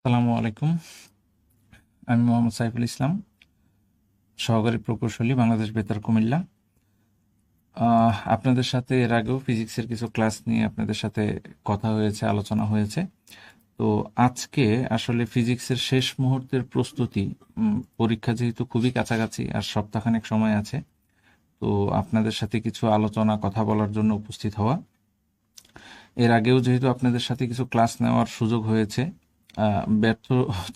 আসসালামু আলাইকুম। আমি মোহাম্মদ সাইফুল ইসলাম, সহকারী প্রকৌশলী, বাংলাদেশ বেতার, কুমিল্লা। আপনাদের সাথে এর আগেও ফিজিক্সের কিছু ক্লাস নিয়ে আপনাদের সাথে কথা হয়েছে, আলোচনা হয়েছে। তো আজকে আসলে ফিজিক্সের শেষ মুহূর্তের প্রস্তুতি। পরীক্ষা যেহেতু খুবই কাছাকাছি, আর সপ্তাহখানেক সময় আছে, তো আপনাদের সাথে কিছু আলোচনা, কথা বলার জন্য উপস্থিত হওয়া। এর আগেও যেহেতু আপনাদের সাথে কিছু ক্লাস নেওয়ার সুযোগ হয়েছে, ব্যর্থ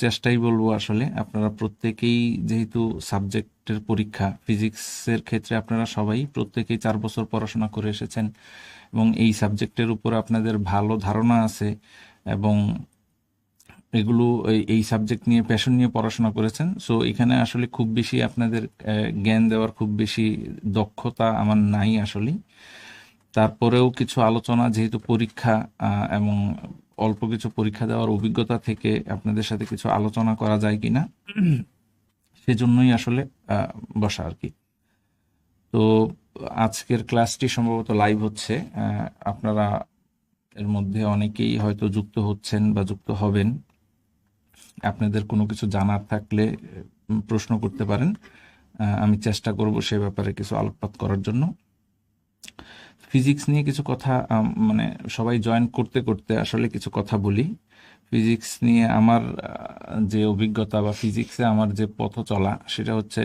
চেষ্টাই বলবো আসলে। আপনারা প্রত্যেকেই, যেহেতু সাবজেক্টের পরীক্ষা, ফিজিক্সের ক্ষেত্রে আপনারা সবাই প্রত্যেকেই 4 বছর পড়াশোনা করে এসেছেন এবং এই সাবজেক্টের উপর আপনাদের ভালো ধারণা আছে, এবং এগুলো এই সাবজেক্ট নিয়ে, প্যাশন নিয়ে পড়াশোনা করেছেন। সো এখানে আসলে খুব বেশি আপনাদের জ্ঞান দেওয়ার খুব বেশি দক্ষতা আমার নাই আসলে। তারপরেও কিছু আলোচনা, যেহেতু পরীক্ষা, এবং অল্প কিছু পরীক্ষা দেওয়ার অভিজ্ঞতা থেকে আপনাদের সাথে কিছু আলোচনা করা যায় কিনা, সেজন্যই আসলে বসা আর কি। তো আজকের ক্লাসটি সম্ভবত লাইভ হচ্ছে। আপনারা এর মধ্যে অনেকেই হয়তো যুক্ত হচ্ছেন বা যুক্ত হবেন। আপনাদের কোনো কিছু জানার থাকলে প্রশ্ন করতে পারেন। আমি চেষ্টা করব সে ব্যাপারে কিছু আলোকপাত করার জন্য। ফিজিক্স নিয়ে কিছু কথা, মানে সবাই জয়েন করতে করতে আসলে কিছু কথা বলি। ফিজিক্স নিয়ে আমার যে অভিজ্ঞতা, বা ফিজিক্সে আমার যে পথ চলা, সেটা হচ্ছে,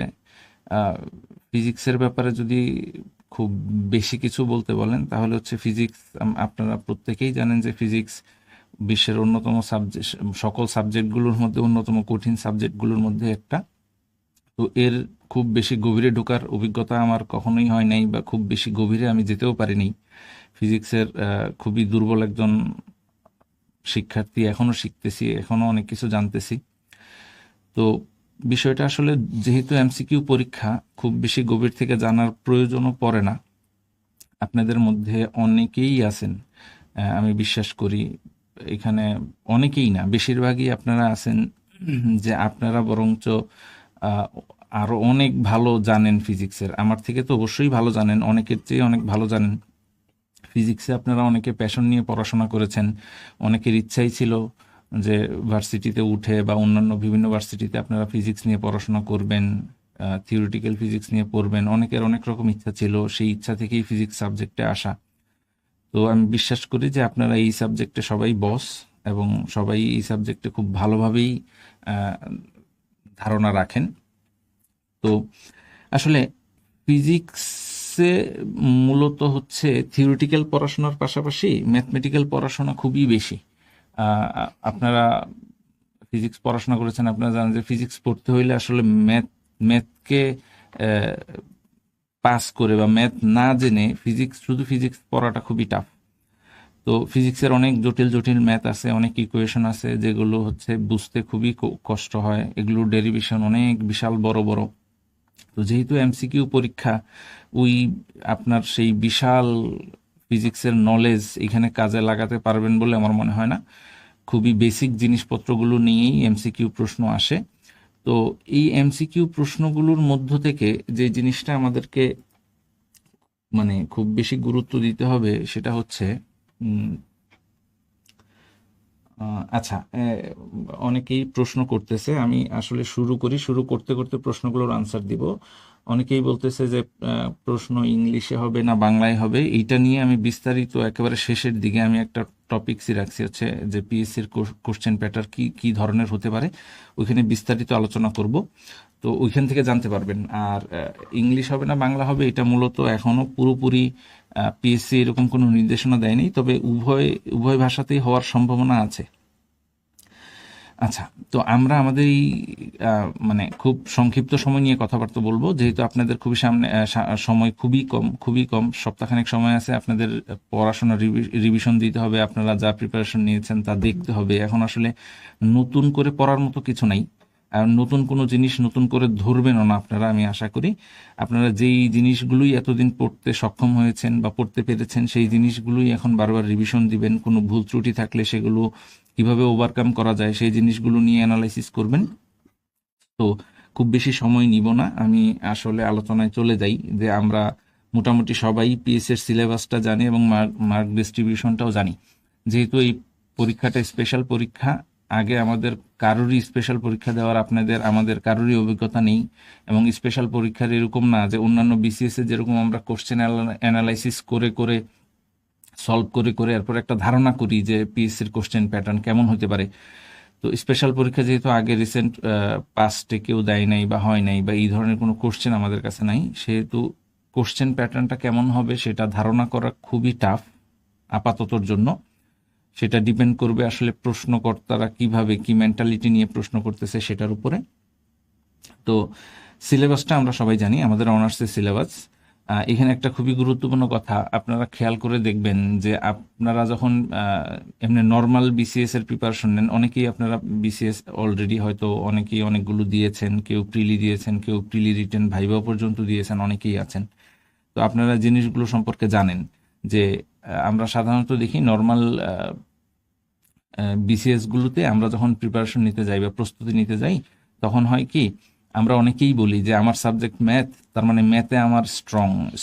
ফিজিক্সের ব্যাপারে যদি খুব বেশি কিছু বলতে বলেন, তাহলে হচ্ছে ফিজিক্স, আপনারা প্রত্যেকেই জানেন যে ফিজিক্স বিশ্বের অন্যতম সাবজেক্ট, সকল সাবজেক্টগুলোর মধ্যে অন্যতম কঠিন সাবজেক্টগুলোর মধ্যে একটা। তো এর খুব বেশি গভীরে ঢোকার অভিজ্ঞতা আমার কখনোই হয় নাই, বা খুব বেশি গভীরে আমি যেতেও পারিনি। ফিজিক্সের খুবই দুর্বল একজন শিক্ষার্থী, এখনও শিখতেছি, এখনও অনেক কিছু জানতেছি। তো বিষয়টা আসলে, যেহেতু এমসিকিউ পরীক্ষা, খুব বেশি গভীর থেকে জানার প্রয়োজনও পড়ে না। আপনাদের মধ্যে অনেকেই আছেন, আমি বিশ্বাস করি, এখানে অনেকেই না, বেশিরভাগই আপনারা আছেন যে আপনারা বরঞ্চ আহ, আরো অনেক ভালো জানেন ফিজিক্সের। আমার থেকে তো অবশ্যই ভালো জানেন, অনেকের চেয়ে অনেক ভালো জানেন। ফিজিক্সে আপনারা অনেকে প্যাশন নিয়ে পড়াশোনা করেছেন, অনেকের ইচ্ছাই ছিল যে ভার্সিটিতে উঠে বা অন্যান্য বিভিন্ন ভার্সিটিতে আপনারা ফিজিক্স নিয়ে পড়াশোনা করবেন, থিওরিটিক্যাল ফিজিক্স নিয়ে পড়বেন। অনেকের অনেক রকম ইচ্ছা ছিল, সেই ইচ্ছা থেকেই ফিজিক্স সাবজেক্টে আসা। তো আমি বিশ্বাস করি যে আপনারা এই সাবজেক্টে সবাই বস, এবং সবাই এই সাবজেক্টে খুব ভালোভাবেই আহ, ধারণা রাখেন। তো আসলে ফিজিক্সে মূলত হচ্ছে থিওরিটিক্যাল পড়াশোনার পাশাপাশি ম্যাথমেটিক্যাল পড়াশোনা খুবই বেশি। আপনারা ফিজিক্স পড়াশোনা করেছেন, আপনারা জানেন যে ফিজিক্স পড়তে হইলে আসলে ম্যাথকে পাস করে বা ম্যাথ না জেনে ফিজিক্স, শুধু ফিজিক্স পড়াটা খুবই টাফ। তো ফিজিক্সের অনেক জটিল জটিল ম্যাথ আছে, অনেক ইকুয়েশন আছে, যেগুলো হচ্ছে বুঝতে খুবই কষ্ট হয়। এগুলোর ডেরিভেশন অনেক বিশাল বড় বড়। তো যেহেতু এমসিকিউ পরীক্ষা, ওই আপনার সেই বিশাল ফিজিক্সের নলেজ এখানে কাজে লাগাতে পারবেন বলে আমার মনে হয় না। খুবই বেসিক জিনিসপত্রগুলো নিয়েই এমসিকিউ প্রশ্ন আসে। তো এই এমসিকিউ প্রশ্নগুলোর মধ্য থেকে যে জিনিসটা আমাদেরকে মানে খুব বেশি গুরুত্ব দিতে হবে, সেটা হচ্ছে, আচ্ছা, অনেকেই প্রশ্ন করতেছে, আমি আসলে শুরু করি, শুরু করতে করতে প্রশ্নগুলোর আনসার দিব। অনেকেই বলতেছে যে প্রশ্ন ইংলিশে হবে না বাংলায় হবে, এইটা নিয়ে আমি বিস্তারিত একেবারে শেষের দিকে আমি একটা টপিকসই রাখছি, হচ্ছে যে পিএসসির কোশ্চেন প্যাটার্ন কি কি ধরনের হতে পারে, ওইখানে বিস্তারিত আলোচনা করব। তো ওইখান থেকে জানতে পারবেন। আর ইংলিশ হবে না বাংলা হবে, এটা মূলত এখনো পুরোপুরি পিএসসি এরকম কোনো নির্দেশনা দেয়নি, তবে উভয় উভয় ভাষাতেই হওয়ার সম্ভাবনা আছে। আচ্ছা, তো আমরা আমাদের এই মানে খুব সংক্ষিপ্ত সময় নিয়ে কথাবার্তা বলবো, যেহেতু আপনাদের খুবই সামনে সময় খুবই কম, খুবই কম, সপ্তাহখানেক সময় আছে। আপনাদের পড়াশোনা রিভিশন দিতে হবে, আপনারা যা প্রিপারেশন নিয়েছেন তা দেখতে হবে। এখন আসলে নতুন করে পড়ার মতো কিছু নাই, আর নতুন কোনো জিনিস নতুন করে ধরবেনও না আপনারা, আমি আশা করি। আপনারা যেই জিনিসগুলোই এতদিন পড়তে সক্ষম হয়েছেন বা পড়তে পেরেছেন, সেই জিনিসগুলোই এখন বারবার রিভিশন দিবেন। কোনো ভুল ত্রুটি থাকলে সেগুলো কিভাবে ওভারকাম করা যায়, সেই জিনিসগুলো নিয়ে অ্যানালাইসিস করবেন। তো খুব বেশি সময় নিব না, আমি আসলে আলোচনায় চলে যাই। যে আমরা মোটামুটি সবাই পিএস এর সিলেবাসটা জানি এবং মার্ক ডিস্ট্রিবিউশনটাও জানি। যেহেতু এই পরীক্ষাটা স্পেশাল পরীক্ষা, আগে আমাদের কারোরই স্পেশাল পরীক্ষা দেওয়ার আমাদের কারোরই অভিজ্ঞতা নেই, এবং স্পেশাল পরীক্ষার এরকম না যে অন্যান্য বিসিএস এ যেরকম আমরা কোশ্চেন অ্যানালাইসিস করে করে সলভ করে করে এরপর একটা ধারণা করি যে পিএসসির কোশ্চেন প্যাটার্ন কেমন হতে পারে। তো স্পেশাল পরীক্ষা যেহেতু আগে রিসেন্ট পাস্টে কেউ দেয় নাই বা হয় নাই বা এই ধরনের কোনো কোশ্চেন আমাদের কাছে নাই, সেহেতু কোশ্চেন প্যাটার্নটা কেমন হবে সেটা ধারণা করা খুবই টাফ আপাততর জন্য। সেটা ডিপেন্ড করবে আসলে প্রশ্নকর্তারা কিভাবে কি মেন্টালিটি নিয়ে প্রশ্ন করতেছে সেটার উপরে। তো সিলেবাসটা আমরা সবাই জানি, আমাদের অনার্সের সিলেবাস। এখানে একটা খুবই গুরুত্বপূর্ণ কথা আপনারা খেয়াল করে দেখবেন যে আপনারা যখন এমনি নর্মাল বিসিএস এর প্রিপারেশন নেন, অনেকেই আপনারা বিসিএস অলরেডি হয়তো অনেকেই অনেকগুলো দিয়েছেন, কেউ প্রিলি দিয়েছেন, কেউ প্রিলি রিটেন ভাইবা পর্যন্ত দিয়েছেন, অনেকেই আছেন। তো আপনারা জিনিসগুলো সম্পর্কে জানেন যে আমরা সাধারণত দেখি নর্মাল বিসিএস গুলোতে আমরা যখন প্রিপারেশন নিতে যাই বা প্রস্তুতি নিতে যাই, তখন হয় কি আমরা অনেকেই বলি যে আমার সাবজেক্ট ম্যাথ, তার মানে ম্যাথে আমার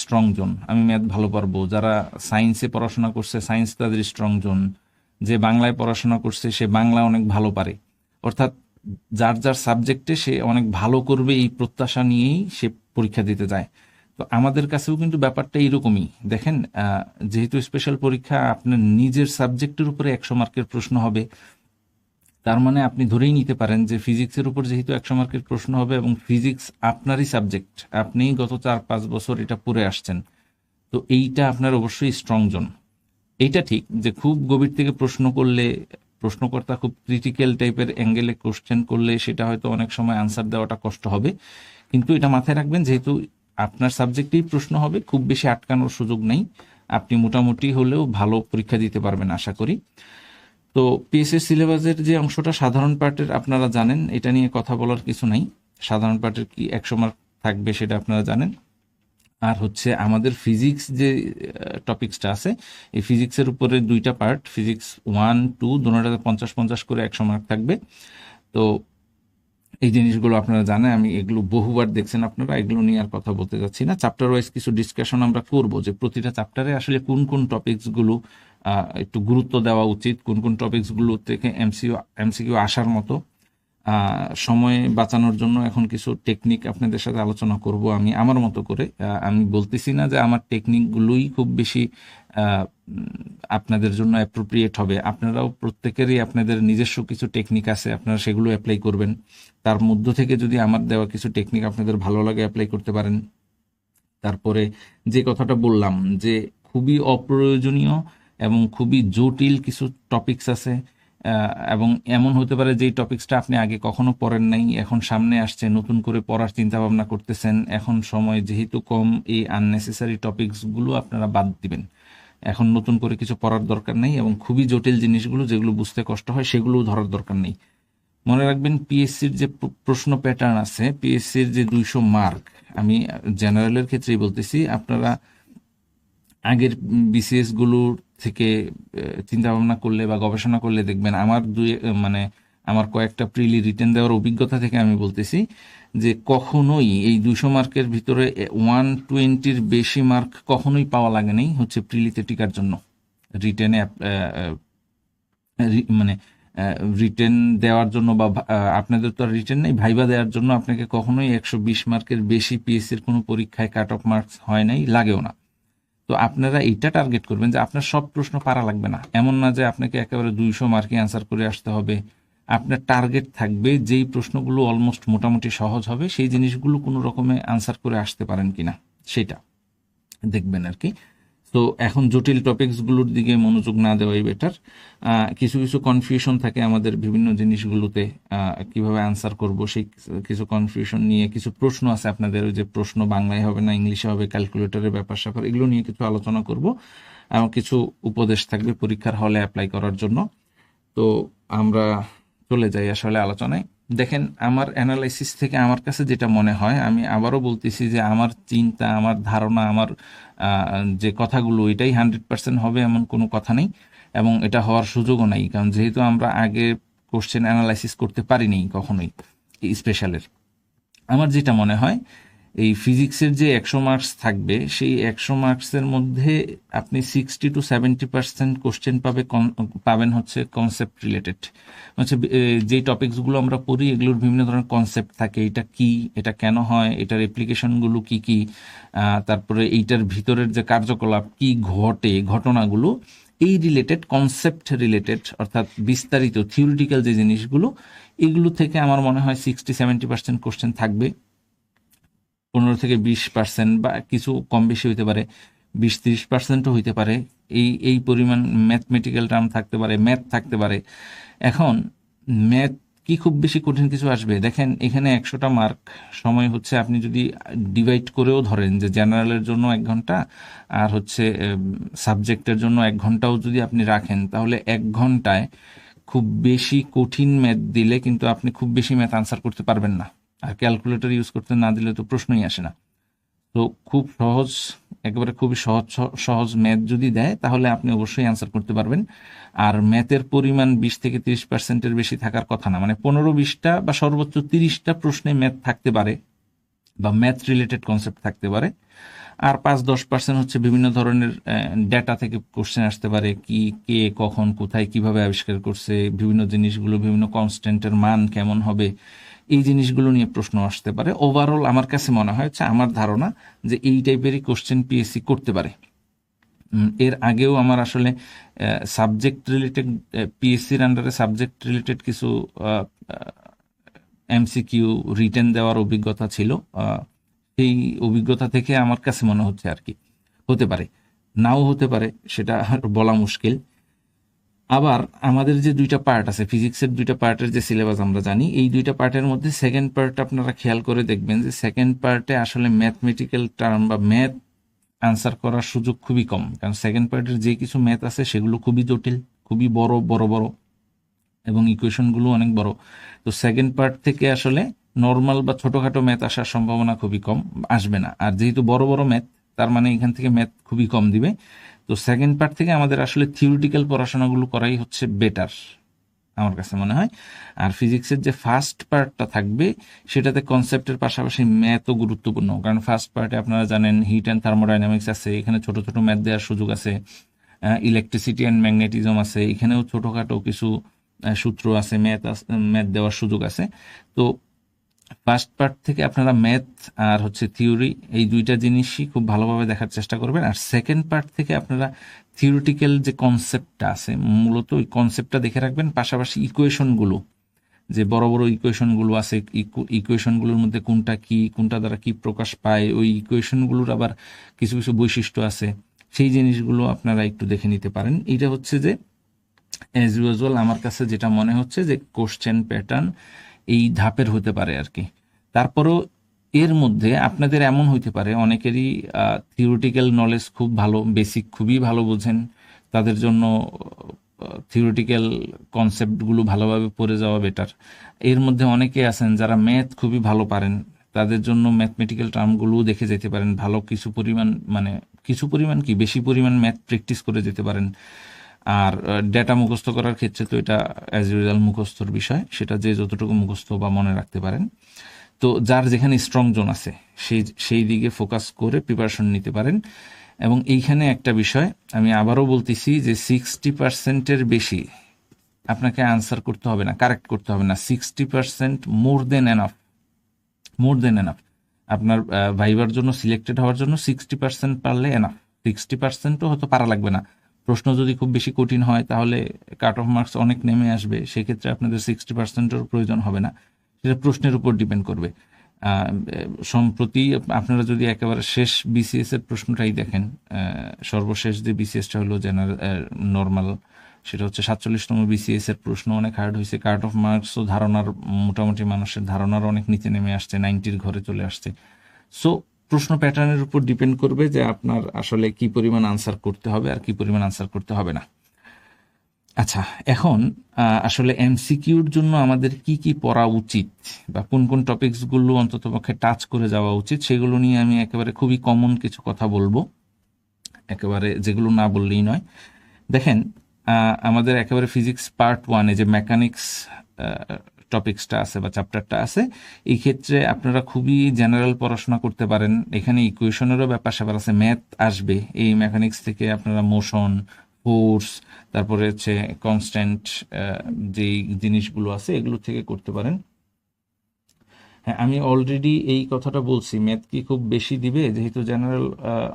স্ট্রং জোন, আমি ম্যাথ ভালো পারবো। যারা সায়েন্সে পড়াশোনা করছে সায়েন্স তাদের স্ট্রং জোন, যে বাংলায় পড়াশোনা করছে সে বাংলা অনেক ভালো পারে। অর্থাৎ যার যার সাবজেক্টে সে অনেক ভালো করবে এই প্রত্যাশা নিয়েই সে পরীক্ষা দিতে যায়। তো আমাদের কাছেও কিন্তু ব্যাপারটা এরকমই। দেখেন, যেহেতু স্পেশাল পরীক্ষা আপনার নিজের সাবজেক্টের উপরে 100 মার্কের প্রশ্ন হবে, তার মানে আপনি ধরেই নিতে পারেন যে ফিজিক্সের উপর যেহেতু 100 মার্কের প্রশ্ন হবে এবং ফিজিক্স আপনারই সাবজেক্ট, আপনি গত 4-5 বছর এটা পড়ে আসছেন, তো এইটা আপনার অবশ্যই স্ট্রং জোন। এইটা ঠিক যে খুব গভীর থেকে প্রশ্ন করলে, প্রশ্নকর্তা খুব ক্রিটিক্যাল টাইপের অ্যাঙ্গেলে কোশ্চেন করলে সেটা হয়তো অনেক সময় আনসার দেওয়াটা কষ্ট হবে, কিন্তু এটা মাথায় রাখবেন যেহেতু আপনার সাবজেক্টেই প্রশ্ন হবে, খুব বেশি আটকানোর সুযোগ নেই, আপনি মোটামুটি হলেও ভালো পরীক্ষা দিতে পারবেন আশা করি। তো পিএসসি সিলেবাসের যে অংশটা সাধারণ পার্টের আপনারা জানেন, এটা নিয়ে কথা বলার কিছু নাই। সাধারণ পার্টের কি 100 মার্ক থাকবে সেটা আপনারা জানেন। আর হচ্ছে আমাদের ফিজিক্স যে টপিক্সটা আছে, এই ফিজিক্সের উপরে 2টা পার্ট, ফিজিক্স 1-2 দুটোটাতে 50-50 করে 100 মার্ক থাকবে। তো এই জিনিসগুলো আপনারা জানেন, আমি এগুলো বহুবার দেখছেন আপনারা, এগুলো নিয়ে আর কথা বলতে যাচ্ছি না। চ্যাপ্টার ওয়াইজ কিছু ডিসকাশন আমরা করব যে প্রতিটা চ্যাপ্টারে আসলে কোন কোন টপিকসগুলো একটু গুরুত্ব দেওয়া উচিত, কোন কোন টপিকসগুলো থেকে এমসিকিউ আসার মতো। সময় বাঁচানোর জন্য এখন কিছু টেকনিক আপনাদের সাথে আলোচনা করব আমি আমার মতো করে। আমি বলতেছি না যে আমার টেকনিকগুলোই খুব বেশি আপনাদের জন্য অ্যাপ্রোপ্রিয়েট হবে, আপনারাও প্রত্যেকেরই আপনাদের নিজস্ব কিছু টেকনিক আছে, আপনারা সেগুলো অ্যাপ্লাই করবেন। তার মধ্য থেকে যদি আমার দেওয়া কিছু টেকনিক আপনাদের ভালো লাগে অ্যাপ্লাই করতে পারেন। তারপরে যে কথাটা বললাম যে খুবই অপ্রয়োজনীয় এবং খুবই জটিল কিছু টপিকস আছে, এবং এমন হতে পারে যে টপিকসটা আপনি আগে কখনো পড়েন নাই, এখন সামনে আসছে, নতুন করে পড়ার চিন্তা ভাবনা করতেছেন, এখন সময় যেহেতু কম, এই আননেসেসারি টপিকসগুলো আপনারা বাদ দিবেন। এখন নতুন করে কিছু পড়ার দরকার নেই, এবং খুবই জটিল জিনিসগুলো যেগুলো বুঝতে কষ্ট হয় সেগুলোও ধরার দরকার নেই। মনে রাখবেন পিএসসির যে প্রশ্ন প্যাটার্ন আছে, পিএসসির যে 200 মার্ক, আমি জেনারেলের ক্ষেত্রেই বলতেছি, আপনারা আগের বিসিএস গুলোর থেকে চিন্তা ভাবনা করলে বা গবেষণা করলে দেখবেন, আমার কয়েকটা প্রিলি রিটেন দেওয়ার অভিজ্ঞতা থেকে আমি বলতেছি যে কখনোই এই 200 মার্কের ভিতরে 120-র বেশি মার্ক কখনোই পাওয়া লাগে নাই হচ্ছে প্রিলিতে টিকার জন্য। রিটেনে মানে রিটেন দেওয়ার জন্য বা আপনাদের তো আর রিটেন নেই, ভাইবা দেওয়ার জন্য আপনাকে কখনোই 120 মার্কের বেশি পিএসসির কোনো পরীক্ষায় কাট অফ মার্কস হয় নাই, লাগেও না। তো আপনারা এইটা টার্গেট করবেন যে আপনার সব প্রশ্ন পারা লাগবে না, এমন না যে আপনাকে একেবারে 200 মার্কে অ্যান্সার করে আসতে হবে। আপনার টার্গেট থাকবে যেই প্রশ্নগুলো অলমোস্ট মোটামুটি সহজ হবে সেই জিনিসগুলো কোনো রকমে আনসার করে আসতে পারেন কিনা সেটা দেখবেন আর কি। তো এখন জটিল টপিকসগুলোর দিকে মনোযোগ না দেওয়াই বেটার। কিছু কিছু কনফিউশন থাকে আমাদের বিভিন্ন জিনিসগুলোতে, কিভাবে আনসার করব সেই কিছু কনফিউশন নিয়ে কিছু প্রশ্ন আছে আপনাদের, ওই যে প্রশ্ন বাংলায় হবে না ইংলিশে হবে, ক্যালকুলেটরের ব্যাপার স্যাপার, এগুলো নিয়ে কিছু আলোচনা করব এবং কিছু উপদেশ থাকবে পরীক্ষার হলে অ্যাপ্লাই করার জন্য। তো আমরা চলে যাই আসলে আলোচনায়। দেখেন, আমার অ্যানালাইসিস থেকে আমার কাছে যেটা মনে হয়, আমি আবারও বলতেছি যে আমার চিন্তা, আমার ধারণা, আমার যে কথাগুলো, এটাই 100% হবে এমন কোনো কথা নেই, এবং এটা হওয়ার সুযোগও নাই, কারণ যেহেতু আমরা আগে কোশ্চেন অ্যানালাইসিস করতে পারিনি কখনোই স্পেশালের। আমার যেটা মনে হয় এই ফিজিক্সের যে 100 মার্কস থাকবে সেই 100 মার্কসের মধ্যে আপনি 60 to 70% কোশ্চেন পাবেন হচ্ছে কনসেপ্ট রিলেটেড। হচ্ছে যে টপিকসগুলো আমরা পড়ি এগুলোর বিভিন্ন ধরনের কনসেপ্ট থাকে, এটা কি, এটা কেন হয়, এটার অ্যাপ্লিকেশনগুলো কি কি, তারপরে এইটার ভিতরের যে কার্যকলাপ কি ঘটে, ঘটনাগুলো, এই রিলেটেড কনসেপ্ট রিলেটেড অর্থাৎ বিস্তারিত থিওরিটিক্যাল যে জিনিসগুলো, এগুলো থেকে আমার মনে হয় 60-70% কোশ্চেন থাকবে। 15 থেকে 20% বা কিছু কম বেশি হইতে পারে, 20-30%ও হইতে পারে। এই পরিমাণ ম্যাথমেটিক্যাল টার্ম থাকতে পারে, ম্যাথ থাকতে পারে। এখন ম্যাথ কি খুব বেশি কঠিন কিছু আসবে? দেখেন এখানে 100টা মার্ক, সময় হচ্ছে আপনি যদি ডিভাইড করেও ধরেন যে জেনারেলের জন্য 1 ঘন্টা আর হচ্ছে সাবজেক্টের জন্য 1 ঘন্টাও যদি আপনি রাখেন, তাহলে 1 ঘন্টায় খুব বেশি কঠিন ম্যাথ দিলে কিন্তু আপনি খুব বেশি ম্যাথ আনসার করতে পারবেন না। আর ক্যালকুলেটর ইউজ করতে না দিলে তো প্রশ্নই আসে না। তো খুব সহজ, একেবারে খুবই সহজ সহজ ম্যাথ যদি দেয় তাহলে আপনি অবশ্যই অ্যান্সার করতে পারবেন। আর ম্যাথের পরিমাণ 20 থেকে 30%-এর বেশি থাকার কথা না, মানে 15-20টা বা সর্বোচ্চ 30টা প্রশ্নে ম্যাথ থাকতে পারে বা ম্যাথ রিলেটেড কনসেপ্ট থাকতে পারে। আর 5-10% হচ্ছে বিভিন্ন ধরনের ডেটা থেকে কোশ্চেন আসতে পারে, কি, কে, কখন, কোথায়, কিভাবে আবিষ্কার করছে, বিভিন্ন জিনিসগুলো, বিভিন্ন কনস্ট্যান্টের মান কেমন হবে, এই জিনিসগুলো নিয়ে প্রশ্ন আসতে পারে। ওভারঅল আমার কাছে মনে হয়, আমার ধারণা যে এই টাইপেরই কোশ্চেন পিএসসি করতে পারে। এর আগেও আমার আসলে সাবজেক্ট রিলেটেড, পিএসসির আন্ডারে সাবজেক্ট রিলেটেড কিছু এমসিকিউ রিটেন দেওয়ার অভিজ্ঞতা ছিল। সেই অভিজ্ঞতা থেকে আমার কাছে মনে হচ্ছে আর কি হতে পারে, নাও হতে পারে, সেটা বলা মুশকিল। আবার আমাদের যে 2টা পার্ট আছে, ফিজিক্সের 2টা পার্টের যে সিলেবাস আমরা জানি, এই 2টা পার্টের মধ্যে সেকেন্ড পার্ট আপনারা খেয়াল করে দেখবেন যে সেকেন্ড পার্টে আসলে ম্যাথমেটিক্যাল টার্ম বা ম্যাথ আনসার করার সুযোগ খুবই কম। কারণ সেকেন্ড পার্টের যে কিছু ম্যাথ আছে সেগুলো খুবই জটিল, খুবই বড় বড় বড়, এবং ইকুয়েশনগুলো অনেক বড়। তো সেকেন্ড পার্ট থেকে আসলে নর্মাল বা ছোটোখাটো ম্যাথ আসার সম্ভাবনা খুবই কম, আসবে না। আর যেহেতু বড় বড় ম্যাথ, তার মানে এখান থেকে ম্যাথ খুবই কম দিবে। তো সেকেন্ড পার্ট থেকে আমাদের আসলে থিওরিটিক্যাল পড়াশোনাগুলো করাই হচ্ছে বেটার আমার কাছে মনে হয়। আর ফিজিক্সের যে ফার্স্ট পার্টটা থাকবে সেটাতে কনসেপ্টের পাশাপাশি ম্যাথও গুরুত্বপূর্ণ। কারণ ফার্স্ট পার্টে আপনারা জানেন হিট অ্যান্ড থার্মোডাইনামিক্স আছে, এখানে ছোট ছোট ম্যাথ দেওয়ার সুযোগ আছে। ইলেকট্রিসিটি অ্যান্ড ম্যাগনেটিজম আছে, এখানেও ছোটোখাটো কিছু সূত্র আছে, ম্যাথ দেওয়ার সুযোগ আছে। তো ফার্স্ট পার্ট থেকে আপনারা ম্যাথ আর হচ্ছে থিওরি, এই 2টা জিনিসই খুব ভালোভাবে দেখার চেষ্টা করবেন। আর সেকেন্ড পার্ট থেকে আপনারা থিওরিটিক্যাল যে কনসেপ্টটা আছে, মূলত ওই কনসেপ্টটা দেখে রাখবেন, পাশাপাশি ইকুয়েশনগুলো, যে বড় বড় ইকুয়েশনগুলো আছে, ইকুয়েশনগুলোর মধ্যে কোনটা কি, কোনটা দ্বারা কি প্রকাশ পায়, ওই ইকুয়েশনগুলোর আবার কিছু কিছু বৈশিষ্ট্য আছে, সেই জিনিসগুলো আপনারা একটু দেখে নিতে পারেন। এটা হচ্ছে যে অ্যাজ ইউজুয়াল আমার কাছে যেটা মনে হচ্ছে যে কোশ্চেন প্যাটার্ন এই ধাপের হতে পারে আর কি। তারপরেও এর মধ্যে আপনাদের এমন হইতে পারে অনেকেরই থিওরিটিক্যাল নলেজ খুব ভালো, বেসিক খুবই ভালো বোঝেন, তাদের জন্য থিওরিটিক্যাল কনসেপ্টগুলো ভালোভাবে পড়ে যাওয়া বেটার। এর মধ্যে অনেকে আছেন যারা ম্যাথ খুবই ভালো পারেন, তাদের জন্য ম্যাথমেটিক্যাল টার্মগুলোও দেখে যেতে পারেন, ভালো কিছু পরিমাণ, মানে কিছু পরিমাণ কি বেশি পরিমাণ ম্যাথ প্র্যাকটিস করে যেতে পারেন। আর ডেটা মুখস্থ করার ক্ষেত্রে তো এটা অ্যাজ ইউজুয়াল মুখস্থর বিষয়, সেটা যে যতটুকু মুখস্থ বা মনে রাখতে পারেন। তো যার যেখানে স্ট্রং জোন আছে সেই দিকে ফোকাস করে প্রিপারেশন নিতে পারেন। এবং এইখানে একটা বিষয় আমি আবারও বলতেছি যে 60%-এর বেশি আপনাকে আনসার করতে হবে না, কারেক্ট করতে হবে না। 60% মোর দেন এনাফ, মোর দেন এনাফ। আপনার ভাইবার জন্য সিলেক্টেড হওয়ার জন্য 60% পারলে এনাফ। 60%ও হয়তো পারা লাগবে না। প্রশ্ন যদি খুব বেশি কঠিন হয় তাহলে কাট অফ মার্কস অনেক নেমে আসবে, সেক্ষেত্রে আপনাদের 60%-এর প্রয়োজন হবে না, সেটা প্রশ্নের উপর ডিপেন্ড করবে। সম্প্রতি আপনারা যদি একেবারে শেষ বিসিএস এর প্রশ্নটাই দেখেন, সর্বশেষ যে বিসিএসটা হলো জেনারেল নর্মাল, সেটা হচ্ছে 47তম বিসিএস এর প্রশ্ন অনেক হার্ড হয়েছে। কাট অফ মার্কসও ধারণার, মোটামুটি মানুষের ধারণার অনেক নিচে নেমে আসছে, 90-র ঘরে চলে আসছে। সো প্রশ্ন প্যাটার্নের উপর ডিপেন্ড করবে যে আপনার আসলে কি পরিমাণ আনসার করতে হবে আর কি পরিমাণ আনসার করতে হবে না। আচ্ছা, এখন আসলে এমসিকিউর জন্য আমাদের কি কি পড়া উচিত বা কোন কোন টপিকসগুলো অন্ততপক্ষে টাচ করে যাওয়া উচিত, সেগুলো নিয়ে আমি একেবারে খুবই কমন কিছু কথা বলবো, একেবারে যেগুলো না বললেই নয়। দেখেন, আমাদের একেবারে ফিজিক্স পার্ট 1-এ যে মেকানিক্স টপিক্সটা আছে বা চ্যাপ্টারটা আছে, এই ক্ষেত্রে আপনারা খুবই জেনারেল পড়াশোনা করতে পারেন। এখানে ইকুয়েশনেরও ব্যাপার স্যাপার আছে, ম্যাথ আসবে এই মেকানিক্স থেকে। আপনারা মোশন, ফোর্স, তারপরে হচ্ছে কনস্ট্যান্ট, যেই জিনিসগুলো আছে এগুলো থেকে করতে পারেন। হ্যাঁ, আমি অলরেডি এই কথাটা বলছি, ম্যাথ কি খুব বেশি দিবে, যেহেতু জেনারেল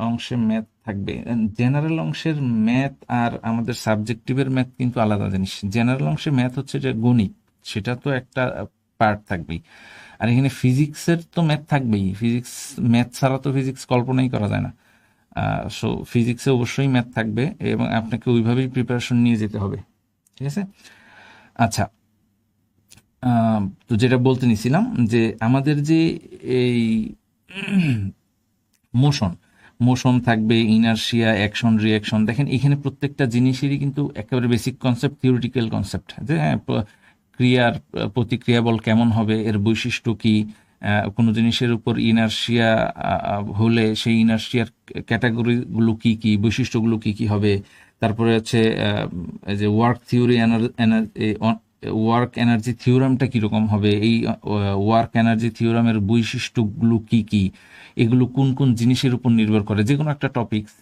অংশে ম্যাথ থাকবে। জেনারেল অংশের ম্যাথ আর আমাদের সাবজেক্টিভের ম্যাথ কিন্তু আলাদা জিনিস। জেনারেল অংশে ম্যাথ হচ্ছে যে গণিত, সেটা তো একটা পার্ট থাকবেই। আর এখানে ফিজিক্সের তো ম্যাথ থাকবেই, ফিজিক্স, ম্যাথ ছাড়া তো ফিজিক্স কল্পনাই করা যায় না। সো ফিজিক্সে অবশ্যই ম্যাথ থাকবে এবং আপনাকে ওইভাবেই প্রিপারেশন নিয়ে যেতে হবে। ঠিক আছে? আচ্ছা, তো যেটা বলতে নিছিলাম যে আমাদের যে এই মোশন, মোশন থাকবে, ইনার্শিয়া, অ্যাকশন, রিয়াকশন। দেখেন এখানে প্রত্যেকটা জিনিসেরই কিন্তু একেবারে বেসিক কনসেপ্ট, থিওরিটিক্যাল কনসেপ্ট, যে হ্যাঁ ক্রিয়ার প্রতিক্রিয়া বল কেমন হবে, এর বৈশিষ্ট্য কি, কোনো জিনিসের উপর ইনার্শিয়া হলে সেই ইনার্শিয়ার ক্যাটাগরিগুলো কি কি, বৈশিষ্ট্যগুলো কি কি হবে। তারপরে হচ্ছে এই যে ওয়ার্ক থিওরি, ওয়ার্ক এনার্জি থিওরামটা কীরকম হবে, এই ওয়ার্ক এনার্জি থিওরামের বৈশিষ্ট্যগুলো কি কি, এগুলো কোন কোন জিনিসের উপর নির্ভর করে। যে কোনো একটা টপিকস,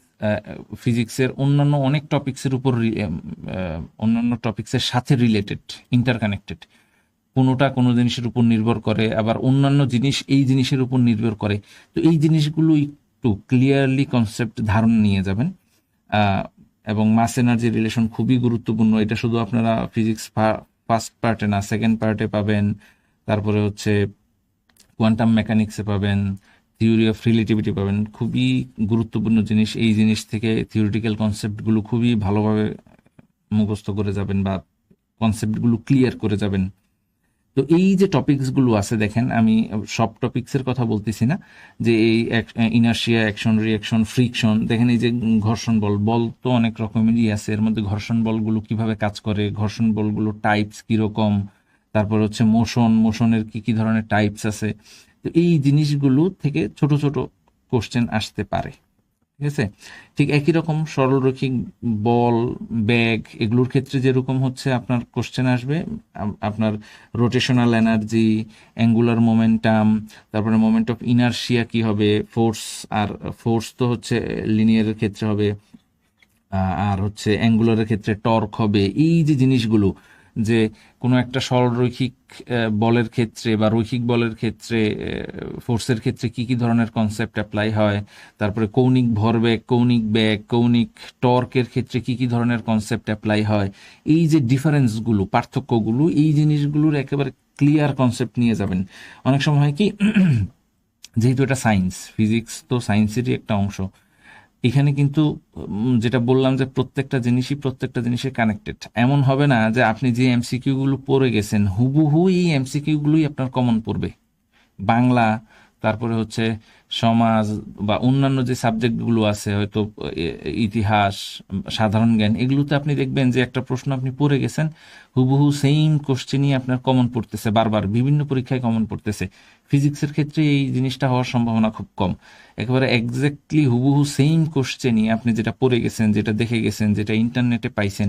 ফিজিক্সের অন্যান্য অনেক টপিক্সের উপর, অন্যান্য টপিক্সের সাথে রিলেটেড, ইন্টারকানেক্টেড। কোনোটা কোনো জিনিসের উপর নির্ভর করে, আবার অন্যান্য জিনিস এই জিনিসের উপর নির্ভর করে। তো এই জিনিসগুলো একটু ক্লিয়ারলি কনসেপ্ট ধারণা নিয়ে যাবেন। এবং মাস এনার্জি রিলেশন খুবই গুরুত্বপূর্ণ। এটা শুধু আপনারা ফিজিক্স ফার্স্ট পার্টে না, সেকেন্ড পার্টে পাবেন। তারপরে হচ্ছে কোয়ান্টাম মেকানিক্সে পাবেন, থিওরি অফ রিলেটিভিটি পাবেন। খুবই গুরুত্বপূর্ণ জিনিস। এই জিনিস থেকে থিওরিটিক্যাল কনসেপ্টগুলো খুবই ভালোভাবে মুখস্থ করে যাবেন বা কনসেপ্টগুলো ক্লিয়ার করে যাবেন। তো এই যে টপিকসগুলো আছে, দেখেন আমি সব টপিক্সের কথা বলতেছি না, যে এই ইনার্শিয়া, অ্যাকশন, রিয়াকশন, ফ্রিকশন। দেখেন এই যে ঘর্ষণ বল, বল তো অনেক রকমেরই আছে, এর মধ্যে ঘর্ষণ বলগুলো কিভাবে কাজ করে, ঘর্ষণ বলগুলো টাইপস কিরকম, তারপর হচ্ছে মোশন, মোশনের কি কি ধরনের টাইপস আছে। তো এই জিনিসগুলো থেকে ছোট ছোট কোশ্চেন আসতে পারে। ঠিক আছে? ঠিক একই রকম সরলরৈখিক বল, ব্যাগ, এগুলোর ক্ষেত্রে যেরকম হচ্ছে আপনার কোশ্চেন আসবে, আপনার রোটেশনাল এনার্জি, অ্যাঙ্গুলার মোমেন্টাম, তারপরে মোমেন্ট অফ ইনার্শিয়া কি হবে, ফোর্স, আর ফোর্স তো হচ্ছে লিনিয়ারের ক্ষেত্রে হবে, আর হচ্ছে অ্যাঙ্গুলারের ক্ষেত্রে টর্ক হবে। এই যে জিনিসগুলো, যে কোনো একটা সরলরৈখিক বলের ক্ষেত্রে বা রৈখিক বলের ক্ষেত্রে, ফোর্সের ক্ষেত্রে কি কি ধরনের কনসেপ্ট অ্যাপ্লাই হয়, তারপরে কৌণিক ভরবেগ, কৌণিক বেগ, কৌণিক টর্কের ক্ষেত্রে কি কি ধরনের কনসেপ্ট অ্যাপ্লাই হয়। এই যে ডিফারেন্সগুলো, পার্থক্যগুলো, এই জিনিসগুলোর একেবারে ক্লিয়ার কনসেপ্ট নিয়ে যাবেন। অনেক সময় হয় কি, যেহেতু এটা সায়েন্স, ফিজিক্স তো সায়েন্সেরই একটা অংশ, এখানে কিন্তু যেটা বললাম যে প্রত্যেকটা জিনিসের কানেক্টেড। এমন হবে না যে আপনি যে এমসিকিউ গুলো পড়ে গেছেন হুবহু এই এমসিকিউ গুলোই আপনার কমন পড়বে। বাংলা, তারপরে হচ্ছে সমাজ বা অন্যান্য যে সাবজেক্টগুলো আছে, হয়তো ইতিহাস, সাধারণ জ্ঞান, এগুলোতে আপনি দেখবেন যে একটা প্রশ্ন আপনি পড়ে গেছেন, হুবহু সেম কোশ্চেনই আপনার কমন পড়তেছে, বারবার বিভিন্ন পরীক্ষায় কমন পড়তেছে। ফিজিক্সের ক্ষেত্রে এই জিনিসটা হওয়ার সম্ভাবনা খুব কম। একেবারে এক্স্যাক্টলি হুবহু সেম কোশ্চেনই আপনি যেটা পড়ে গেছেন, যেটা দেখে গেছেন, যেটা ইন্টারনেটে পাইছেন,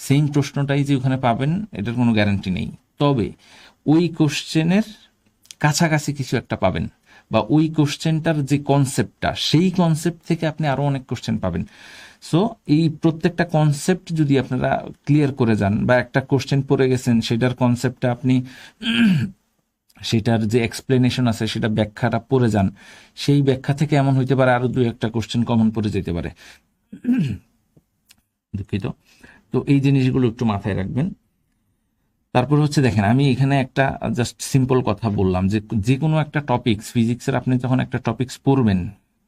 সেম প্রশ্নটাই যে ওখানে পাবেন এটার কোনো গ্যারান্টি নেই। তবে ওই কোশ্চেনের কাছাকাছি কিছু একটা পাবেন, বা ওই কোশ্চেনটার যে কনসেপ্টটা, সেই কনসেপ্ট থেকে আপনি আরও অনেক কোশ্চেন পাবেন। সো এই প্রত্যেকটা কনসেপ্ট যদি আপনারা ক্লিয়ার করে যান, বা একটা কোশ্চেন পড়ে গেছেন সেটার কনসেপ্টটা আপনি, সেটার যে এক্সপ্লেনেশন আছে সেটা ব্যাখ্যাটা পড়ে যান, সেই ব্যাখ্যা থেকে এমন হইতে পারে আরও দুই একটা কোশ্চেন কমন পড়ে যেতে পারে। দুঃখিত। তো এই জিনিসগুলো একটু মাথায় রাখবেন। তারপর হচ্ছে দেখেন, আমি এখানে একটা জাস্ট সিম্পল কথা বললাম যে যে কোনো একটা টপিক্স, ফিজিক্সের আপনি যখন একটা টপিক্স পড়বেন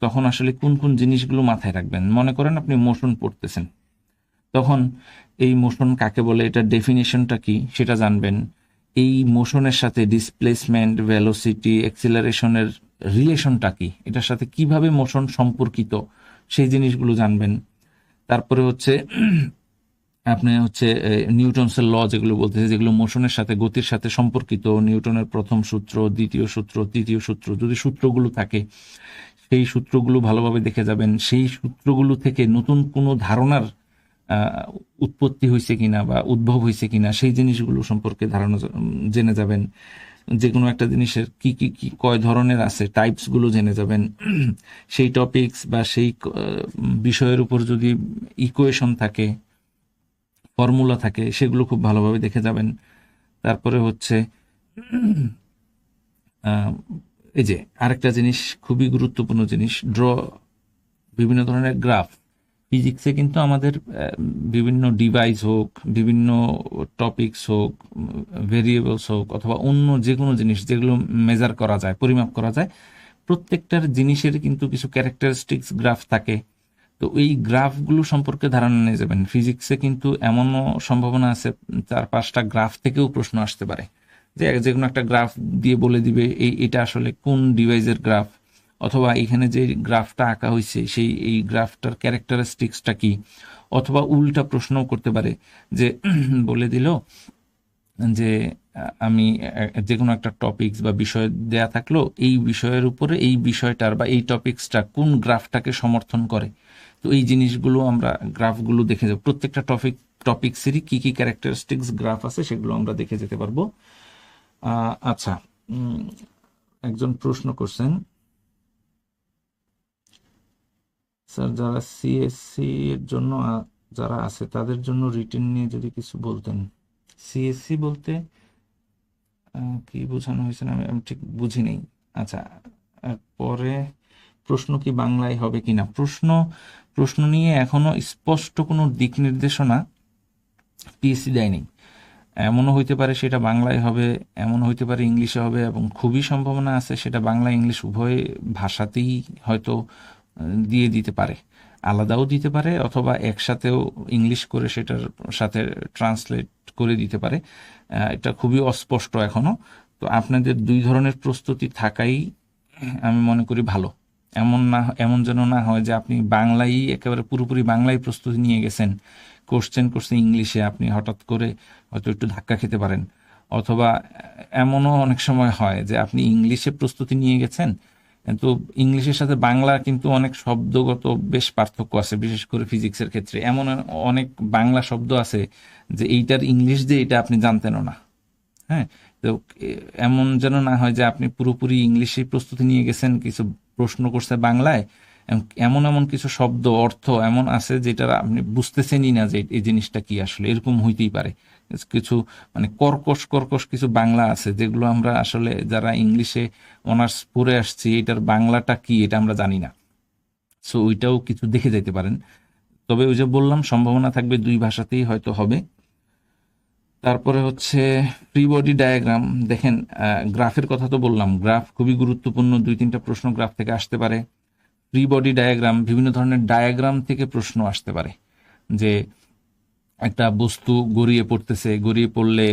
তখন আসলে কোন কোন জিনিসগুলো মাথায় রাখবেন। মনে করেন আপনি মোশন পড়তেছেন, তখন এই মোশন কাকে বলে, এটার ডেফিনেশনটা কি সেটা জানবেন। এই মোশনের সাথে ডিসপ্লেসমেন্ট, ভেলোসিটি, অ্যাক্সিলারেশনের রিলেশনটা কি, এটার সাথে কিভাবে মোশন সম্পর্কিত সেই জিনিসগুলো জানবেন। তারপরে হচ্ছে আপনি হচ্ছে নিউটনসের ল যেগুলো বলতেছে, যেগুলো মোশনের সাথে, গতির সাথে সম্পর্কিত, নিউটনের প্রথম সূত্র, দ্বিতীয় সূত্র, তৃতীয় সূত্র, যদি সূত্রগুলো থাকে সেই সূত্রগুলো ভালোভাবে দেখে যাবেন। সেই সূত্রগুলো থেকে নতুন কোনো ধারণার আহ, উৎপত্তি হয়েছে কিনা বা উদ্ভব হয়েছে কিনা সেই জিনিসগুলো সম্পর্কে ধারণা জেনে যাবেন। যে কোনো একটা জিনিসের কি কি কি কয় ধরনের আছে টাইপস গুলো জেনে যাবেন। সেই টপিকস বা সেই বিষয়ের উপর যদি ইকুয়েশন থাকে, ফর্মুলা থাকে, সেগুলো খুব ভালোভাবে দেখে যাবেন। তারপরে হচ্ছে আহ, এই যে আরেকটা জিনিস, খুবই গুরুত্বপূর্ণ জিনিস, বিভিন্ন ধরনের গ্রাফ। ফিজিক্সে কিন্তু আমাদের বিভিন্ন ডিভাইস হোক, বিভিন্ন টপিকস হোক, ভেরিয়েবলস হোক, অথবা অন্য যে কোনো জিনিস যেগুলো মেজার করা যায়, পরিমাপ করা যায়, প্রত্যেকটার জিনিসের কিন্তু কিছু ক্যারেক্টারিস্টিক্স গ্রাফ থাকে। তো এই গ্রাফগুলো সম্পর্কে ধারণা নিয়ে যাবেন। ফিজিক্সে কিন্তু এমনও সম্ভাবনা আছে 4-5টা গ্রাফ থেকেও প্রশ্ন আসতে পারে, যে যে কোনো একটা গ্রাফ দিয়ে বলে দিবে এটা আসলে কোন ডিভাইসের গ্রাফ, অথবা এখানে যে গ্রাফটা আঁকা হয়েছে সেই এই গ্রাফটার ক্যারেক্টারিস্টিক্সটা কি। অথবা উল্টা প্রশ্নও করতে পারে, যে বলে দিল যে আমি যে কোনো একটা টপিকস বা বিষয় দেয়া থাকলো, এই বিষয়ের উপরে এই বিষয়টার বা এই টপিকসটা কোন গ্রাফটাকে সমর্থন করে। তো এই জিনিসগুলো আমরা গ্রাফগুলো দেখে যাব, প্রত্যেকটা টপিকসেরই কি কি ক্যারেক্টারিস্টিক্স গ্রাফ আছে সেগুলো আমরা দেখে যেতে পারবো। আচ্ছা, একজন প্রশ্ন করছেন, স্যার যারা সিএসসি এর জন্য যারা আছে তাদের জন্য রিটেন নিয়ে যদি কিছু বলতেন। সিএসসি বলতে কি বোঝানো হয়েছে না, আমি ঠিক বুঝি নেই। আচ্ছা, পরে প্রশ্ন কি বাংলায় হবে কিনা, প্রশ্ন নিয়ে এখনো স্পষ্ট কোনো দিক নির্দেশনা পিএসসি দেয়নি। এমনও হইতে পারে সেটা বাংলায় হবে, এমন হইতে পারে ইংলিশে হবে, এবং খুবই সম্ভাবনা আছে সেটা বাংলা ইংলিশ উভয় ভাষাতেই হয়তো দিয়ে দিতে পারে, আলাদাও দিতে পারে, অথবা একসাথেও ইংলিশ করে সেটার সাথে ট্রান্সলেট করে দিতে পারে। এটা খুবই অস্পষ্ট এখনো। তো আপনাদের দুই ধরনের প্রস্তুতি থাকাই আমি মনে করি ভালো। এমন যেন না হয় যে আপনি বাংলাই একেবারে পুরোপুরি বাংলায় প্রস্তুতি নিয়ে গেছেন, কোশ্চেন করছে ইংলিশে, আপনি হঠাৎ করে হয়তো একটু ধাক্কা খেতে পারেন। অথবা এমনও অনেক সময় হয় যে আপনি ইংলিশে প্রস্তুতি নিয়ে গেছেন, কিন্তু ইংলিশের সাথে বাংলা কিন্তু অনেক শব্দগত বেশ পার্থক্য আছে, বিশেষ করে ফিজিক্সের ক্ষেত্রে এমন অনেক বাংলা শব্দ আছে যে এইটার ইংলিশ যে এটা আপনি জানতেনও না। হ্যাঁ, তো এমন যেন না হয় যে আপনি পুরোপুরি ইংলিশে প্রস্তুতি নিয়ে গেছেন, কিছু প্রশ্ন করছে বাংলায়, এমন এমন কিছু শব্দ অর্থ এমন আছে যেটা আপনি বুঝতেছেনই না যে এই জিনিসটা কি, আসলে এরকম হইতেই পারে। কিছু মানে কর্কশ কর্কশ কিছু বাংলা আছে যেগুলো আমরা আসলে যারা ইংলিশে অনার্স পড়ে আসছি এটার বাংলাটা কি এটা আমরা জানি না। সো ওইটাও কিছু দেখে যেতে পারেন। তবে ওই যে বললাম, সম্ভাবনা থাকবে দুই ভাষাতেই হয়তো হবে। তারপরে হচ্ছে ফ্রি বডি ডায়াগ্রাম। দেখেন, গ্রাফের কথা তো বললাম, গ্রাফ খুবই গুরুত্বপূর্ণ, 2-3টা প্রশ্ন গ্রাফ থেকে আসতে পারে। ফ্রি বডি ডায়াগ্রাম, বিভিন্ন ধরনের ডায়াগ্রাম থেকে প্রশ্ন আসতে পারে, যে একটা বস্তু গড়িয়ে পড়তেছে, গড়িয়ে পড়লে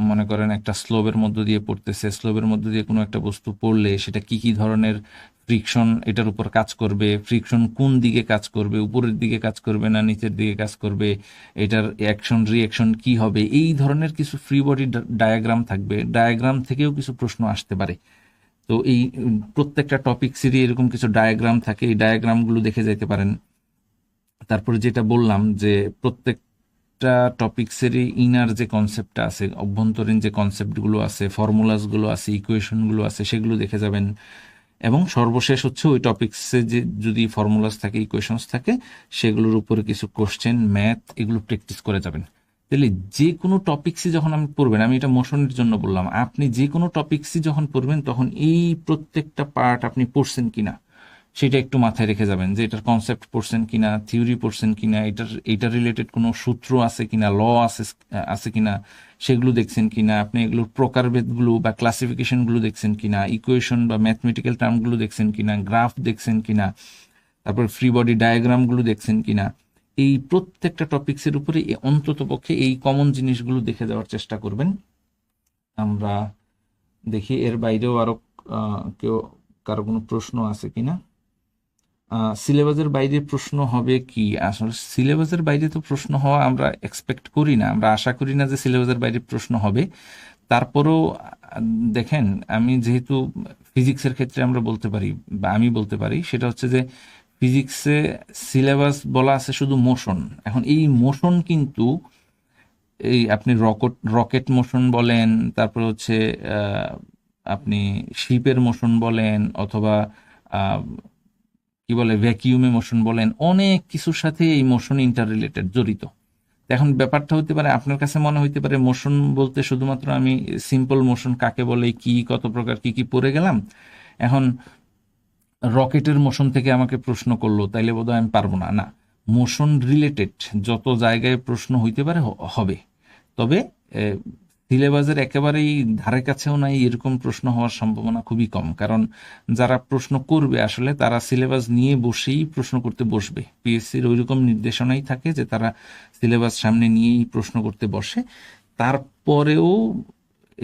মনে করেন একটা স্লোবের মধ্য দিয়ে পড়তেছে, স্লোবের মধ্য দিয়ে কোনো একটা বস্তু পড়লে সেটা কি কি ধরনের ফ্রিকশন এটার উপর কাজ করবে, ফ্রিকশন কোন দিকে কাজ করবে, উপরের দিকে কাজ করবে না নিচের দিকে কাজ করবে, এটার অ্যাকশন রিঅ্যাকশন কি হবে, এই ধরনের কিছু ফ্রি বডি ডায়াগ্রাম থাকবে। ডায়াগ্রাম থেকেও কিছু প্রশ্ন আসতে পারে। তো এই প্রত্যেকটা টপিক্সেরই এরকম কিছু ডায়াগ্রাম থাকে, এই ডায়াগ্রামগুলো দেখে যাইতে পারেন। তারপরে যেটা বললাম যে প্রত্যেকটা টপিক্সেরই ইনার যে কনসেপ্টটা আছে, অভ্যন্তরীণ যে কনসেপ্টগুলো আছে, ফর্মুলাসগুলো আছে, ইকুয়েশনগুলো আছে, সেগুলো দেখে যাবেন। এবং সর্বশেষ হচ্ছে ওই টপিক্সে যে যদি ফর্মুলাস থাকে, ইকুয়েশনস থাকে, সেগুলোর উপরে কিছু কোশ্চেন, ম্যাথ, এগুলো প্র্যাকটিস করে যাবেন। তাহলে যে কোনো টপিক্সই যখন আপনি পড়বেন, আমি এটা মোশনের জন্য বললাম, আপনি যে কোনো টপিক্সই যখন পড়বেন তখন এই প্রত্যেকটা পার্ট আপনি পড়ছেন কিনা সেটা একটু মাথায় রেখে যাবেন, যে এটার কনসেপ্ট পড়ছেন কিনা, থিওরি পড়ছেন কিনা, এটার রিলেটেড কোনো সূত্র আছে কিনা, ল আছে কিনা, সেগুলো দেখছেন কিনা, আপনি এগুলোর প্রকারভেদগুলো বা ক্লাসিফিকেশনগুলো দেখছেন কিনা, ইকুয়েশন বা ম্যাথমেটিক্যাল টার্মগুলো দেখছেন কিনা, গ্রাফ দেখছেন কিনা, তারপর ফ্রি বডি ডায়াগ্রামগুলো দেখছেন কিনা। এই প্রত্যেকটা টপিক্সের উপরে অন্তত পক্ষে এই কমন জিনিসগুলো দেখে যাওয়ার চেষ্টা করবেন। আমরা দেখি এর বাইরেও আরো কেউ কারো কোনো প্রশ্ন আছে কিনা। সিলেবাসের বাইরে প্রশ্ন হবে কি, আসলে সিলেবাসের বাইরে তো প্রশ্ন হওয়া আমরা এক্সপেক্ট করি না, আমরা আশা করি না যে সিলেবাসের বাইরে প্রশ্ন হবে। তারপরেও দেখেন, আমি যেহেতু ফিজিক্সের ক্ষেত্রে আমরা বলতে পারি বা আমি বলতে পারি, সেটা হচ্ছে যে ফিজিক্সে সিলেবাস বলা আছে শুধু মোশন। এখন এই মোশন কিন্তু এই আপনি রকেট মোশন বলেন, তারপর হচ্ছে আপনি শিপের মোশন বলেন, অথবা আহ, কি বলে ভ্যাকিউমে মোশন বলেন, অনেক কিছুর সাথে এই মোশন ইন্টার রিলেটেড জড়িত। এখন ব্যাপারটা হতে পারে আপনার কাছে মনে হইতে পারে মোশন বলতে শুধুমাত্র আমি সিম্পল মোশন কাকে বলে, কি কত প্রকার কি কি পড়ে গেলাম, এখন রকেটের মোশন থেকে আমাকে প্রশ্ন করলো তাইলে বোধহয় আমি পারবো না। না, মোশন রিলেটেড যত জায়গায় প্রশ্ন হইতে পারে হবে। তবে সিলেবাসের একেবারেই ধারে কাছেও নাই এরকম প্রশ্ন হওয়ার সম্ভাবনা খুবই কম, কারণ যারা প্রশ্ন করবে আসলে তারা সিলেবাস নিয়ে বসেই প্রশ্ন করতে বসবে। পিএসসির ওইরকম নির্দেশনাই থাকে যে তারা সিলেবাস সামনে নিয়েই প্রশ্ন করতে বসে। তারপরেও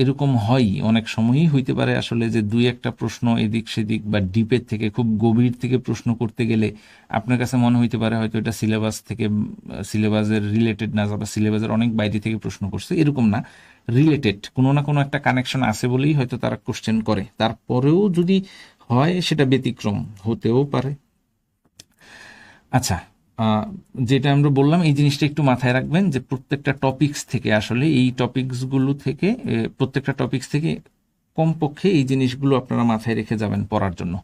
এরকম হয়, অনেক সময়ই হইতে পারে আসলে যে দুই একটা প্রশ্ন এদিক সেদিক বা ডিপের থেকে খুব গভীর থেকে প্রশ্ন করতে গেলে আপনার কাছে মনে হইতে পারে হয়তো এটা সিলেবাস থেকে, সিলেবাসের রিলেটেড না, বা সিলেবাসের অনেক বাইরে থেকে প্রশ্ন করছে, এরকম না, রিলেটেড কোনো না কোনো একটা কানেকশন আছে বলেই হয়তো তারা কোশ্চেন করে। তারপরেও যদি হয় সেটা ব্যতিক্রম হতেও পারে। আচ্ছা, আহ, যেটা আমরা বললাম এই জিনিসটা একটু মাথায় রাখবেন যে প্রত্যেকটা টপিকস থেকে আসলে এই টপিকসগুলো থেকে প্রত্যেকটা টপিকস থেকে কমপক্ষে এই জিনিসগুলো আপনারা মাথায় রেখে যাবেন পড়ার জন্য।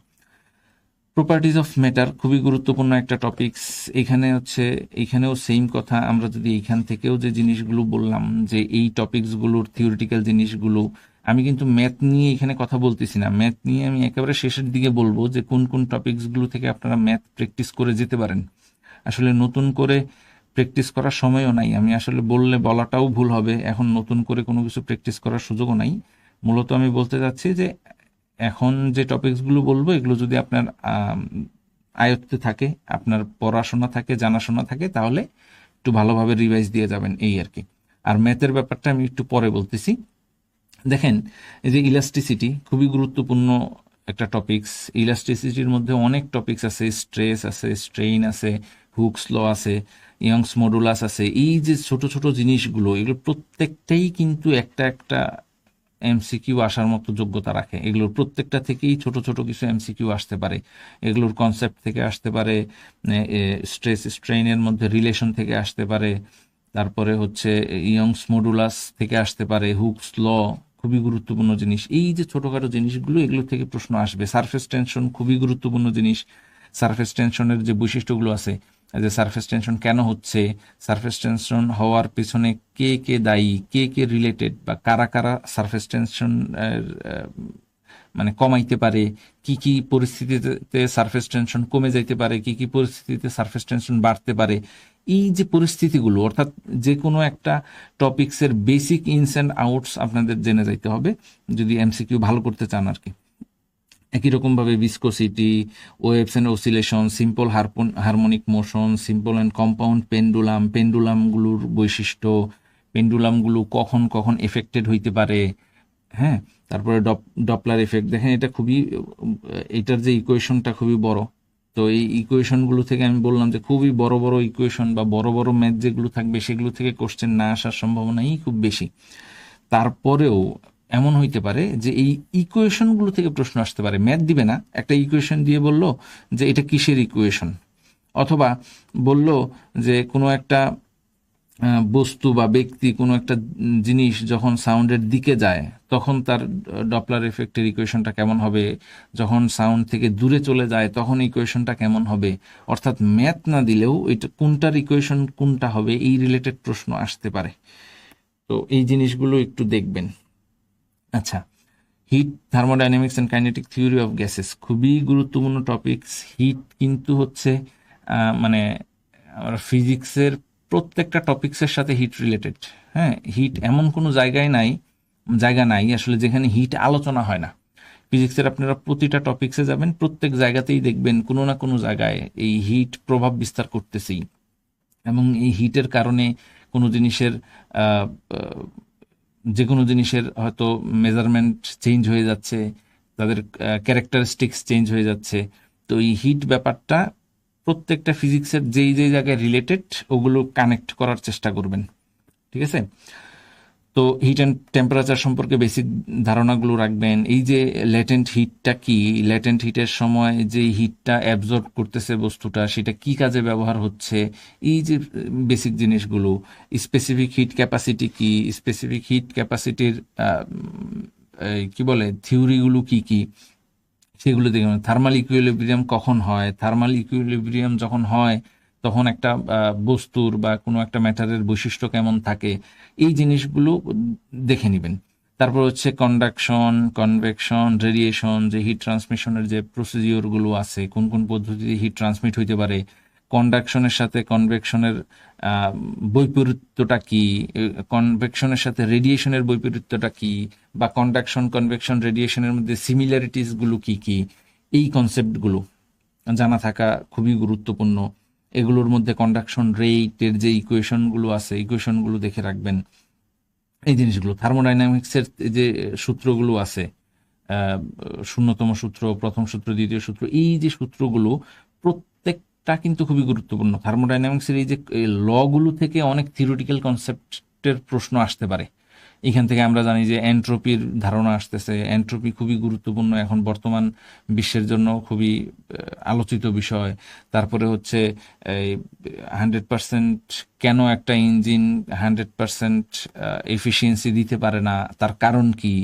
প্রপার্টিজ অফ ম্যাটার খুবই গুরুত্বপূর্ণ একটা টপিকস। এখানে হচ্ছে, এখানেও সেম কথা, আমরা যদি এইখান থেকেও যে জিনিসগুলো বললাম যে এই টপিকসগুলোর থিওরিটিক্যাল জিনিসগুলো, আমি কিন্তু ম্যাথ নিয়ে এখানে কথা বলতেছি না, ম্যাথ নিয়ে আমি একেবারে শেষের দিকে বলবো যে কোন কোন টপিকসগুলো থেকে আপনারা ম্যাথ প্র্যাকটিস করে যেতে পারেন। আসলে নতুন করে প্র্যাকটিস করার সময়ও নাই, আমি আসলে বলাটাও ভুল হবে, এখন নতুন করে কোনো কিছু প্র্যাকটিস করার সুযোগও নাই। মূলত আমি বলতে চাচ্ছি যে এখন যে টপিকসগুলো বলবো এগুলো যদি আপনার আয়ত্তে থাকে, আপনার পড়াশোনা থাকে, জানাশোনা থাকে, তাহলে একটু ভালোভাবে রিভাইজ দিয়ে যাবেন, এই আর কি। আর ম্যাথের ব্যাপারটা আমি একটু পরে বলতেছি। দেখেন, এই যে ইলাস্টিসিটি খুবই গুরুত্বপূর্ণ একটা টপিকস। ইলাস্টিসিটির মধ্যে অনেক টপিকস আছে, স্ট্রেস আছে, স্ট্রেইন আছে, হুকস ল আছে, ইয়ংস মডুলাস আছে। এই যে ছোট ছোট জিনিসগুলো, এগুলো প্রত্যেকটাই কিন্তু একটা একটা এমসিকিউ আসার মতো যোগ্যতা রাখে। এগুলোর প্রত্যেকটা থেকেই ছোট ছোট কিছু এমসিকিউ আসতে পারে। এগুলোর কনসেপ্ট থেকে আসতে পারে, স্ট্রেস স্ট্রেইনের মধ্যে রিলেশন থেকে আসতে পারে, তারপরে হচ্ছে ইয়ংস মডুলাস থেকে আসতে পারে, হুকস ল খুবই গুরুত্বপূর্ণ জিনিস। এই যে ছোটখাটো জিনিসগুলো, এগুলো থেকে প্রশ্ন আসবে। সারফেস টেনশন খুবই গুরুত্বপূর্ণ জিনিস। সারফেস টেনশনের যে বৈশিষ্ট্যগুলো আছে, যে সারফেস টেনশন কেন হচ্ছে, সারফেস টেনশন হওয়ার পিছনে কে কে দায়ী, কে কে রিলেটেড, বা কারা কারা সারফেস টেনশন মানে কমাইতে পারে, কি কি পরিস্থিতিতে সারফেস টেনশন কমে যাইতে পারে, কি কি পরিস্থিতিতে সারফেস টেনশন বাড়তে পারে। এই যে পরিস্থিতিগুলো, অর্থাৎ যে কোনো একটা টপিক্সের বেসিক ইনস অ্যান্ড আউটস আপনাদের জেনে যাইতে হবে যদি এমসিকিউ ভালো করতে চান আর কি। একই রকমভাবে viscosity, waves and oscillation, simple harmonic motion, simple and compound pendulum, পেন্ডুলামগুলোর বৈশিষ্ট্য, পেন্ডুলামগুলো কখন কখন এফেক্টেড হইতে পারে, হ্যাঁ। তারপরে ডপলার এফেক্ট, দেখেন এটা খুবই, এটার যে ইকুয়েশনটা খুবই বড়। তো এই ইকুয়েশনগুলো থেকে আমি বললাম যে খুবই বড় বড় ইকুয়েশন বা বড় বড় ম্যাথ যেগুলো থাকবে সেগুলো থেকে কোশ্চেন না আসার সম্ভাবনাই খুব বেশি। তারপরেও এমন হইতে পারে যে এই ইকুয়েশনগুলো থেকে প্রশ্ন আসতে পারে। ম্যাথ দিবে না, একটা ইকুয়েশন দিয়ে বলল যে এটা কিসের ইকুয়েশন, অথবা বলল যে কোনো একটা বস্তু বা ব্যক্তি, কোনো একটা জিনিস যখন সাউন্ডের দিকে যায় তখন তার ডপলার এফেক্টের ইকুয়েশনটা কেমন হবে, যখন সাউন্ড থেকে দূরে চলে যায় তখন ইকুয়েশনটা কেমন হবে। অর্থাৎ ম্যাথ না দিলেও এটা কোনটার ইকুয়েশন কোনটা হবে এই রিলেটেড প্রশ্ন আসতে পারে। তো এই জিনিসগুলো একটু দেখবেন। আচ্ছা, heat, thermodynamics and kinetic theory of gases খুবই গুরুত্বপূর্ণ টপিকস। হিট কিন্তু হচ্ছে মানে আমরা ফিজিক্সের প্রত্যেকটা টপিক্সের সাথে হিট রিলেটেড। হ্যাঁ, হিট এমন কোনো জায়গা নাই আসলে যেখানে হিট আলোচনা হয় না। ফিজিক্সের আপনারা প্রতিটা টপিক্সে যাবেন, প্রত্যেক জায়গাতেই দেখবেন কোনো না কোনো জায়গায় এই হিট প্রভাব বিস্তার করতেছেই, এবং এই হিটের কারণে কোনো জিনিসের যে কোনো জিনিসের হয়তো মেজারমেন্ট চেঞ্জ হয়ে যাচ্ছে, তাদের ক্যারেক্টারিস্টিক্স চেঞ্জ হয়ে যাচ্ছে। তো এই হিট ব্যাপারটা প্রত্যেকটা ফিজিক্সের যেই যেই জায়গায় রিলেটেড ওগুলো কানেক্ট করার চেষ্টা করবেন, ঠিক আছে। তো হিট অ্যান্ড টেম্পারেচার সম্পর্কে বেসিক ধারণাগুলো রাখবেন। এই যে ল্যাটেন্ট হিটটা কি, ল্যাটেন্ট হিটের সময় যে হিটটা অ্যাবজর্ব করতেছে বস্তুটা, সেটা কি কাজে ব্যবহার হচ্ছে, এই যে বেসিক জিনিসগুলো। স্পেসিফিক হিট ক্যাপাসিটি কি, স্পেসিফিক হিট ক্যাপাসিটির কি বলে থিওরিগুলো কি কি, সেগুলো দেখে। থার্মাল ইকুইলিব্রিয়াম কখন হয়, থার্মাল ইকুইলিব্রিয়াম যখন হয় তখন একটা বস্তুর বা কোনো একটা ম্যাটারের বৈশিষ্ট্য কেমন থাকে, এই জিনিসগুলো দেখে নেবেন। তারপর হচ্ছে কন্ডাকশন, কনভেকশন, রেডিয়েশন, যে হিট ট্রান্সমিশনের যে প্রসিডিওরগুলো আছে, কোন কোন পদ্ধতিতে হিট ট্রান্সমিট হইতে পারে, কন্ডাকশনের সাথে কনভেকশনের বৈপরীত্যটা কি, কনভেকশনের সাথে রেডিয়েশনের বৈপরীত্যটা কি, বা কন্ডাকশন, কনভেকশন, রেডিয়েশনের মধ্যে সিমিলারিটিসগুলো কি কি, এই কনসেপ্টগুলো জানা থাকা খুবই গুরুত্বপূর্ণ। এগুলোর মধ্যে কন্ডাকশন রেটের যে ইকুয়েশনগুলো আছে, ইকুয়েশনগুলো দেখে রাখবেন। এই জিনিসগুলো থার্মোডাইনামিক্সের যে সূত্রগুলো আছে, শূন্যতম সূত্র, প্রথম সূত্র, দ্বিতীয় সূত্র, এই যে সূত্রগুলো প্রত্যেকটা কিন্তু খুবই গুরুত্বপূর্ণ। থার্মোডাইনামিক্সের এই যে লগুলো থেকে অনেক থিওরিটিক্যাল কনসেপ্টের প্রশ্ন আসতে পারে। এখান থেকে আমরা জানি যে এন্ট্রপির ধারণা আসতেছে। এন্ট্রপি খুবই গুরুত্বপূর্ণ এখন বর্তমান বিশ্বের জন্য, খুবই আলোচিত বিষয়। তারপরে হচ্ছে এই 100% কেন একটা ইঞ্জিন 100% এফিসিয়েন্সি দিতে পারে না, তার কারণ কি।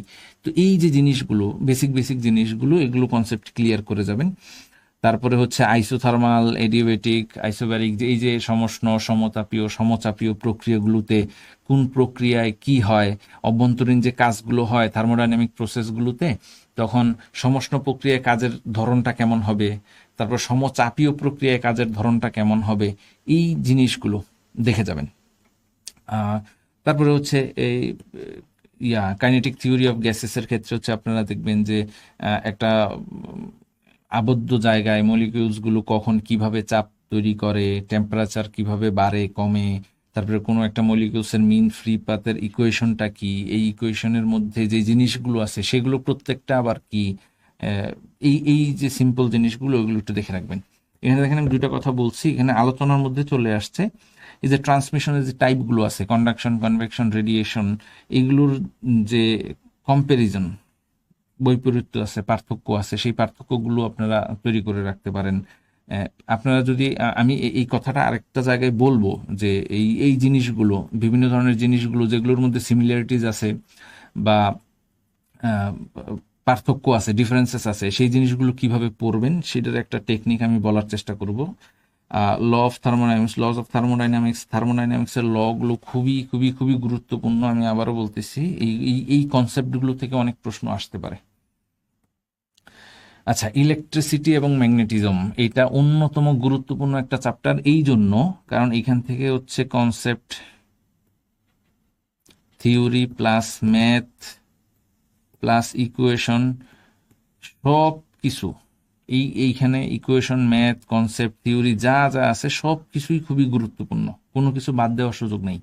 তো এই যে জিনিসগুলো, বেসিক বেসিক জিনিসগুলো, এগুলো কনসেপ্ট ক্লিয়ার করে যাবেন। তারপরে হচ্ছে আইসোথার্মাল, এডিওবেটিক, আইসোব্যারিক, যে এই যে সমষ্ণ, সমতাপীয়, সমচাপীয় প্রক্রিয়াগুলোতে কোন প্রক্রিয়ায় কি হয়, অভ্যন্তরীণ যে কাজগুলো হয় থার্মোডাইনামিক প্রসেসগুলোতে, তখন সমষ্ণ প্রক্রিয়ায় কাজের ধরনটা কেমন হবে, তারপর সমচাপীয় প্রক্রিয়ায় কাজের ধরনটা কেমন হবে, এই জিনিসগুলো দেখে যাবেন। তারপরে হচ্ছে এই কাইনেটিক থিওরি অফ গ্যাসেসের ক্ষেত্রে হচ্ছে আপনারা দেখবেন যে একটা আবদ্ধ জায়গায় মলিকিউলসগুলো কখন কিভাবে চাপ তৈরি করে, টেম্পারেচার কিভাবে বাড়ে কমে, তারপরে কোনো একটা মলিকিউলসের মিন ফ্রি পাথের ইকুয়েশনটা কি, এই ইকুয়েশনের মধ্যে যে জিনিসগুলো আছে সেগুলো প্রত্যেকটা আবার কি, এই এই যে সিম্পল জিনিসগুলো, ওগুলো একটু দেখে রাখবেন। এখানে দেখেন আমি দুইটা কথা বলছি, এখানে আলোচনার মধ্যে চলে আসছে এই যে ট্রান্সমিশনের যে টাইপগুলো আছে, কন্ডাকশন, কনভেকশন, রেডিয়েশন, এগুলোর যে কম্প্যারিজন, বৈপরীত্য আছে, পার্থক্য আছে, সেই পার্থক্যগুলো আপনারা তৈরি করে রাখতে পারেন। আপনারা যদি আমি এই কথাটা আরেকটা জায়গায় বলবো যে এই এই জিনিসগুলো, বিভিন্ন ধরনের জিনিসগুলো যেগুলোর মধ্যে সিমিলারিটিজ আছে বা পার্থক্য আছে, ডিফারেন্সেস আছে, সেই জিনিসগুলো কিভাবে পড়বেন সেটার একটা টেকনিক আমি বলার চেষ্টা করব। Law of thermodynamics, laws of thermodynamics, থার্মোডাইনামিক্সের লগুলো খুবই খুবই খুবই গুরুত্বপূর্ণ। আমি আবারও বলতেছি, এই কনসেপ্টগুলো থেকে অনেক প্রশ্ন আসতে পারে। আচ্ছা, ইলেকট্রিসিটি এবং ম্যাগনেটিজম, এটা অন্যতম গুরুত্বপূর্ণ একটা চ্যাপ্টার এই জন্য, কারণ এখান থেকে হচ্ছে concept, theory plus math plus equation, সব কিছু এইখানে ইকুয়েশন, ম্যাথ, কনসেপ্ট, থিওরি যা যা আছে সব কিছুই খুবই গুরুত্বপূর্ণ, কোনো কিছু বাদ দেওয়ার সুযোগ নেই।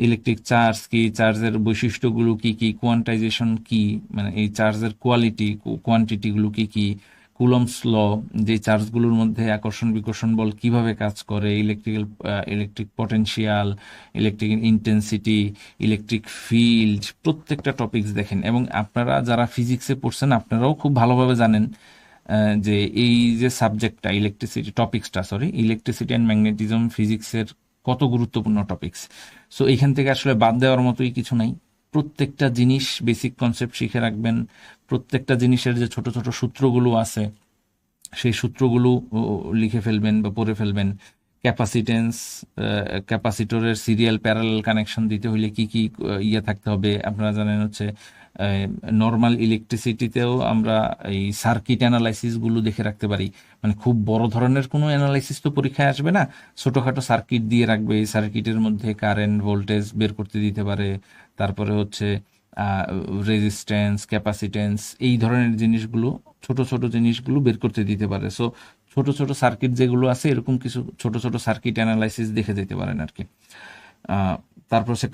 ইলেকট্রিক চার্জ কি, চার্জের বৈশিষ্ট্যগুলো কি কি, কোয়ান্টাইজেশন কি, মানে এই চার্জের কোয়ালিটি, কোয়ান্টিটিগুলো কি কি, কুলম্বস ল, যে চার্জগুলোর মধ্যে আকর্ষণ বিকর্ষণ বল কিভাবে কাজ করে, electric potential, electric intensity, electric field, প্রত্যেকটা টপিকস দেখেন। এবং আপনারা যারা ফিজিক্সে পড়ছেন আপনারাও খুব ভালোভাবে জানেন যে এই যে সাবজেক্টটা, ইলেকট্রিসিটি অ্যান্ড ম্যাগনেটিজম ফিজিক্সের কত গুরুত্বপূর্ণ টপিকস। সো এখান থেকে আসলে বাদ দেওয়ার মতোই কিছু নাই। প্রত্যেকটা জিনিস বেসিক কনসেপ্ট শিখে রাখবেন। প্রত্যেকটা জিনিসের যে ছোট ছোট সূত্রগুলো আছে সেই সূত্রগুলো লিখে ফেলবেন বা পড়ে ফেলবেন। ক্যাপাসিটেন্স, ক্যাপাসিটরের সিরিয়াল প্যারালাল কানেকশন দিতে হলে কি কি ইয়ে থাকতে হবে আপনারা জানেন। হচ্ছে নর্মাল ইলেকট্রিসিটিতেও আমরা এই সার্কিট অ্যানালাইসিসগুলো দেখে রাখতে পারি। মানে খুব বড় ধরনের কোনো অ্যানালাইসিস তো পরীক্ষায় আসবে না, ছোটোখাটো সার্কিট দিয়ে রাখবে, এই সার্কিটের মধ্যে কারেন্ট, ভোল্টেজ বের করতে দিতে পারে। তারপরে হচ্ছে রেজিস্ট্যান্স, ক্যাপাসিটেন্স, এই ধরনের জিনিসগুলো, ছোট ছোট জিনিসগুলো বের করতে দিতে পারে। সো ছোট ছোট সার্কিট যেগুলো আছে, এরকম কিছু ছোট ছোট সার্কিট অ্যানালাইসিস দেখে যেতে পারেন আর কি। তারপর হচ্ছে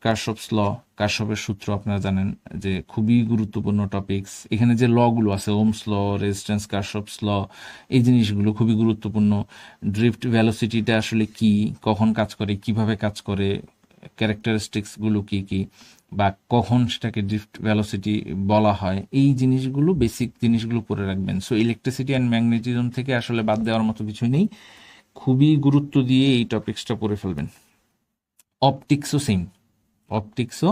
কারশফস ল, কারশফের সূত্র আপনারা জানেন যে খুবই গুরুত্বপূর্ণ টপিকস। এখানে যে লগুলো আছে, ওমস ল, রেজিস্ট্যান্স, কারশফস ল, এই জিনিসগুলো খুবই গুরুত্বপূর্ণ। ড্রিফট ভেলোসিটিটা আসলে কি, কখন কাজ করে, কিভাবে কাজ করে, ক্যারেক্টারিস্টিক্স গুলো কি কি, বা কখন সেটাকে ড্রিফট ভেলোসিটি বলা হয়, এই জিনিসগুলো বেসিক জিনিসগুলো পড়ে রাখবেন। সো ইলেকট্রিসিটি অ্যান্ড ম্যাগনেটিজম থেকে আসলে বাদ দেওয়ার মতো কিছুই নেই, খুবই গুরুত্ব দিয়ে এই টপিক্সটা পড়ে ফেলবেন। অপটিক্সও সেম, অপটিক্সও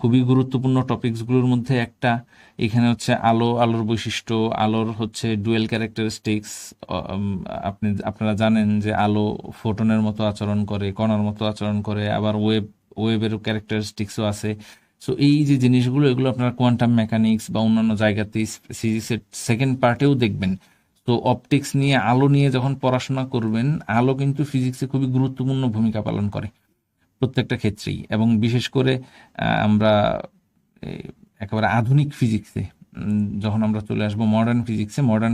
খুবই গুরুত্বপূর্ণ টপিকসগুলোর মধ্যে একটা। এখানে হচ্ছে আলোর বৈশিষ্ট্য, আলোর হচ্ছে ডুয়েল ক্যারেক্টারিস্টিক্স। আপনারা জানেন যে আলো ফোটনের মতো আচরণ করে, কণার মতো আচরণ করে, আবার ওয়েবেরও ক্যারেক্টারিস্টিক্সও আছে। সো এই যে জিনিসগুলো, এগুলো আপনারা কোয়ান্টাম মেকানিক্স বা অন্যান্য জায়গাতে ফিজিক্সের সেকেন্ড পার্টেও দেখবেন। তো অপটিক্স নিয়ে, আলো নিয়ে যখন পড়াশোনা করবেন, আলো কিন্তু ফিজিক্সে খুবই গুরুত্বপূর্ণ ভূমিকা পালন করে প্রত্যেকটা ক্ষেত্রেই। এবং বিশেষ করে আমরা একেবারে আধুনিক ফিজিক্সে যখন আমরা চলে আসবো, মডার্ন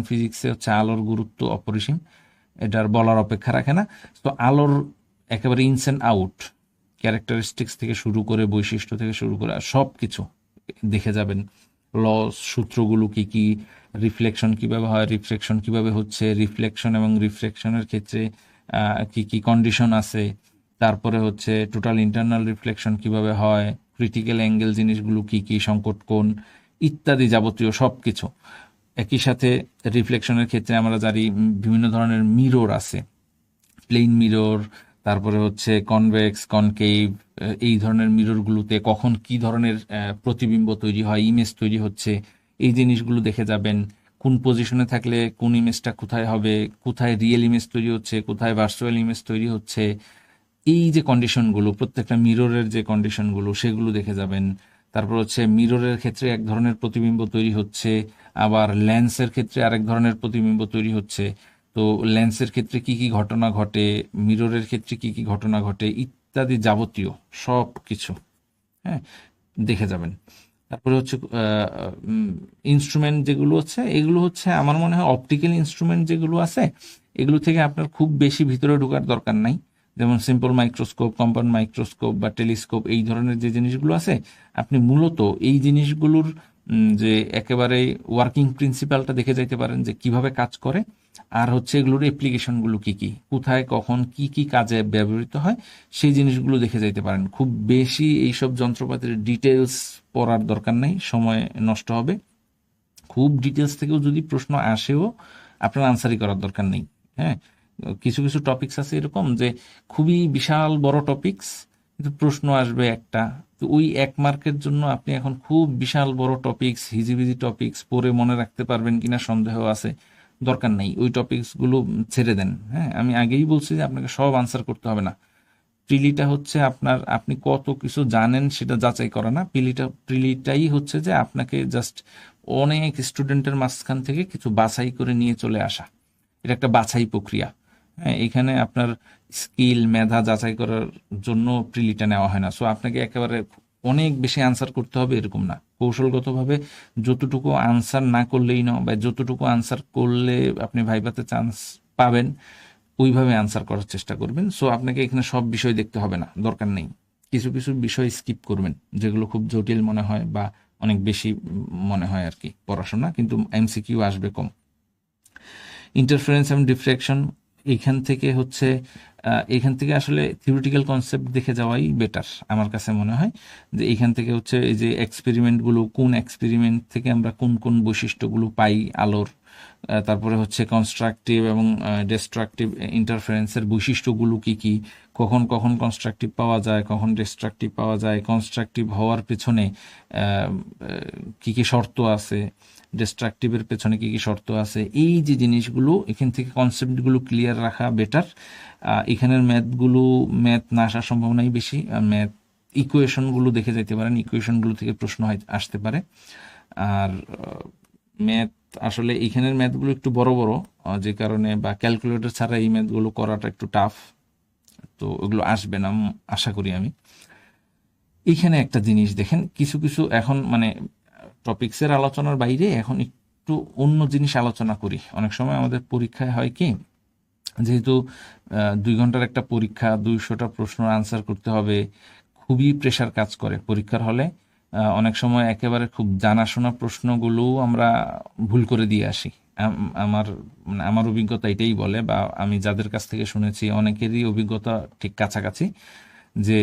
ফিজিক্সে হচ্ছে আলোর গুরুত্ব অপরিসীম, এটার বলার অপেক্ষা রাখে না। তো আলোর একেবারে ইনস অ্যান্ড আউট, ক্যারেক্টারিস্টিক্স থেকে শুরু করে, বৈশিষ্ট্য থেকে শুরু করে সব কিছু দেখে যাবেন। লস, সূত্রগুলো কি কি, রিফ্লেকশন কিভাবে হয়, রিফ্লেকশন কিভাবে হচ্ছে, রিফ্লেকশন এবং রিফ্লেকশনের ক্ষেত্রে কি কি কন্ডিশন আছে, তারপরে হচ্ছে টোটাল ইন্টারনাল রিফ্লেকশন কিভাবে হয়, ক্রিটিক্যাল অ্যাঙ্গেল জিনিসগুলো কি কি, সংকট কোণ ইত্যাদি যাবতীয় সব কিছু। একই সাথে রিফ্লেকশনের ক্ষেত্রে আমরা জানি বিভিন্ন ধরনের মিরর আছে, প্লেন মিরর, তারপরে হচ্ছে কনভেক্স, কনকেভ, এই ধরনের মিররগুলোতে কখন কি ধরনের প্রতিবিম্ব তৈরি হয়, ইমেজ তৈরি হচ্ছে, এই জিনিসগুলো দেখে যাবেন। কোন পজিশনে থাকলে কোন ইমেজটা কোথায় হবে, কোথায় রিয়েল ইমেজ তৈরি হচ্ছে, কোথায় ভার্চুয়াল ইমেজ তৈরি হচ্ছে, এই যে কন্ডিশনগুলো, প্রত্যেকটা মিররের যে কন্ডিশনগুলো সেগুলো দেখে যাবেন। তারপর হচ্ছে মিররের ক্ষেত্রে এক ধরনের প্রতিবিম্ব তৈরি হচ্ছে, আবার লেন্সের ক্ষেত্রে আরেক ধরনের প্রতিবিম্ব তৈরি হচ্ছে। তো লেন্সের ক্ষেত্রে কি কি ঘটনা ঘটে, মিররের ক্ষেত্রে কি কি ঘটনা ঘটে ইত্যাদি যাবতীয় সব কিছু, হ্যাঁ, দেখে যাবেন। তারপরে হচ্ছে ইনস্ট্রুমেন্ট যেগুলো হচ্ছে, এগুলো হচ্ছে আমার মনে হয় অপটিক্যাল ইনস্ট্রুমেন্ট যেগুলো আছে, এগুলো থেকে আপনার খুব বেশি ভিতরে ঢোকার দরকার নাই। যেমন সিম্পল মাইক্রোস্কোপ, কম্পাউন্ড মাইক্রোস্কোপ বা টেলিস্কোপ, এই ধরনের যে জিনিসগুলো আছে, আপনি মূলত এই জিনিসগুলোর যে একেবারে ওয়ার্কিং প্রিন্সিপালটা দেখে যাইতে পারেন যে কিভাবে কাজ করে, আর হচ্ছে এগুলোর অ্যাপ্লিকেশনগুলো কি কি, কোথায় কখন কি কি কাজে ব্যবহৃত হয়, সেই জিনিসগুলো দেখে যাইতে পারেন। খুব বেশি এইসব যন্ত্রপাতির ডিটেলস পড়ার দরকার নেই, সময় নষ্ট হবে। খুব ডিটেলস থেকেও যদি প্রশ্ন আসেও, আপনার আনসারই করার দরকার নেই। হ্যাঁ, কিছু কিছু টপিকস আছে এরকম যে খুবই বিশাল বড় টপিকস, কিন্তু প্রশ্ন আসবে একটা। তো ওই 1 মার্কের জন্য আপনি এখন খুব বিশাল বড় টপিকস, হিজিবিজি টপিকস পড়ে মনে রাখতে পারবেন কিনা সন্দেহ আছে। দরকার নেই, ওই টপিকসগুলো ছেড়ে দেন। হ্যাঁ, আমি আগেই বলছি যে আপনাকে সব আনসার করতে হবে না। প্রিলিটা হচ্ছে আপনি কত কিছু জানেন সেটা যাচাই করে না। প্রিলিটাই হচ্ছে যে আপনাকে জাস্ট অনেক স্টুডেন্টের মাঝখান থেকে কিছু বাছাই করে নিয়ে চলে আসা। এটা একটা বাছাই প্রক্রিয়া। হ্যাঁ, এখানে আপনার স্কিল, মেধা যাচাই করার জন্য প্রিলিটা নেওয়া হয় না। সো আপনাকে একেবারে অনেক বেশি আনসার করতে হবে এরকম না। কৌশলগতভাবে যতটুকু আনসার না করলেই না, বা যতটুকু আনসার করলে আপনি ভাইভাতে চান্স পাবেন, ওইভাবে আনসার করার চেষ্টা করবেন। সো আপনাকে এখানে সব বিষয় দেখতে হবে না, দরকার নেই। কিছু কিছু বিষয় স্কিপ করবেন যেগুলো খুব জটিল মনে হয় বা অনেক বেশি মনে হয় আর কি পড়াশোনা, কিন্তু এমসিকিউ আসবে কম। ইন্টারফারেন্স এবং ডিফ্রেকশন, এখান থেকে আসলে থিওরিটিক্যাল কনসেপ্ট দেখে যাওয়াই বেটার আমার কাছে মনে হয়। যে এখান থেকে হচ্ছে এই যে এক্সপেরিমেন্টগুলো, কোন এক্সপেরিমেন্ট থেকে আমরা কোন কোন বৈশিষ্ট্যগুলো পাই আলোর, তারপরে হচ্ছে কনস্ট্রাকটিভ এবং ডিস্ট্রাকটিভ ইন্টারফারেন্সের বৈশিষ্ট্যগুলো কি কি, কখন কখন কনস্ট্রাকটিভ পাওয়া যায়, কখন ডিস্ট্রাকটিভ পাওয়া যায়, কনস্ট্রাকটিভ হওয়ার পেছনে কি কি শর্ত আছে, ডিস্ট্রাকটিভের পেছনে কি কি শর্ত আছে, এই যে জিনিসগুলো এখান থেকে কনসেপ্টগুলো ক্লিয়ার রাখা বেটার। এখানের ম্যাথ না আসার সম্ভাবনাই বেশি। ম্যাথ ইকুয়েশনগুলো দেখে যেতে পারেন, ইকুয়েশনগুলো থেকে প্রশ্ন আসতে পারে। আর ম্যাথ আসলে এখানের ম্যাথগুলো একটু বড় বড়, যে কারণে, বা ক্যালকুলেটর ছাড়া এই ম্যাথগুলো করাটা একটু টাফ। তো ওগুলো আসবে না আশা করি আমি। এইখানে একটা জিনিস দেখেন, কিছু কিছু এখন মানে টপিক্সের আলোচনার বাইরে এখন একটু অন্য জিনিস আলোচনা করি। অনেক সময় আমাদের পরীক্ষায় হয় কি, যেহেতু 2 ঘন্টার একটা পরীক্ষা, 200টা প্রশ্ন আনসার করতে হবে, খুবই প্রেশার কাজ করে পরীক্ষার হলে। অনেক সময় একেবারে খুব জানাশোনা প্রশ্নগুলোও আমরা ভুল করে দিয়ে আসি। আমার অভিজ্ঞতা এটাই বলে, বা আমি যাদের কাছ থেকে শুনেছি অনেকেরই অভিজ্ঞতা ঠিক কাছাকাছি, যে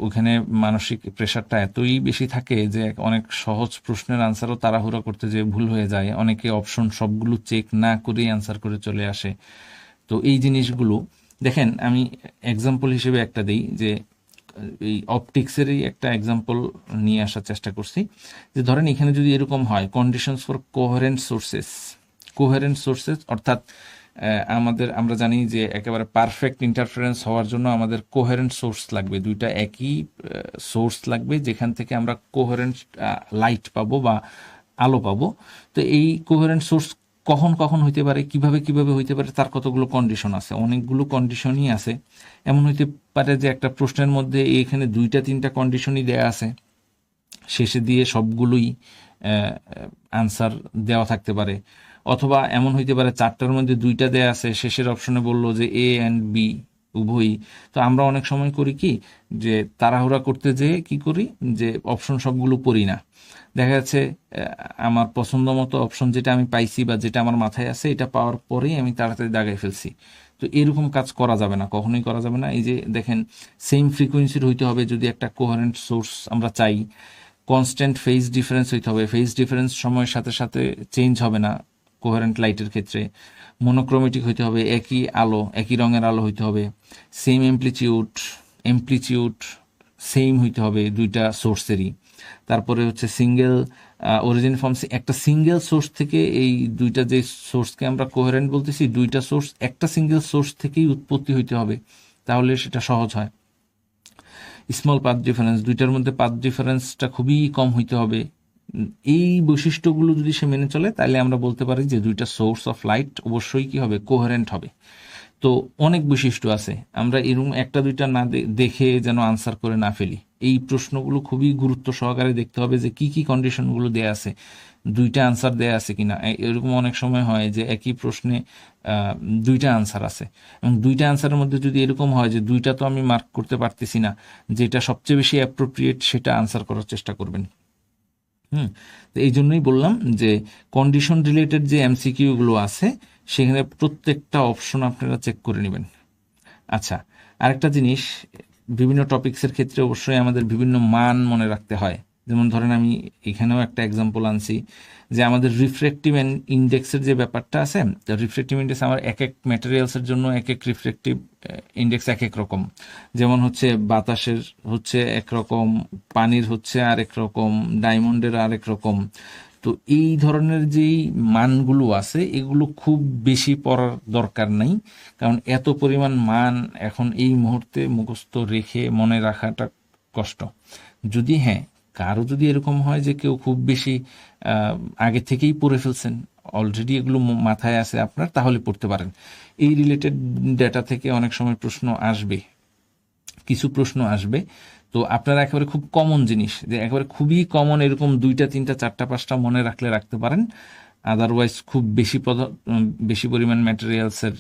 ওখানে মানসিক প্রেশারটা এতই বেশি থাকে যে অনেক সহজ প্রশ্নের আনসারও তাড়াহুড়া করতে যে ভুল হয়ে যায়, অনেকে অপশন সবগুলো চেক না করেই আনসার করে চলে আসে। তো এই জিনিসগুলো দেখেন, আমি এক্সাম্পল হিসেবে একটা দিই যে এই অপটিক্সেরই একটা এক্সাম্পল নিয়ে আসার চেষ্টা করছি। যে ধরেন এখানে যদি এরকম হয় কন্ডিশনস ফর কোহেরেন্ট সোর্সেস অর্থাৎ আমরা জানি যে একেবারে পারফেক্ট ইন্টারফারেন্স হওয়ার জন্য আমাদের কোহেরেন্ট সোর্স লাগবে, দুইটা একই সোর্স লাগবে যেখান থেকে আমরা কোহেরেন্ট লাইট পাবো বা আলো পাবো। তো এই কোহেরেন্ট সোর্স কখন কখন হইতে পারে, কিভাবে কিভাবে হইতে পারে, তার কতগুলো কন্ডিশন আছে, অনেকগুলো কন্ডিশনই আছে। এমন হইতে পারে যে একটা প্রশ্নের মধ্যে এখানে 2-3টা কন্ডিশনই দেয়া আছে, শেষে দিয়ে সবগুলোই আনসার দেওয়া থাকতে পারে। অথবা এমন হইতে পারে 4টার মধ্যে 2টা দেয়া আছে, শেষের অপশনে বললো যে এ অ্যান্ড বি উভয়ই। তো আমরা অনেক সময় করি কি, যে তাড়াহুড়া করতে যেয়ে কি করি, যে অপশন সবগুলো পড়ি না। দেখা যাচ্ছে আমার পছন্দ মতো অপশন যেটা আমি পাইছি বা যেটা আমার মাথায় আছে এটা পাওয়ার পরেই আমি তাড়াতাড়ি দাগাই ফেলছি। তো এরকম কাজ করা যাবে না, কখনোই করা যাবে না। এই যে দেখেন, সেম ফ্রিকোয়েন্সির হইতে হবে যদি একটা কোহারেন্ট সোর্স আমরা চাই। কনস্ট্যান্ট ফেজ ডিফারেন্স হইতে হবে, ফেজ ডিফারেন্স সময়ের সাথে সাথে চেঞ্জ হবে না কোহারেন্ট লাইটের ক্ষেত্রে। মনোক্রোমেটিক হইতে হবে, একই আলো, একই রঙের আলো হইতে হবে। সেম এমপ্লিচিউড সেম হইতে হবে দুইটা সোর্সেরই। তারপরে হচ্ছে সিঙ্গেল অরিজিন ফ্রম একটা সিঙ্গেল সোর্স থেকে, এই দুইটা যে সোর্সকে আমরা কোহেরেন্ট বলতেছি, দুইটা সোর্স একটা সিঙ্গেল সোর্স থেকেই উৎপত্তি হইতে হবে, তাহলে সেটা সহজ হয়। স্মল পাথ ডিফারেন্স, দুইটার মধ্যে পাথ ডিফারেন্সটা খুবই কম হইতে হবে। এই বৈশিষ্ট্যগুলো যদি সে মেনে চলে তাহলে আমরা বলতে পারি যে দুইটা সোর্স অফ লাইট অবশ্যই কি হবে, কোহেরেন্ট হবে। তো অনেক বৈশিষ্ট্য আছে, আমরা এরকম একটা দুইটা না দেখে যেন আনসার করে না ফেলি। এই প্রশ্নগুলো খুবই গুরুত্ব সহকারে দেখতে হবে যে কি কি কন্ডিশনগুলো দেয়া আছে, দুইটা আনসার দেয়া আছে কিনা। এরকম অনেক সময় হয় যে একই প্রশ্নে দুইটা আনসার আছে, এবং দুইটা আনসারের মধ্যে যদি এরকম হয় যে দুইটা তো আমি মার্ক করতে পারতেছি না, যেটা সবচেয়ে বেশি অ্যাপ্রোপ্রিয়েট সেটা আনসার করার চেষ্টা করবেন। তো এই জন্যই বললাম যে কন্ডিশন রিলেটেড যে এমসিকিউগুলো আছে সেখানে প্রত্যেকটা অপশন আপনারা চেক করে নেবেন। আচ্ছা, আরেকটা জিনিস, বিভিন্ন টপিক্সের ক্ষেত্রে অবশ্যই আমাদের বিভিন্ন মান মনে রাখতে হয়। যেমন ধরেন আমি এখানেও একটা এক্সাম্পল আনছি যে আমাদের রিফ্রেক্টিভ ইন্ডেক্সের যে ব্যাপারটা আছে, রিফ্রেক্টিভ ইন্ডেক্স আমার এক এক ম্যাটেরিয়ালসের জন্য এক এক রিফ্রেক্টিভ ইন্ডেক্স এক এক রকম। যেমন হচ্ছে বাতাসের হচ্ছে একরকম, পানির হচ্ছে আরেক রকম, ডায়মন্ডের আরেক রকম। তো এই ধরনের যেই মানগুলো আছে এগুলো খুব বেশি পড়ার দরকার নাই, কারণ এত পরিমাণ মান এখন এই মুহূর্তে মুখস্থ রেখে মনে রাখাটা কষ্ট। যদি কারো যদি এরকম হয় যে কেউ খুব বেশি আগে থেকেই পড়ে ফেলছেন, অলরেডি এগুলো মাথায় আছে আপনার, তাহলে পড়তে পারেন। এই রিলেটেড ডেটা থেকে অনেক সময় কিছু প্রশ্ন আসবে। তো আপনারা একেবারে খুব কমন জিনিস, যে একেবারে খুবই কমন এরকম 2টা 3টা 4টা 5টা মনে রাখতে পারেন। আদারওয়াইজ খুব বেশি পরিমাণ ম্যাটেরিয়ালসের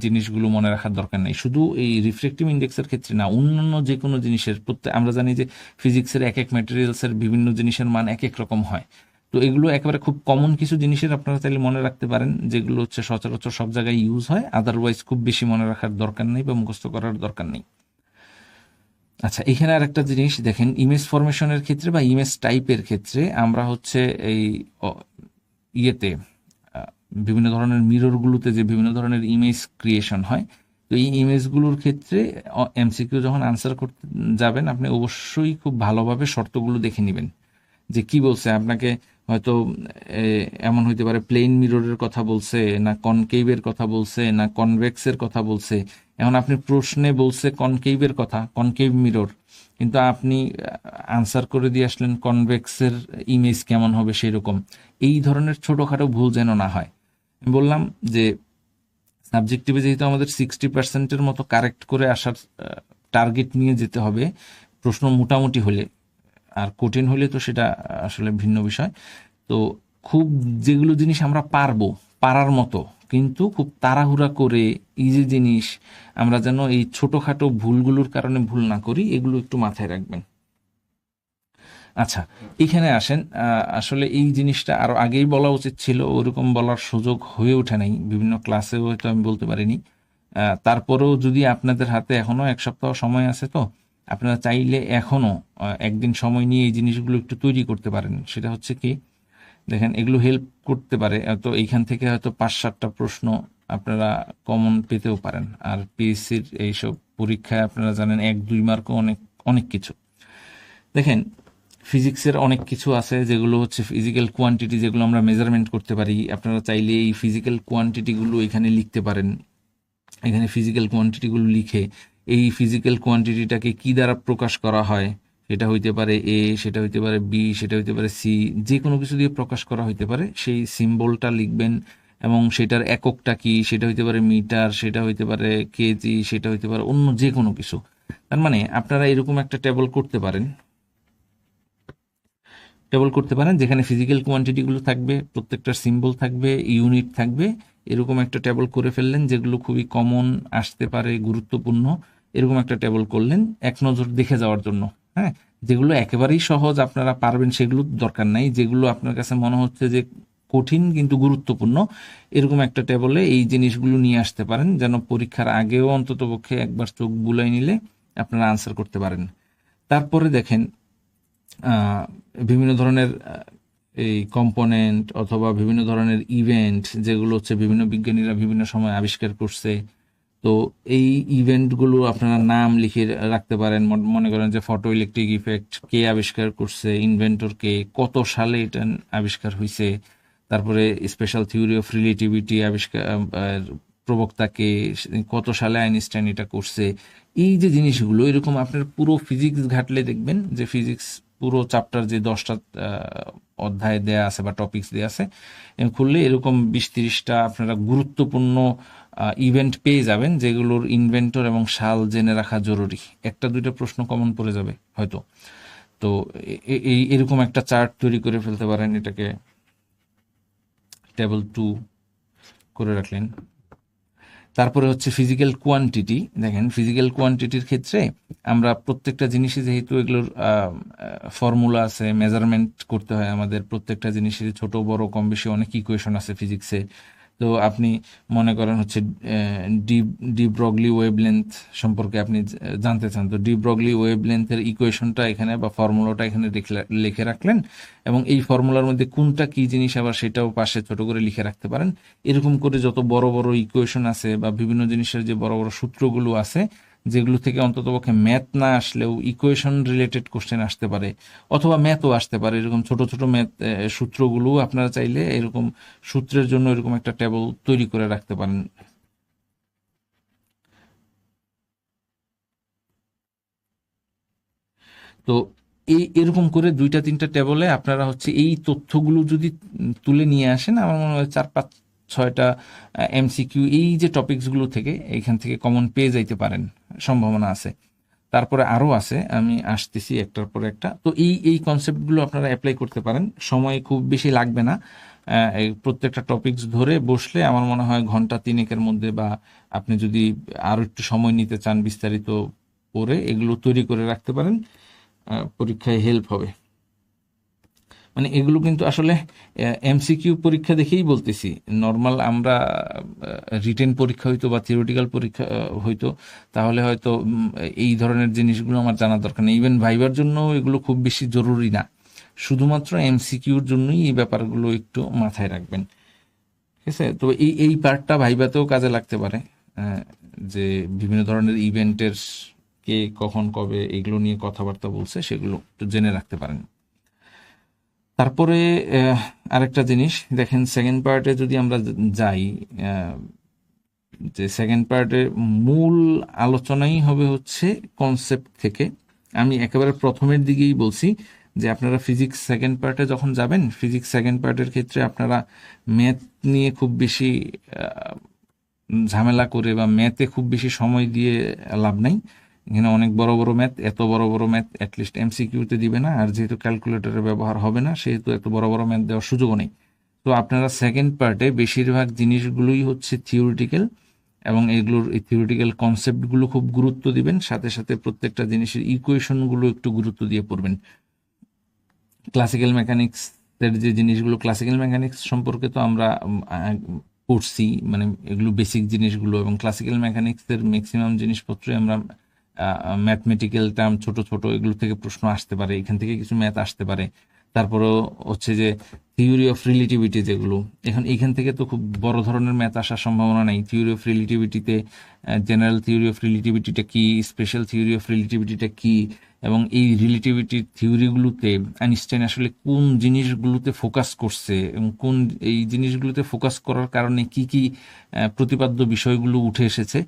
জিনিসগুলো মনে রাখার দরকার নেই। শুধু এই রিফ্রেক্টিভ ইন্ডেক্সের ক্ষেত্রে না, অন্যান্য যে কোনো জিনিসের আমরা জানি যে ফিজিক্সের এক এক ম্যাটেরিয়ালসের বিভিন্ন জিনিসের মান এক এক রকম হয়। তো এগুলো একেবারে খুব কমন কিছু জিনিসের আপনারা তাহলে মনে রাখতে পারেন, যেগুলো হচ্ছে সচরাচর সব জায়গায় ইউজ হয়। আদারওয়াইজ খুব বেশি মনে রাখার দরকার নেই বা মুখস্থ করার দরকার নেই। আচ্ছা, এখানে আর একটা জিনিস দেখেন, ইমেজ ফরমেশনের ক্ষেত্রে বা ইমেজ টাইপের ক্ষেত্রে আমরা হচ্ছে এই ইয়েতে বিভিন্ন ধরনের মিররগুলোতে যে বিভিন্ন ধরনের ইমেজ ক্রিয়েশন হয়, তো এই ইমেজগুলোর ক্ষেত্রে এমসিকিউ যখন আনসার করতে যাবেন আপনি অবশ্যই খুব ভালোভাবে শর্তগুলো দেখে নেবেন যে কি বলছে আপনাকে। হয়তো এমন হইতে পারে প্লেন মিররের কথা বলছে, না কনকেভের কথা বলছে, না কনভেক্সের কথা বলছে। এখন আপনি প্রশ্নে বলছে কনকেভের কথা, কনকেভ মিরর, কিন্তু আপনি আনসার করে দিয়ে আসলেন কনভেক্সের ইমেজ কেমন হবে সেই রকম। এই ধরনের ছোটোখাটো ভুল যেন না হয়। বললাম যে সাবজেক্টিভে যেহেতু আমাদের 60%-এর মতো কারেক্ট করে আসার টার্গেট নিয়ে যেতে হবে প্রশ্ন মোটামুটি হলে, আর কঠিন হলে তো সেটা আসলে ভিন্ন বিষয়। তো খুব যেগুলো জিনিস আমরা পারার মতো, কিন্তু খুব তাড়াহুড়া করে ইজি জিনিস আমরা যেন এই ছোটোখাটো ভুলগুলোর কারণে ভুল না করি, এগুলো একটু মাথায় রাখবেন। আচ্ছা, এখানে আসেন, আসলে এই জিনিসটা আরো আগেই বলা উচিত ছিল, ওরকম বলার সুযোগ হয়ে ওঠে নাই, বিভিন্ন ক্লাসেও হয়তো আমি বলতে পারিনি। তারপরেও যদি আপনাদের হাতে এখনো 1 সপ্তাহ সময় আছে, তো আপনারা চাইলে এখনো একদিন সময় নিয়ে এই জিনিসগুলো একটু তৈরি করতে পারেন। সেটা হচ্ছে কি, দেখেন এগুলো হেল্প করতে পারে। তো এইখান থেকে হয়তো 5-7টা প্রশ্ন আপনারা কমন পেতেও পারেন। আর পিএসসির এইসব পরীক্ষায় আপনারা জানেন 1-2 মার্কও অনেক অনেক কিছু। দেখেন ফিজিক্সের অনেক কিছু আছে যেগুলো হচ্ছে ফিজিক্যাল কোয়ান্টিটি, যেগুলো আমরা মেজারমেন্ট করতে পারি। আপনারা চাইলে এই ফিজিক্যাল কোয়ান্টিটিগুলো এখানে লিখতে পারেন। এখানে ফিজিক্যাল কোয়ান্টিটিগুলো লিখে এই ফিজিক্যাল কোয়ান্টিটিটাকে কি দ্বারা প্রকাশ করা হয়, সেটা হইতে পারে এ, সেটা হইতে পারে বি, সেটা হইতে পারে সি, যে কোনো কিছু দিয়ে প্রকাশ করা হইতে পারে, সেই সিম্বলটা লিখবেন। এবং সেটার এককটা কি, সেটা হইতে পারে মিটার, সেটা হইতে পারে কেজি, সেটা হইতে পারে অন্য যে কোনো কিছু। তার মানে আপনারা এরকম একটা টেবল করতে পারেন, যেখানে ফিজিক্যাল কোয়ান্টিটিগুলো থাকবে, প্রত্যেকটার সিম্বল থাকবে, ইউনিট থাকবে। এরকম একটা টেবল করে ফেললেন, যেগুলো খুবই কমন আসতে পারে, গুরুত্বপূর্ণ। এরকম একটা টেবল করলেন এক নজর দেখে যাওয়ার জন্য। হ্যাঁ, যেগুলো একেবারেই সহজ আপনারা পারবেন সেগুলো দরকার নাই, যেগুলো আপনার কাছে মনে হচ্ছে যে কঠিন কিন্তু গুরুত্বপূর্ণ, এরকম একটা টেবলে এই জিনিসগুলো নিয়ে আসতে পারেন, যেন পরীক্ষার আগেও অন্ততপক্ষে একবার চোখ বুলাই নিলে আপনারা আনসার করতে পারেন। তারপরে দেখেন আহ, বিভিন্ন ধরনের এই কম্পোনেন্ট অথবা বিভিন্ন ধরনের ইভেন্ট, যেগুলো হচ্ছে বিভিন্ন বিজ্ঞানীরা বিভিন্ন সময় আবিষ্কার করছে। তো এই ইভেন্টগুলো আপনারা নাম লিখে রাখতে পারেন। মনে করেন যে ফটো ইলেকট্রিক ইফেক্ট কে আবিষ্কার করছে, ইনভেন্টর কে, কত সালে এটা আবিষ্কার হয়েছে। তারপরে স্পেশাল থিওরি অফ রিলেটিভিটি আবিষ্কার প্রবক্তাকে, কত সালে আইনস্টাইন এটা করছে। এই যে জিনিসগুলো, এরকম আপনার পুরো ফিজিক্স ঘাটলে দেখবেন যে ফিজিক্স পুরো চ্যাপ্টার যে 10টা অধ্যায় দেয়া আছে বা টপিকস দেয়া আছে, খুললে এরকম 20-30টা আপনারা গুরুত্বপূর্ণ ইভেন্ট পেয়ে যাবেন, যেগুলোর ইনভেন্টর এবং সাল জেনে রাখা জরুরি। 1-2টা প্রশ্ন কমন পড়ে যাবে হয়তো। তো এই এরকম একটা চার্ট তৈরি করে ফেলতে পারেন, এটাকে টেবল 2 করে রাখলেন। তারপরে হচ্ছে ফিজিক্যাল কোয়ান্টিটি। দেখেন ফিজিক্যাল কোয়ান্টিটির ক্ষেত্রে আমরা প্রত্যেকটা জিনিসই, যেহেতু এগুলোর ফর্মুলা আছে, মেজারমেন্ট করতে হয় আমাদের প্রত্যেকটা জিনিসের, ছোট বড় কম বেশি অনেক ইকুয়েশন আছে ফিজিক্সে। তো আপনি মনে করেন হচ্ছে ডি ডি ব্রগলি ওয়েভলেন্থ সম্পর্কে আপনি জানতে চান, তো ডি ব্রগলি ওয়েভলেন্থের ইকুয়েশনটা এখানে বা ফর্মুলাটা এখানে লিখে রাখলেন, এবং এই ফর্মুলার মধ্যে কোনটা কি জিনিস আবার সেটাও পাশে ছোট করে লিখে রাখতে পারেন। এরকম করে যত বড় বড় ইকুয়েশন আছে বা বিভিন্ন জিনিসের যে বড় বড় সূত্রগুলো আছে, যেগুলো থেকে অন্ততপক্ষে ম্যাথ না আসলেও ইকুয়েশন রিলেটেড কোশ্চেন আসতে পারে, অথবা ম্যাথও আসতে পারে, এরকম ছোট ছোট ম্যাথ সূত্রগুলো আপনারা চাইলে এরকম সূত্রের জন্য এরকম একটা টেবল তৈরি করে রাখতে পারেন। তো এরকম করে 2-3টা টেবলে আপনারা হচ্ছে এই তথ্যগুলো যদি তুলে নিয়ে আসেন, আমার মনে হয় 4-5-6টা এমসিকিউ এই যে টপিকসগুলো থেকে এখান থেকে কমন পেয়ে যাইতে পারেন, সম্ভাবনা আছে। তারপরে আরও আছে, আমি আসতেছি একটার পর একটা। তো এই কনসেপ্টগুলো আপনারা অ্যাপ্লাই করতে পারেন, সময় খুব বেশি লাগবে না। এই প্রত্যেকটা টপিকস ধরে বসলে আমার মনে হয় ঘন্টা 3-এর মধ্যে, বা আপনি যদি আরও একটু সময় নিতে চান বিস্তারিত পড়ে এগুলো তৈরি করে রাখতে পারেন, পরীক্ষায় হেল্প হবে। মানে এগুলো কিন্তু আসলে এমসিকিউ পরীক্ষা দেখেই বলতেছি। নর্মাল আমরা রিটেন পরীক্ষা হইতো বা থিওরিটিক্যাল পরীক্ষা হইতো, তাহলে হয়তো এই ধরনের জিনিসগুলো আমার জানার দরকার নেই। ইভেন ভাইবার জন্য এগুলো খুব বেশি জরুরি না, শুধুমাত্র এমসিকিউর জন্যই এই ব্যাপারগুলো একটু মাথায় রাখবেন। ঠিক আছে, তো এই পার্টটা ভাইবাতেও কাজে লাগতে পারে। আহ, যে বিভিন্ন ধরনের ইভেন্টের কে কখন কবে এগুলো নিয়ে কথাবার্তা বলছে, সেগুলো একটু জেনে রাখতে পারেন। তারপরে আরেকটা জিনিস দেখেন, সেকেন্ড পার্টে যদি আমরা যাই, আহ, যে সেকেন্ড পার্টের মূল আলোচনাই হবে হচ্ছে কনসেপ্ট থেকে। আমি একেবারে প্রথমের দিকেই বলছি যে আপনারা ফিজিক্স সেকেন্ড পার্টে যখন যাবেন, ফিজিক্স সেকেন্ড পার্টের ক্ষেত্রে আপনারা ম্যাথ নিয়ে খুব বেশি ঝামেলা করে বা ম্যাথে খুব বেশি সময় দিয়ে লাভ নাই। এখানে অনেক বড় বড় ম্যাথ, এত বড় বড় ম্যাথ অ্যাটলিস্ট এমসিকিউতে দিবে না, আর যেহেতু ক্যালকুলেটরের ব্যবহার হবে না সেহেতু এত বড় বড় ম্যাথ দেওয়ার সুযোগও নেই। তো আপনারা সেকেন্ড পার্টে বেশিরভাগ জিনিসগুলোই হচ্ছে থিওরিটিক্যাল, এবং এগুলোর এই থিওরিটিক্যাল কনসেপ্টগুলো খুব গুরুত্ব দিবেন, সাথে সাথে প্রত্যেকটা জিনিসের ইকুয়েশনগুলো একটু গুরুত্ব দিয়ে পড়বেন। ক্লাসিক্যাল মেকানিক্সের যে জিনিসগুলো, ক্লাসিক্যাল মেকানিক্স সম্পর্কে তো আমরা পড়ছি, মানে এগুলো বেসিক জিনিসগুলো, এবং ক্লাসিক্যাল মেকানিক্সের ম্যাক্সিমাম জিনিসপত্রই আমরা ম্যাথমেটিক্যাল টার্ম ছোট ছোট এগুলো থেকে প্রশ্ন আসতে পারে, এখান থেকে কিছু ম্যাথ আসতে পারে। তারপরেও হচ্ছে যে থিওরি অফ রিলেটিভিটি যেগুলো, এখন এখান থেকে তো খুব বড় ধরনের ম্যাথ আসার সম্ভাবনা নেই। থিওরি অফ রিলেটিভিটিতে জেনারেল থিওরি অফ রিলেটিভিটিটা কি, স্পেশাল থিওরি অফ রিলেটিভিটিটা কি, এবং এই রিলেটিভিটির থিওরিগুলোতে আইনস্টাইন আসলে কোন জিনিসগুলোতে ফোকাস করছে এবং কোন এই জিনিসগুলোতে ফোকাস করার কারণে কি কি প্রতিপাদ্য বিষয়গুলো উঠে এসেছে,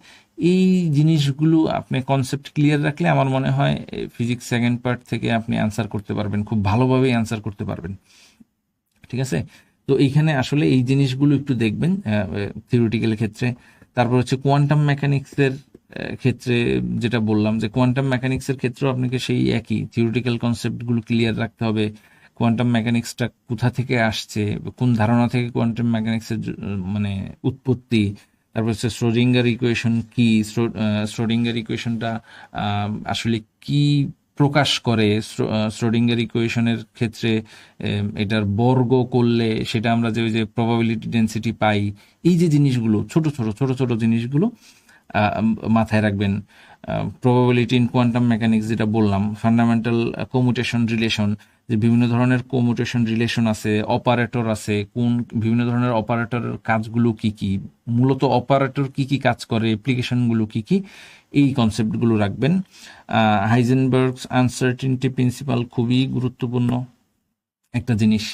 এই জিনিসগুলো আপনি কনসেপ্ট ক্লিয়ার রাখলে আমার মনে হয় ফিজিক্স সেকেন্ড পার্ট থেকে আপনি অ্যান্সার করতে পারবেন, খুব ভালোভাবেই অ্যান্সার করতে পারবেন। ঠিক আছে? তো এইখানে আসলে এই জিনিসগুলো একটু দেখবেন থিওরিটিক্যাল ক্ষেত্রে। তারপর হচ্ছে কোয়ান্টাম মেকানিক্সের ক্ষেত্রে যেটা বললাম, যে কোয়ান্টাম মেকানিক্সের ক্ষেত্রেও আপনাকে সেই একই থিওরিটিক্যাল কনসেপ্টগুলো ক্লিয়ার রাখতে হবে। কোয়ান্টাম মেকানিক্সটা কোথা থেকে আসছে, কোন ধারণা থেকে কোয়ান্টাম মেকানিক্সের মানে উৎপত্তি। তারপর হচ্ছে শ্রোডিঙ্গার ইকুয়েশন কি, শ্রোডিঙ্গার ইকুয়েশনটা আসলে কি প্রকাশ করে, শ্রোডিঙ্গার ইকুয়েশনের ক্ষেত্রে এটার বর্গ করলে সেটা আমরা যে ওই যে প্রবাবিলিটি ডেন্সিটি পাই, এই যে জিনিসগুলো ছোট ছোট ছোট ছোট জিনিসগুলো মাথায় রাখবেন। প্রবাবিলিটি ইন কোয়ান্টাম মেকানিক্স যেটা বললাম, ফান্ডামেন্টাল কমিউটেশন রিলেশন, যে বিভিন্ন ধরনের কমিউটেশন রিলেশন আছে, অপারেটর আছে, কোন বিভিন্ন ধরনের অপারেটরের কাজগুলো কি কি, মূলত অপারেটর কি কি কাজ করে, অ্যাপ্লিকেশনগুলো কি কি, এই কনসেপ্টগুলো রাখবেন। হাইজেনবার্গস আনসার্টিনিটি প্রিন্সিপাল খুবই গুরুত্বপূর্ণ একটা জিনিস,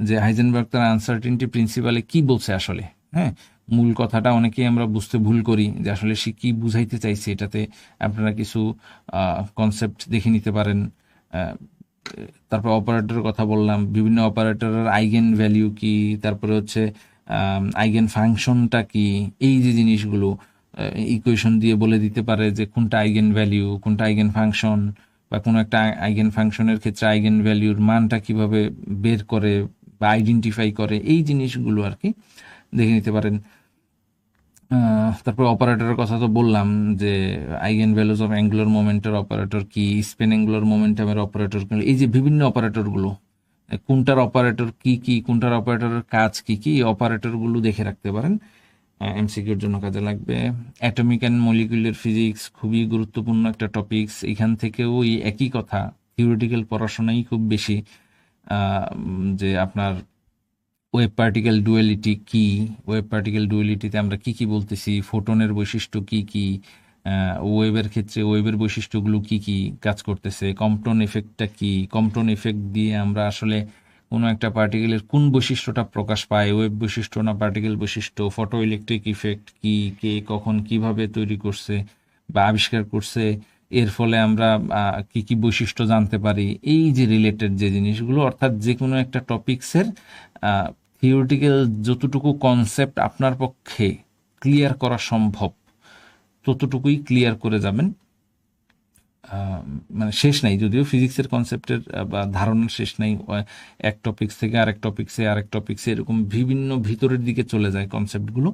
যে হাইজেনবার্গ তার আনসার্টিনিটি প্রিন্সিপালে কি বলছে আসলে। হ্যাঁ, মূল কথাটা অনেকেই আমরা বুঝতে ভুল করি, যে আসলে সে কি বুঝাইতে চাইছে। এটাতে আপনারা কিছু কনসেপ্ট দেখে নিতে পারেন। তারপর অপারেটরের কথা বললাম, বিভিন্ন অপারেটরের আইগেন ভ্যালিউ কি, তারপরে হচ্ছে আইগেন ফাংশনটা কি, এই যে জিনিসগুলো ইকুয়েশন দিয়ে বলে দিতে পারে যে কোনটা আইগেন ভ্যালিউ, কোনটা আইগেন ফাংশন, বা কোনো একটা আইগেন ফাংশনের ক্ষেত্রে আইগেন ভ্যালিউর মানটা কিভাবে বের করে বা আইডেন্টিফাই করে, এই জিনিসগুলো আর কি দেখে নিতে পারেন। তারপর অপারেটরের কথা তো বললাম, যে আইগেন ভ্যালুজ অফ অ্যাঙ্গুলার মোমেন্টের অপারেটর কি, স্পেন অ্যাঙ্গুলার মোমেন্টামের অপারেটর কি, এই যে বিভিন্ন অপারেটরগুলো, কোনটার অপারেটর কি কি, কোনটার অপারেটরের কাজ কি কি, এই অপারেটরগুলো দেখে রাখতে পারেন, এমসিকিউর জন্য কাজে লাগবে। অ্যাটমিক অ্যান্ড মলিকুলার ফিজিক্স খুবই গুরুত্বপূর্ণ একটা টপিকস। এখান থেকেও এই একই কথা, থিওরিটিক্যাল পড়াশোনাই খুব বেশি, যে আপনার ওয়েভ পার্টিকেল ডুয়ালিটি কি, ওয়েভ পার্টিকেল ডুয়ালিটিতে আমরা কি কি বলতেছি, ফোটনের বৈশিষ্ট্য কি কি, ওয়েভের ক্ষেত্রে ওয়েভের বৈশিষ্ট্যগুলো কি কি কাজ করতেছে, কম্পটন এফেক্টটা কি, কম্পটন এফেক্ট দিয়ে আমরা আসলে কোনো একটা পার্টিকেলের কোন বৈশিষ্ট্যটা প্রকাশ পায়, ওয়েভ বৈশিষ্ট্য না পার্টিকেল বৈশিষ্ট্য, ফটো ইলেকট্রিক ইফেক্ট কি, কে কখন কিভাবে তৈরি করছে বা আবিষ্কার করছে, এর ফলে আমরা কি কি বৈশিষ্ট্য জানতে পারি, এই যে রিলেটেড যে জিনিসগুলো, অর্থাৎ যে কোনো একটা টপিক্সের থিওরিটিক্যাল যতটুকু কনসেপ্ট আপনার পক্ষে ক্লিয়ার করা সম্ভব ততটুকুই ক্লিয়ার করে যাবেন। মানে শেষ নাই, যদিও ফিজিক্সের কনসেপ্টের বা ধারণার শেষ নাই, এক টপিক্স থেকে আরেক টপিক্সে আরেক টপিক্সে এরকম বিভিন্ন ভিতরের দিকে চলে যায় কনসেপ্টগুলো।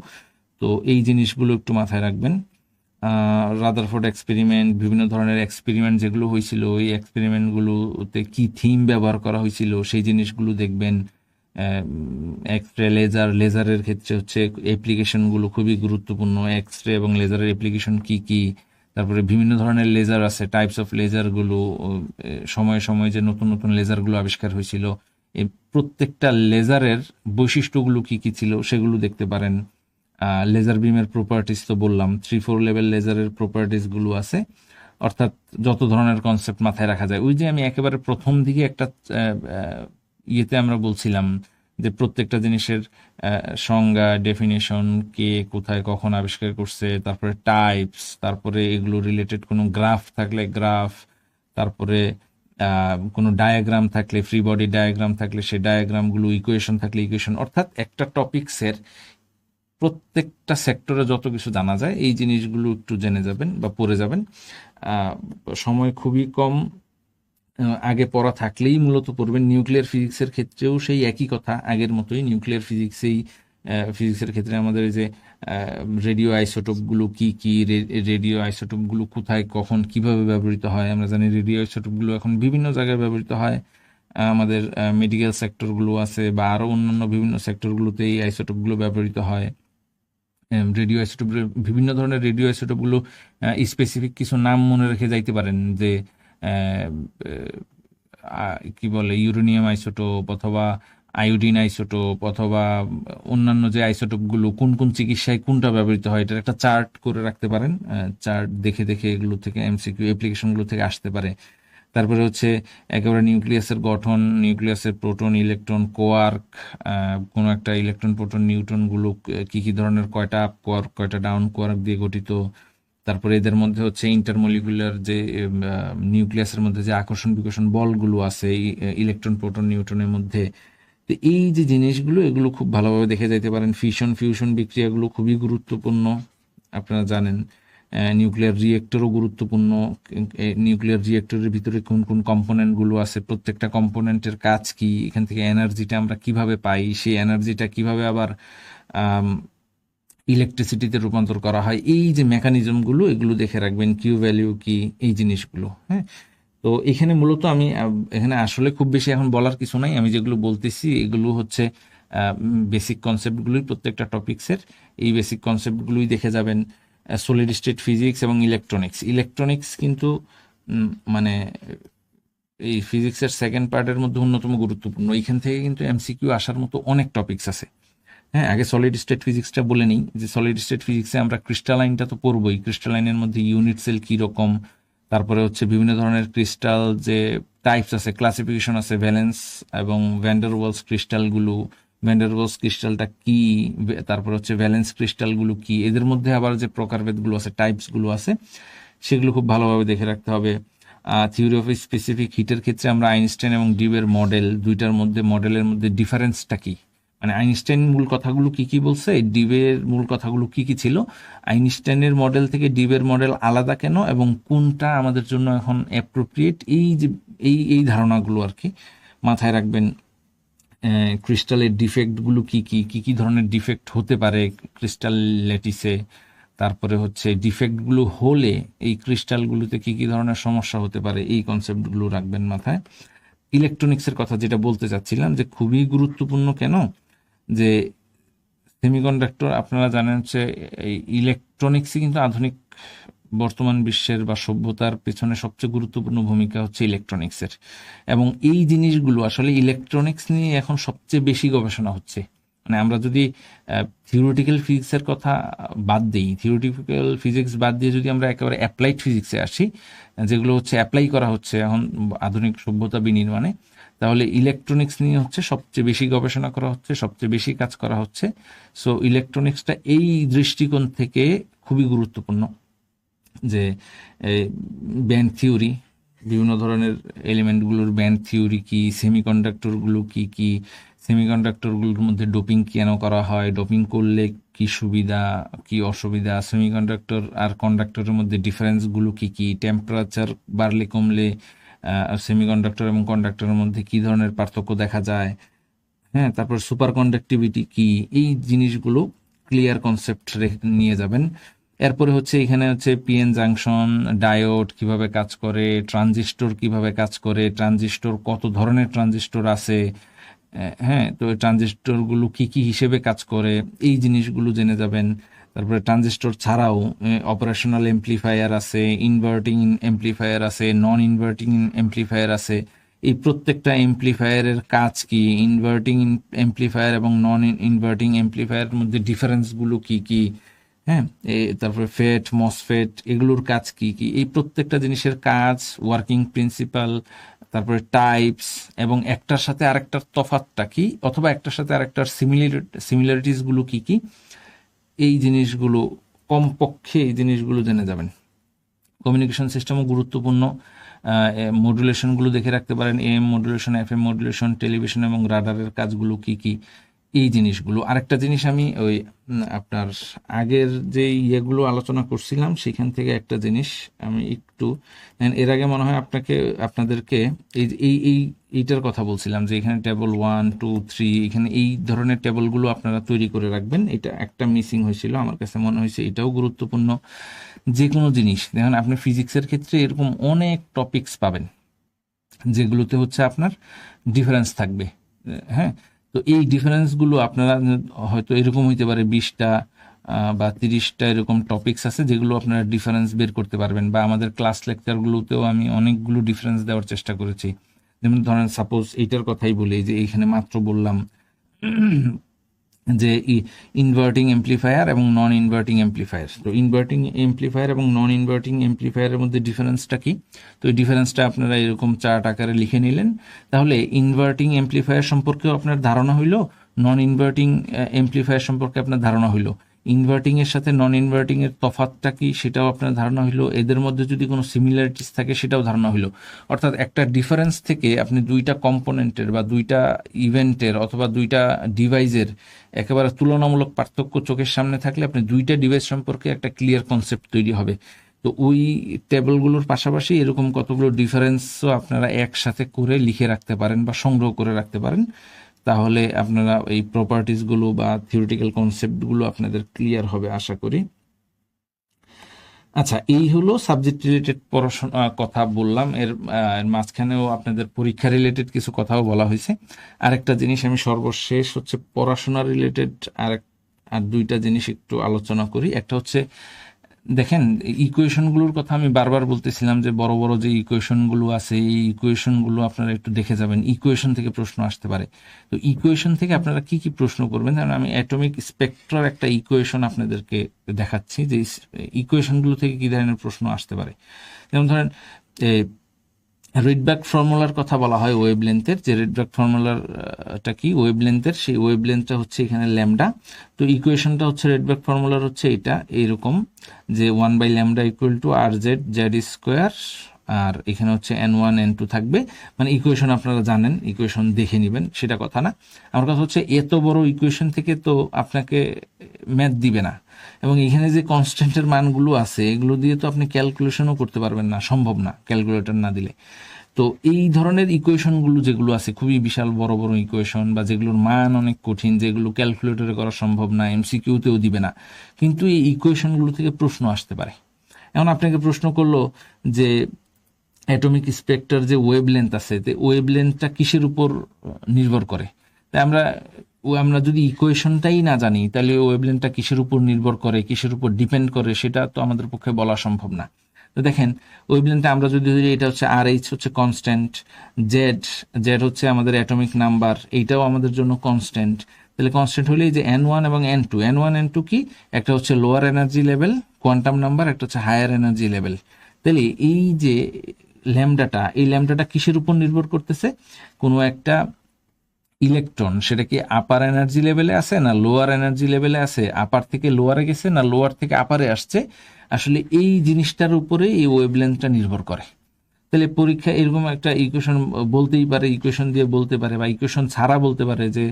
তো এই জিনিসগুলো একটু মাথায় রাখবেন। রাদারফোর্ড এক্সপেরিমেন্ট, বিভিন্ন ধরনের এক্সপেরিমেন্ট যেগুলো হয়েছিল, ওই এক্সপেরিমেন্টগুলোতে কি থিম ব্যবহার করা হয়েছিল সেই জিনিসগুলো দেখবেন। এক্স রে, লেজারের ক্ষেত্রে হচ্ছে অ্যাপ্লিকেশনগুলো খুবই গুরুত্বপূর্ণ, এক্স রে এবং লেজারের অ্যাপ্লিকেশন কি কি। তারপরে বিভিন্ন ধরনের লেজার আছে, টাইপস অফ লেজারগুলো, সময়ে সময়ে যে নতুন নতুন লেজারগুলো আবিষ্কার হয়েছিল, এই প্রত্যেকটা লেজারের বৈশিষ্ট্যগুলো কি কি ছিল সেগুলো দেখতে পারেন। লেজার বিমের প্রপার্টিস তো বললাম, 3-4 লেভেল লেজারের প্রপার্টিসগুলো আছে। অর্থাৎ যত ধরনের কনসেপ্ট মাথায় রাখা যায়, ওই যে আমি একেবারে প্রথম দিকে একটা ইয়েতে আমরা বলছিলাম যে প্রত্যেকটা জিনিসের সংজ্ঞা, ডেফিনেশন, কে কোথায় কখন আবিষ্কার করছে, তারপরে টাইপস, তারপরে এগুলো রিলেটেড কোনো গ্রাফ থাকলে গ্রাফ, তারপরে কোনো ডায়াগ্রাম থাকলে, ফ্রি বডি ডায়াগ্রাম থাকলে সেই ডায়াগ্রামগুলো, ইকুয়েশন থাকলে ইকুয়েশন, অর্থাৎ একটা টপিক্সের প্রত্যেকটা সেক্টরে যত কিছু জানা যায় এই জিনিসগুলো একটু জেনে যাবেন বা পড়ে যাবেন। সময় খুবই কম, আগে পড়া থাকলেই মূলত পড়বেন। নিউক্লিয়ার ফিজিক্সের ক্ষেত্রেও সেই একই কথা, আগের মতোই নিউক্লিয়ার ফিজিক্সের ক্ষেত্রে আমাদের এই যে রেডিও আইসোটোপগুলো কি কি, রেডিও আইসোটোপগুলো কোথায় কখন কিভাবে ব্যবহৃত হয়। আমরা জানি রেডিও আইসোটোপগুলো এখন বিভিন্ন জায়গায় ব্যবহৃত হয়, আমাদের মেডিকেল সেক্টরগুলো আছে বা আরও অন্যান্য বিভিন্ন সেক্টরগুলোতে এই আইসোটোপগুলো ব্যবহৃত হয়। রেডিও আইসোটোপ, বিভিন্ন ধরনের রেডিও আইসোটোপগুলো স্পেসিফিক কিছু নাম মনে রেখে যাইতে পারেন, যে আহ, কি বলে ইউরেনিয়াম আইসোটোপ অথবা আয়োডিন আইসোটোপ অথবা অন্যান্য যে আইসোটোপগুলো কোন কোন চিকিৎসায় কোনটা ব্যবহৃত হয়, এটার একটা চার্ট করে রাখতে পারেন। চার্ট দেখে দেখে এগুলো থেকে এমসিকিউ অ্যাপ্লিকেশনগুলো থেকে আসতে পারে। তারপরে হচ্ছে একেবারে নিউক্লিয়াসের গঠন, নিউক্লিয়াসের প্রোটন, ইলেকট্রন, কোয়ার্ক, কোনো একটা ইলেকট্রন, প্রোটন, নিউট্রনগুলো কি কি ধরনের, কয়টা আপ কোয়ার্ক কয়টা ডাউন কোয়ার্ক দিয়ে গঠিত। তারপরে এদের মধ্যে হচ্ছে ইন্টারমলিকুলার যে নিউক্লিয়াসের মধ্যে যে আকর্ষণ বিকর্ষণ বলগুলো আছে ইলেকট্রন, প্রোটন, নিউট্রনের মধ্যে। তো এই যে জিনিসগুলো, এগুলো খুব ভালোভাবে দেখে যাইতে পারেন। ফিউশন ফিউশন বিক্রিয়াগুলো খুবই গুরুত্বপূর্ণ, আপনারা জানেন। নিউক্লিয়ার রিয়েক্টরও গুরুত্বপূর্ণ। নিউক্লিয়ার রিয়েক্টরের ভিতরে কোন কোন কম্পোনেন্টগুলো আছে, প্রত্যেকটা কম্পোনেন্টের কাজ কি, এখান থেকে এনার্জিটা আমরা কিভাবে পাই, সেই এনার্জিটা কিভাবে আবার ইলেকট্রিসিটিতে রূপান্তর করা হয়, এই যে মেকানিজমগুলো, এগুলো দেখে রাখবেন। কিউ ভ্যালিউ কি, এই জিনিসগুলো। হ্যাঁ, তো এখানে মূলত আমি এখানে আসলে খুব বেশি এখন বলার কিছু নাই। আমি যেগুলো বলতেছি এগুলো হচ্ছে বেসিক কনসেপ্টগুলোই প্রত্যেকটা টপিক্সের। এই বেসিক কনসেপ্টগুলোই দেখে যাবেন। সলিড স্টেট ফিজিক্স এবং ইলেকট্রনিক্স, ইলেকট্রনিক্স কিন্তু মানে এই ফিজিক্সের সেকেন্ড পার্টের মধ্যে অন্যতম গুরুত্বপূর্ণ। এইখান থেকে কিন্তু এমসিকিউ আসার মতো অনেক টপিক্স আছে। হ্যাঁ, আগে সলিড স্টেট ফিজিক্সটা বলে নিই, যে সলিড স্টেট ফিজিক্সে আমরা ক্রিস্টালাইনটা তো পড়বই। ক্রিস্টালাইনের মধ্যে ইউনিট সেল কীরকম, তারপরে হচ্ছে বিভিন্ন ধরনের ক্রিস্টাল যে টাইপস আছে, ক্লাসিফিকেশন আছে, ভ্যালেন্স এবং ভ্যান্ডারওয়ালস ক্রিস্টালগুলো, ভ্যান্ডারওয়ালস ক্রিস্টালটা কি, তারপরে হচ্ছে ভ্যালেন্স ক্রিস্টালগুলো কি, এদের মধ্যে আবার যে প্রকারভেদগুলো আছে, টাইপসগুলো আছে, সেগুলো খুব ভালোভাবে দেখে রাখতে হবে। থিওরি অফ স্পেসিফিক হিটের ক্ষেত্রে আমরা আইনস্টাইন এবং ডিবের মডেল, দুইটার মধ্যে মডেলের মধ্যে ডিফারেন্সটা কি, মানে আইনস্টাইন মূল কথাগুলো কি কি বলছে, ডিবের মূল কথাগুলো কি কি ছিল, আইনস্টাইনের মডেল থেকে ডিবের মডেল আলাদা কেন, এবং কোনটা আমাদের জন্য এখন অ্যাপ্রোপ্রিয়েট, এই যে এই ধারণাগুলো আর কি মাথায় রাখবেন। ক্রিস্টালের ডিফেক্টগুলো কি কি, কি কি ধরনের ডিফেক্ট হতে পারে ক্রিস্টাল ল্যাটিসে, তারপরে হচ্ছে ডিফেক্টগুলো হলে এই ক্রিস্টালগুলোতে কি কি ধরনের সমস্যা হতে পারে, এই কনসেপ্টগুলো রাখবেন মাথায়। ইলেকট্রনিক্সের কথা যেটা বলতে চাচ্ছিলাম, যে খুবই গুরুত্বপূর্ণ কেন, যে সেমিকন্ডাক্টর আপনারা জানেন হচ্ছে এই ইলেকট্রনিক্সই কিন্তু আধুনিক বর্তমান বিশ্বের বা সভ্যতার পেছনে সবচেয়ে গুরুত্বপূর্ণ ভূমিকা হচ্ছে ইলেকট্রনিক্সের। এবং এই জিনিসগুলো আসলে ইলেকট্রনিক্স নিয়ে এখন সবচেয়ে বেশি গবেষণা হচ্ছে। মানে আমরা যদি থিওরিটিক্যাল ফিজিক্সের কথা বাদ দিই, থিওরিটিক্যাল ফিজিক্স বাদ দিয়ে যদি আমরা একেবারে অ্যাপ্লাইড ফিজিক্সে আসি, যেগুলো হচ্ছে অ্যাপ্লাই করা হচ্ছে এখন আধুনিক সভ্যতা বিনির্মাণে, তাহলে ইলেকট্রনিক্স নিয়ে হচ্ছে সবচেয়ে বেশি গবেষণা করা হচ্ছে, সবচেয়ে বেশি কাজ করা হচ্ছে। সো ইলেকট্রনিক্সটা এই দৃষ্টিকোণ থেকে খুবই গুরুত্বপূর্ণ, যে ব্যান্ড থিওরি, বিভিন্ন ধরনের এলিমেন্টগুলোর ব্যান্ড থিওরি কি, সেমিকন্ডাক্টরগুলো কি কি, সেমিকন্ডাক্টরগুলোর মধ্যে ডোপিং কেন করা হয়, ডোপিং করলে কি সুবিধা কি অসুবিধা, সেমিকন্ডাক্টর আর কন্ডাক্টরের মধ্যে ডিফারেন্সগুলো কি কি, টেম্পারেচার বাড়লে কমলে সেমিকন্ডাক্টর এবং কন্ডাক্টরের মধ্যে কি ধরনের পার্থক্য দেখা যায়। হ্যাঁ, তারপর সুপার কন্ডাক্টিভিটি কি, এই জিনিসগুলো ক্লিয়ার কনসেপ্ট নিয়ে যাবেন। এরপরে হচ্ছে এখানে হচ্ছে পিএন জাংশন, ডায়োড কিভাবে কাজ করে, ট্রানজিস্টর কিভাবে কাজ করে, ট্রানজিস্টর কত ধরনের ট্রানজিস্টর আছে, হ্যাঁ, তো ট্রানজিস্টরগুলো কি কি হিসেবে কাজ করে, এই জিনিসগুলো জেনে যাবেন। তারপরে ট্রানজিস্টর ছাড়াও অপারেশনাল এমপ্লিফায়ার আছে, ইনভার্টিং এমপ্লিফায়ার আছে, নন ইনভার্টিং এমপ্লিফায়ার আছে। এই প্রত্যেকটা এমপ্লিফায়ারের কাজ কি, ইনভার্টিং এমপ্লিফায়ার এবং নন ইনভার্টিং এমপ্লিফায়ারের মধ্যে ডিফারেন্সগুলো কি কি, হ্যাঁ, তারপরে ফেট, মসফেট, এগুলোর কাজ কি কি, এই প্রত্যেকটা জিনিসের কাজ, ওয়ার্কিং প্রিন্সিপাল, তারপরে টাইপস, এবং একটার সাথে আরেকটার তফাৎটা কি, অথবা একটার সাথে আরেকটার সিমিলারিটিসগুলো কি কি, এই জিনিসগুলো কমপক্ষে এই জিনিসগুলো জেনে যাবেন। কমিউনিকেশন সিস্টেমও গুরুত্বপূর্ণ। মডুলেশনগুলো দেখে রাখতে পারেন, AM modulation, FM modulation, television এবং রাডারের কাজগুলো কি কি, এই জিনিসগুলো। আরেকটা জিনিস আমি ওই আপনার আগের যে ইয়েগুলো আলোচনা করছিলাম সেখান থেকে একটা জিনিস আমি একটু, এর আগে মনে হয় আপনাদেরকে এই এই এই এইটার কথা বলছিলাম, যে এখানে টেবল 1 2 3, এখানে এই ধরনের টেবলগুলো আপনারা তৈরি করে রাখবেন। এটা একটা মিসিং হয়েছিল, আমার কাছে মনে হয়েছে এটাও গুরুত্বপূর্ণ। যে কোনো জিনিস দেখেন, আপনি ফিজিক্সের ক্ষেত্রে এরকম অনেক টপিকস পাবেন যেগুলোতে হচ্ছে আপনার ডিফারেন্স থাকবে। হ্যাঁ, তো এই ডিফারেন্সগুলো আপনারা হয়তো এরকম হইতে পারে 20টা বা 30টা এরকম টপিকস আছে যেগুলো আপনারা ডিফারেন্স বের করতে পারবেন, বা আমাদের ক্লাস লেকচারগুলোতেও আমি অনেকগুলো ডিফারেন্স দেওয়ার চেষ্টা করেছি। যেমন ধরেন সাপোজ এইটার কথাই বলি, যে এইখানে মাত্র বললাম যে ইনভার্টিং এমপ্লিফায়ার এবং নন ইনভার্টিং এমপ্লিফায়ার। তো ইনভার্টিং এমপ্লিফায়ার এবং নন ইনভার্টিং এমপ্লিফায়ারের মধ্যে ডিফারেন্সটা কি? তো এই ডিফারেন্সটা আপনারা এরকম চার্ট আকারে লিখে নিলেন। তাহলে ইনভার্টিং এমপ্লিফায়ার সম্পর্কেও আপনার ধারণা হইলো, নন ইনভার্টিং এমপ্লিফায়ার সম্পর্কে আপনার ধারণা হইলো, ইনভার্টিং এর সাথে নন ইনভার্টিং এর তফাৎটা কি সেটাও আপনার ধারণা হইলো, এদের মধ্যে যদি কোনো সিমিলারিটিস থাকে সেটাও ধারণা হইলো। অর্থাৎ একটা ডিফারেন্স থেকে আপনি দুইটা কম্পোনেন্টের বা দুইটা ইভেন্টের অথবা দুইটা ডিভাইসের একেবারে তুলনামূলক পার্থক্য চোখের সামনে থাকলে আপনি দুইটা ডিভাইস সম্পর্কে একটা ক্লিয়ার কনসেপ্ট তৈরি হবে। তো ওই টেবলগুলোর পাশাপাশি এরকম কতগুলো ডিফারেন্সও আপনারা একসাথে করে লিখে রাখতে পারেন বা সংগ্রহ করে রাখতে পারেন। তাহলে আপনারা এই প্রপার্টিসগুলো বা থিওরিটিক্যাল কনসেপ্টগুলো আপনাদের ক্লিয়ার হবে আশা করি। আচ্ছা, এই হলো সাবজেক্ট রিলেটেড পড়াশোনা কথা বললাম, এর মাঝখানেও আপনাদের পরীক্ষা রিলেটেড কিছু কথাও বলা হয়েছে। আরেকটা জিনিস আমি সর্বশেষ হচ্ছে পড়াশোনা রিলেটেড আর দুইটা জিনিস একটু আলোচনা করি। একটা হচ্ছে দেখেন, ইকুয়েশনগুলোর কথা আমি বারবার বলতেছিলাম যে বড় বড় যে ইকুয়েশনগুলো আছে এই ইকুয়েশনগুলো আপনারা একটু দেখে যাবেন, ইকুয়েশন থেকে প্রশ্ন আসতে পারে। তো ইকুয়েশন থেকে আপনারা কি কি প্রশ্ন করবেন, কারণ আমি অ্যাটমিক স্পেকট্রার একটা ইকুয়েশন আপনাদেরকে দেখাচ্ছি যে ইকুয়েশনগুলো থেকে কি ধরনের প্রশ্ন আসতে পারে। যেমন ধরেন রিডব্যাক ফর্মুলার কথা বলা হয় ওয়েভলেন্থের, যে রিডব্যাক ফর্মুলারটা কি ওয়েভলেন্থের, সেই ওয়েভলেন্থটা হচ্ছে এখানে ল্যামডা। তো ইকুয়েশনটা হচ্ছে রিডব্যাক ফর্মুলার হচ্ছে এটা এইরকম, যে 1/λ equal to R Z Z square, আর এখানে হচ্ছে n1 n2 থাকবে। মানে ইকুয়েশন আপনারা জানেন, ইকুয়েশন দেখে নেবেন সেটা কথা না। আমার কথা হচ্ছে এত বড় ইকুয়েশন থেকে তো আপনাকে ম্যাথ দিবে না, এবং এখানে যে কনস্ট্যান্টের মানগুলো আছে এগুলো দিয়ে তো আপনি ক্যালকুলেশনও করতে পারবেন না, সম্ভব না ক্যালকুলেটর না দিলে। তো এই ধরনের ইকুয়েশনগুলো যেগুলো আছে খুবই বিশাল বড় বড় ইকুয়েশন, বা যেগুলোর মান অনেক কঠিন, যেগুলো ক্যালকুলেটরে করা সম্ভব না, এমসিকিউতেও দিবে না, কিন্তু এই ইকুয়েশনগুলো থেকে প্রশ্ন আসতে পারে। এখন আপনাকে প্রশ্ন করলো যে অ্যাটমিক স্পেক্ট্রার যে ওয়েভলেন্থ আছে, ওয়েভলেন্থটা কিসের উপর নির্ভর করে? তাই আমরা যদি ইকুয়েশনটাই না জানি তাহলে ওয়েভলেন্থটা কিসের উপর নির্ভর করে, কিসের উপর ডিপেন্ড করে, সেটা তো আমাদের পক্ষে বলা সম্ভব না। তো দেখেন, ওয়েভলেন্থটা আমরা যদি ধরি এটা হচ্ছে আর এইচ হচ্ছে কনস্ট্যান্ট, জেড জেড হচ্ছে আমাদের অ্যাটমিক নাম্বার, এইটাও আমাদের জন্য কনস্ট্যান্ট। তাহলে কনস্ট্যান্ট হলেই যে n1 এবং n2 কি, একটা হচ্ছে lower energy level quantum number, একটা হচ্ছে হায়ার এনার্জি লেভেল। তাহলে এই যে এই ল্যামডাটা কিসের উপর নির্ভর করতেছে? কোনো একটা ইলেকট্রন সেটা কি আপার এনার্জি লেভেলে আছে না লোয়ার এনার্জি লেভেলে আছে, আপার থেকে লোয়ারে গেছে না লোয়ার থেকে আপারে আসছে, আসলে এই জিনিসটার উপরে এই ওয়েভলেন্থটা নির্ভর করে। তাহলে পরীক্ষা এরকম একটা ইকুয়েশন বলতেই পারে, ইকুয়েশন দিয়ে বলতে পারে, বা ইকুয়েশন ছাড়া বলতে পারে যে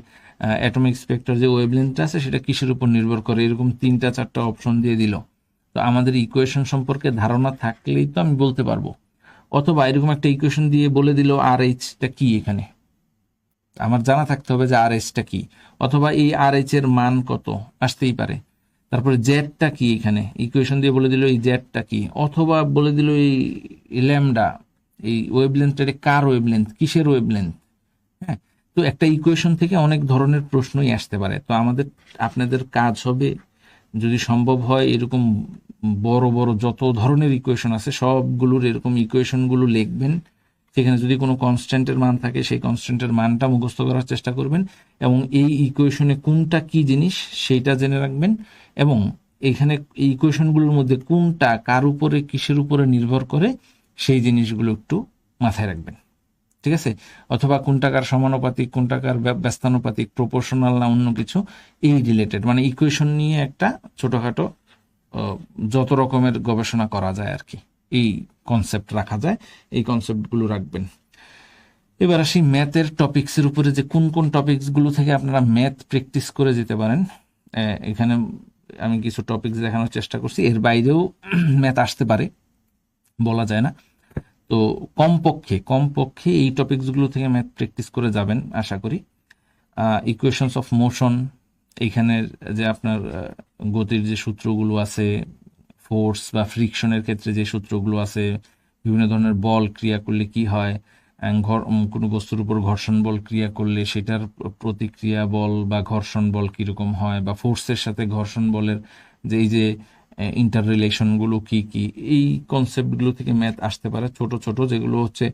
অ্যাটমিক স্পেক্ট্রার যে ওয়েভলেন্থটা আছে সেটা কিসের উপর নির্ভর করে, এরকম 3-4টা অপশন দিয়ে দিল। তো আমাদের ইকুয়েশন সম্পর্কে ধারণা থাকলেই তো আমি বলতে পারবো। অথবা এরকম একটা ইকুয়েশন দিয়ে বলে দিল আর এইচটা কি, এখানে আমার জানা থাকতে হবে যে আর এইচটা কি, অথবা এই আর এইচ এর মান কত আসতেই পারে। তারপরে জেডটা কি, এখানে ইকুয়েশন দিয়ে বলে দিল এই জেডটা কি, অথবা বলে দিল এই ল্যামডা, এই ওয়েভলেন্থটা কার ওয়েভলেন্থ, কিসের ওয়েভলেন্থ। হ্যাঁ, তো একটা ইকুয়েশন থেকে অনেক ধরনের প্রশ্নই আসতে পারে। তো আপনাদের কাজ হবে যদি সম্ভব হয় এরকম বড় বড় যত ধরনের ইকুয়েশন আছে সবগুলোর এরকম ইকুয়েশনগুলো লিখবেন। সেখানে যদি কোনো কনস্ট্যান্টের মান থাকে সেই কনস্ট্যান্টের মানটা মুখস্থ করার চেষ্টা করবেন, এবং এই ইকুয়েশনে কোনটা কি জিনিস সেইটা জেনে রাখবেন, এবং এখানে এই ইকুয়েশনগুলোর মধ্যে কোনটা কার উপরে কিসের উপরে নির্ভর করে সেই জিনিসগুলো একটু মাথায় রাখবেন। ঠিক আছে? অথবা কোনটাকার সমানুপাতিক, কোনটাকার ব্যস্তানুপাতিক, প্রপোর্শনাল না অন্য কিছু, এই রিলেটেড মানে ইকুয়েশন নিয়ে একটা ছোটখাটো যত রকমের গবেষণা করা যায় আর কি, এই কনসেপ্ট রাখা যায়, এই কনসেপ্টগুলো রাখবেন। এবার আসি ম্যাথের টপিক্সের উপরে, যে কোন কোন টপিকসগুলো থেকে আপনারা ম্যাথ প্র্যাকটিস করে যেতে পারেন। এখানে আমি কিছু টপিকস দেখানোর চেষ্টা করছি, এর বাইরেও ম্যাথ আসতে পারে, বলা যায় না। তো কমপক্ষে এই টপিকসগুলো থেকে ম্যাথ প্র্যাকটিস করে যাবেন আশা করি। ইকুয়েশনস অফ মোশন, এইখানের যে আপনার গতির যে সূত্রগুলো আছে, ফোর্স বা ফ্রিকশনের ক্ষেত্রে যে সূত্রগুলো আছে, বিভিন্ন ধরনের বল ক্রিয়া করলে কি হয়, কোনো বস্তুর উপর ঘর্ষণ বল ক্রিয়া করলে সেটার প্রতিক্রিয়া বল বা ঘর্ষণ বল কীরকম হয়, বা ফোর্সের সাথে ঘর্ষণ বলের যে এই যে ইন্টার রিলেশনগুলো কি কি, এই কনসেপ্টগুলো থেকে ম্যাথ আসতে পারে, ছোট ছোট যেগুলো হচ্ছে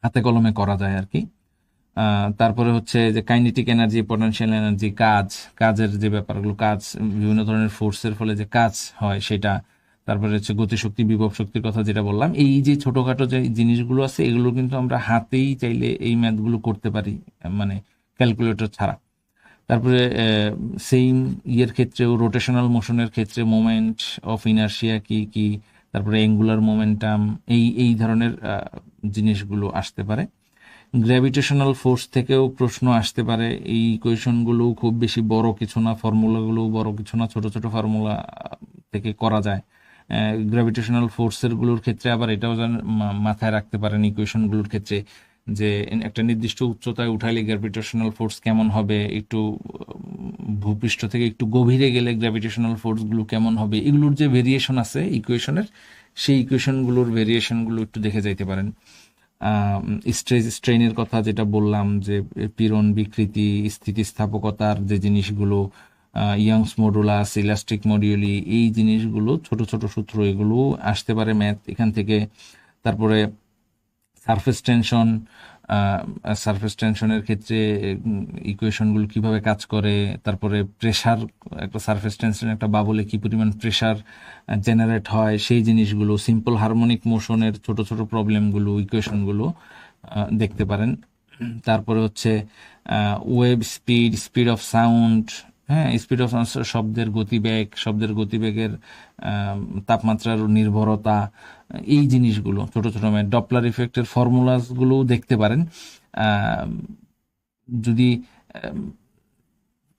হাতে কলমে করা যায় আর কি। তারপরে হচ্ছে যে কাইনেটিক এনার্জি, পটেনশিয়াল এনার্জি, কাজের যে ব্যাপারগুলো, বিভিন্ন ধরনের ফোর্সের ফলে যে কাজ হয় সেটা, তারপরে হচ্ছে গতিশক্তি, বিভব শক্তির কথা যেটা বললাম, এই যে ছোটখাটো যে জিনিসগুলো আছে এগুলো কিন্তু আমরা হাতেই চাইলে এই ম্যাথগুলো করতে পারি, মানে ক্যালকুলেটর ছাড়া। তারপরে সেম ইয়ের ক্ষেত্রেও রোটেশনাল মোশনের ক্ষেত্রে মোমেন্ট অফ ইনার্শিয়া কি কি, তারপরে অ্যাঙ্গুলার মোমেন্টাম, এই ধরনের জিনিসগুলো আসতে পারে। গ্র্যাভিটেশনাল ফোর্স থেকেও প্রশ্ন আসতে পারে। এই ইকুয়েশনগুলো খুব বেশি বড় কিছু না, ফর্মুলাগুলো বড় কিছু না, ছোট ছোট ফর্মুলা থেকে করা যায়। গ্র্যাভিটেশনাল ফোর্সেরগুলোর ক্ষেত্রে আবার এটাও মাথায় রাখতে পারেন ইকুয়েশনগুলোর ক্ষেত্রে, যে একটা নির্দিষ্ট উচ্চতায় উঠাইলে গ্র্যাভিটেশনাল ফোর্স কেমন হবে, একটু ভূপৃষ্ঠ থেকে একটু গভীরে গেলে গ্র্যাভিটেশনাল ফোর্সগুলো কেমন হবে, এগুলোর যে ভেরিয়েশন আছে ইকুয়েশনের, সেই ইকুয়েশনগুলোর ভেরিয়েশনগুলো একটু দেখে যাইতে পারেন। স্ট্রেইনের কথা যেটা বললাম, যে পীড়ন, বিকৃতি, স্থিতিস্থাপকতার যে জিনিসগুলো, ইয়ংস মডুলাস, ইলাস্টিক মডিউলি, এই জিনিসগুলো ছোট ছোট সূত্র, এগুলো আসতে পারে ম্যাথ এখান থেকে। তারপরে সারফেস টেনশনের ক্ষেত্রে ইকুয়েশনগুলো কিভাবে কাজ করে, তারপরে প্রেশার, একটা সারফেস টেনশন একটা বাবলে কি পরিমাণ প্রেশার জেনারেট হয়, সেই জিনিসগুলো, সিম্পল হারমোনিক মোশনের ছোট ছোট প্রবলেমগুলো, ইকুয়েশনগুলো দেখতে পারেন। তারপরে হচ্ছে wave speed, speed of sound, হ্যাঁ, স্পিড অফ সাউন্ড, শব্দের গতিবেগের তাপমাত্রার নির্ভরতা, এই জিনিসগুলো ছোট ছোট ডপলার ইফেক্টের ফর্মুলাসগুলোও দেখতে পারেন। যদি